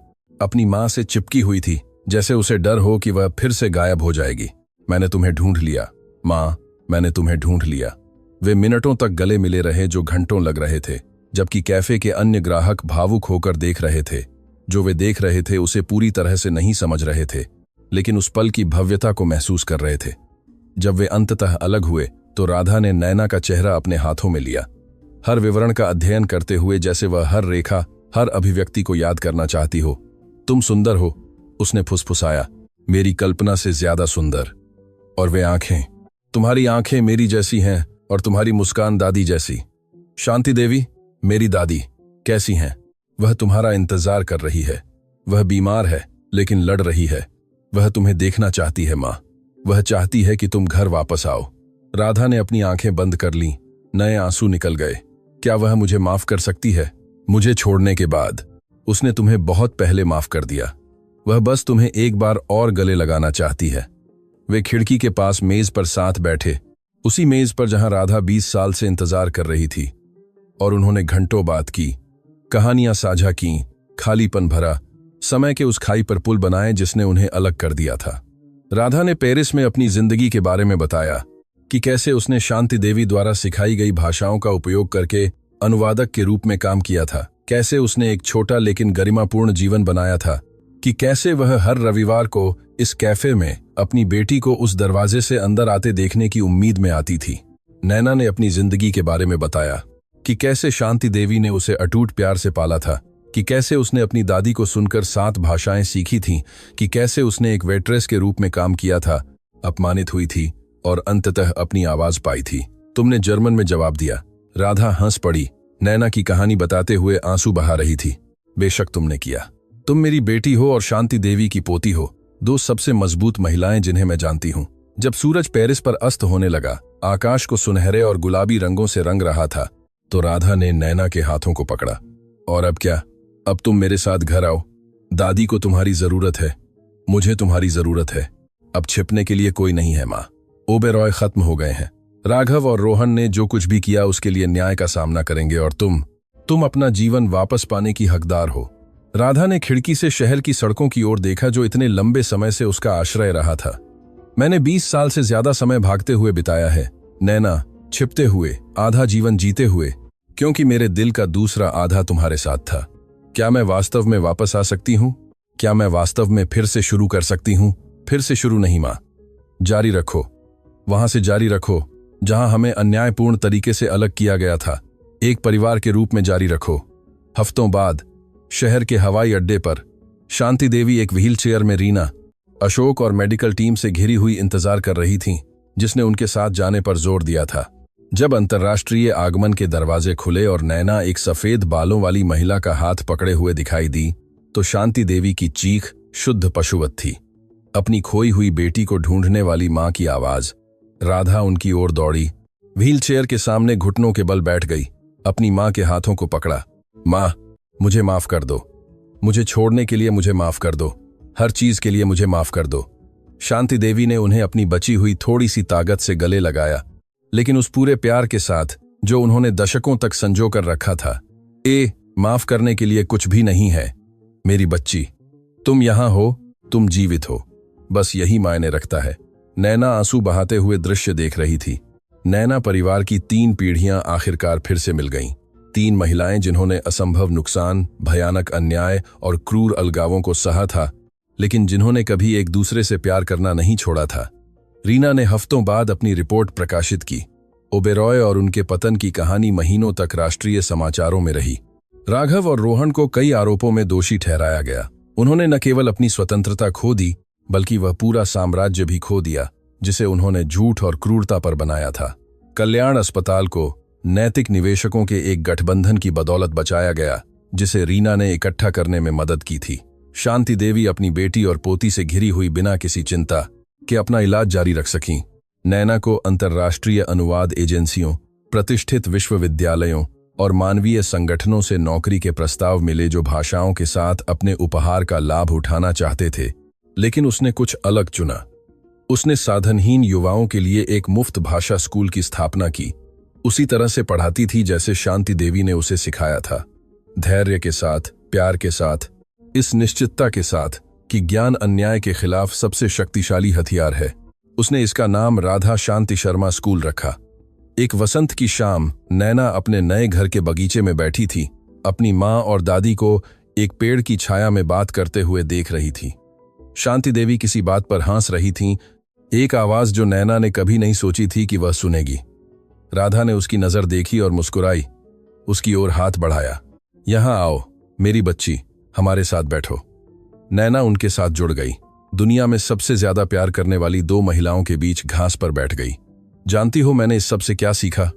अपनी मां से चिपकी हुई थी, जैसे उसे डर हो कि वह फिर से गायब हो जाएगी। मैंने तुम्हें ढूंढ लिया मां, मैंने तुम्हें ढूंढ लिया। वे मिनटों तक गले मिले रहे जो घंटों लग रहे थे, जबकि कैफे के अन्य ग्राहक भावुक होकर देख रहे थे। जो वे देख रहे थे उसे पूरी तरह से नहीं समझ रहे थे, लेकिन उस पल की भव्यता को महसूस कर रहे थे। जब वे अंततः अलग हुए तो राधा ने नैना का चेहरा अपने हाथों में लिया, हर विवरण का अध्ययन करते हुए, जैसे वह हर रेखा, हर अभिव्यक्ति को याद करना चाहती हो। तुम सुंदर हो, उसने फुसफुसाया, मेरी कल्पना से ज्यादा सुंदर। और वे आंखें, तुम्हारी आंखें मेरी जैसी हैं और तुम्हारी मुस्कान दादी जैसी। शांति देवी, मेरी दादी, कैसी हैं? वह तुम्हारा इंतजार कर रही है। वह बीमार है लेकिन लड़ रही है। वह तुम्हें देखना चाहती है मां। वह चाहती है कि तुम घर वापस आओ। राधा ने अपनी आंखें बंद कर लीं, नए आंसू निकल गए। क्या वह मुझे माफ कर सकती है? मुझे छोड़ने के बाद उसने तुम्हें बहुत पहले माफ कर दिया। वह बस तुम्हें एक बार और गले लगाना चाहती है। वे खिड़की के पास मेज पर साथ बैठे, उसी मेज पर जहां राधा 20 साल से इंतजार कर रही थी, और उन्होंने घंटों बात की, कहानियां साझा की, खालीपन भरा, समय के उस खाई पर पुल बनाए जिसने उन्हें अलग कर दिया था। राधा ने पेरिस में अपनी जिंदगी के बारे में बताया कि कैसे उसने शांति देवी द्वारा सिखाई गई भाषाओं का उपयोग करके अनुवादक के रूप में काम किया था, कैसे उसने एक छोटा लेकिन गरिमापूर्ण जीवन बनाया था, कि कैसे वह हर रविवार को इस कैफे में अपनी बेटी को उस दरवाजे से अंदर आते देखने की उम्मीद में आती थी। नैना ने अपनी जिंदगी के बारे में बताया कि कैसे शांति देवी ने उसे अटूट प्यार से पाला था, कि कैसे उसने अपनी दादी को सुनकर 7 भाषाएं सीखी थीं, कि कैसे उसने एक वेट्रेस के रूप में काम किया था, अपमानित हुई थी और अंततः अपनी आवाज पाई थी। तुमने जर्मन में जवाब दिया। राधा हंस पड़ी, नैना की कहानी बताते हुए आंसू बहा रही थी। बेशक तुमने किया। तुम मेरी बेटी हो और शांति देवी की पोती हो, 2 सबसे मजबूत महिलाएं जिन्हें मैं जानती हूं। जब सूरज पेरिस पर अस्त होने लगा, आकाश को सुनहरे और गुलाबी रंगों से रंग रहा था, तो राधा ने नैना के हाथों को पकड़ा। और अब क्या? अब तुम मेरे साथ घर आओ। दादी को तुम्हारी जरूरत है, मुझे तुम्हारी जरूरत है। अब छिपने के लिए कोई नहीं है मां। ओबेरॉय खत्म हो गए हैं। राघव और रोहन ने जो कुछ भी किया उसके लिए न्याय का सामना करेंगे, और तुम अपना जीवन वापस पाने की हकदार हो। राधा ने खिड़की से शहर की सड़कों की ओर देखा जो इतने लंबे समय से उसका आश्रय रहा था। मैंने 20 साल से ज्यादा समय भागते हुए बिताया है नैना, छिपते हुए, आधा जीवन जीते हुए, क्योंकि मेरे दिल का दूसरा आधा तुम्हारे साथ था। क्या मैं वास्तव में वापस आ सकती हूं? क्या मैं वास्तव में फिर से शुरू कर सकती हूं? फिर से शुरू नहीं मां। जारी रखो, वहां से जारी रखो जहां हमें अन्यायपूर्ण तरीके से अलग किया गया था। एक परिवार के रूप में जारी रखो। हफ्तों बाद शहर के हवाई अड्डे पर शांति देवी एक व्हील चेयर में रीना, अशोक और मेडिकल टीम से घिरी हुई इंतजार कर रही थीं, जिसने उनके साथ जाने पर जोर दिया था। जब अंतर्राष्ट्रीय आगमन के दरवाजे खुले और नैना एक सफेद बालों वाली महिला का हाथ पकड़े हुए दिखाई दी, तो शांति देवी की चीख शुद्ध पशुवत थी। अपनी खोई हुई बेटी को ढूंढने वाली मां की आवाज। राधा उनकी ओर दौड़ी, व्हील चेयर के सामने घुटनों के बल बैठ गई, अपनी मां के हाथों को पकड़ा। मां, मुझे माफ कर दो। मुझे छोड़ने के लिए मुझे माफ कर दो। हर चीज के लिए मुझे माफ कर दो। शांति देवी ने उन्हें अपनी बची हुई थोड़ी सी ताकत से गले लगाया, लेकिन उस पूरे प्यार के साथ जो उन्होंने दशकों तक संजो कर रखा था। माफ करने के लिए कुछ भी नहीं है मेरी बच्ची। तुम यहां हो, तुम जीवित हो, बस यही मायने रखता है। नैना आंसू बहाते हुए दृश्य देख रही थी। नैना परिवार की 3 पीढ़ियां आखिरकार फिर से मिल गईं। 3 महिलाएं जिन्होंने असंभव नुकसान, भयानक अन्याय और क्रूर अलगावों को सहा था, लेकिन जिन्होंने कभी एक दूसरे से प्यार करना नहीं छोड़ा था। रीना ने हफ्तों बाद अपनी रिपोर्ट प्रकाशित की। ओबेरॉय और उनके पतन की कहानी महीनों तक राष्ट्रीय समाचारों में रही। राघव और रोहन को कई आरोपों में दोषी ठहराया गया। उन्होंने न केवल अपनी स्वतंत्रता खो दी, बल्कि वह पूरा साम्राज्य भी खो दिया जिसे उन्होंने झूठ और क्रूरता पर बनाया था। कल्याण अस्पताल को नैतिक निवेशकों के एक गठबंधन की बदौलत बचाया गया, जिसे रीना ने इकट्ठा करने में मदद की थी। शांति देवी अपनी बेटी और पोती से घिरी हुई बिना किसी चिंता के अपना इलाज जारी रख सकीं। नैना को अंतर्राष्ट्रीय अनुवाद एजेंसियों, प्रतिष्ठित विश्वविद्यालयों और मानवीय संगठनों से नौकरी के प्रस्ताव मिले जो भाषाओं के साथ अपने उपहार का लाभ उठाना चाहते थे, लेकिन उसने कुछ अलग चुना। उसने साधनहीन युवाओं के लिए एक मुफ्त भाषा स्कूल की स्थापना की। उसी तरह से पढ़ाती थी जैसे शांति देवी ने उसे सिखाया था, धैर्य के साथ, प्यार के साथ, इस निश्चितता के साथ कि ज्ञान अन्याय के खिलाफ सबसे शक्तिशाली हथियार है। उसने इसका नाम राधा शांति शर्मा स्कूल रखा। एक वसंत की शाम नैना अपने नए घर के बगीचे में बैठी थी, अपनी माँ और दादी को एक पेड़ की छाया में बात करते हुए देख रही थी। शांति देवी किसी बात पर हंस रही थीं। एक आवाज जो नैना ने कभी नहीं सोची थी कि वह सुनेगी। राधा ने उसकी नजर देखी और मुस्कुराई, उसकी ओर हाथ बढ़ाया। यहां आओ मेरी बच्ची, हमारे साथ बैठो। नैना उनके साथ जुड़ गई। दुनिया में सबसे ज्यादा प्यार करने वाली 2 महिलाओं के बीच घास पर बैठ गई। जानती हो मैंने इस सब से क्या सीखा?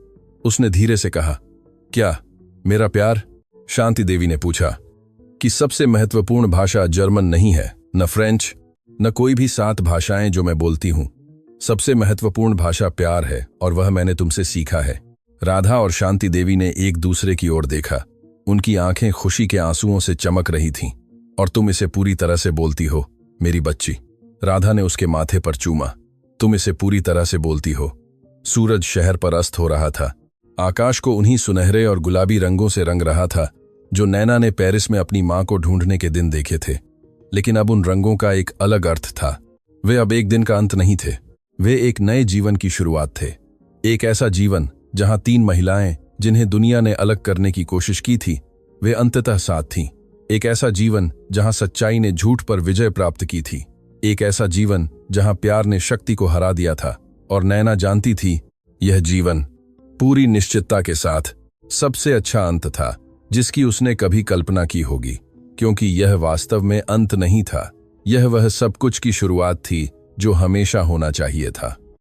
उसने धीरे से कहा। क्या? मेरा प्यार? शांति देवी ने पूछा। कि सबसे महत्वपूर्ण भाषा जर्मन नहीं है, न फ्रेंच, न कोई भी 7 भाषाएं जो मैं बोलती हूं। सबसे महत्वपूर्ण भाषा प्यार है, और वह मैंने तुमसे सीखा है। राधा और शांति देवी ने एक दूसरे की ओर देखा। उनकी आंखें खुशी के आंसुओं से चमक रही थीं। और तुम इसे पूरी तरह से बोलती हो मेरी बच्ची। राधा ने उसके माथे पर चूमा। तुम इसे पूरी तरह से बोलती हो। सूरज शहर पर अस्त हो रहा था। आकाश को उन्हीं सुनहरे और गुलाबी रंगों से रंग रहा था जो नैना ने पेरिस में अपनी मां को ढूंढने के दिन देखे थे। लेकिन अब उन रंगों का एक अलग अर्थ था। वे अब एक दिन का अंत नहीं थे, वे एक नए जीवन की शुरुआत थे। एक ऐसा जीवन जहां 3 महिलाएं जिन्हें दुनिया ने अलग करने की कोशिश की थी, वे अंततः साथ थीं। एक ऐसा जीवन जहां सच्चाई ने झूठ पर विजय प्राप्त की थी। एक ऐसा जीवन जहां प्यार ने शक्ति को हरा दिया था। और नैना जानती थी, यह जीवन पूरी निश्चितता के साथ सबसे अच्छा अंत था जिसकी उसने कभी कल्पना की होगी, क्योंकि यह वास्तव में अंत नहीं था। यह वह सब कुछ की शुरुआत थी जो हमेशा होना चाहिए था।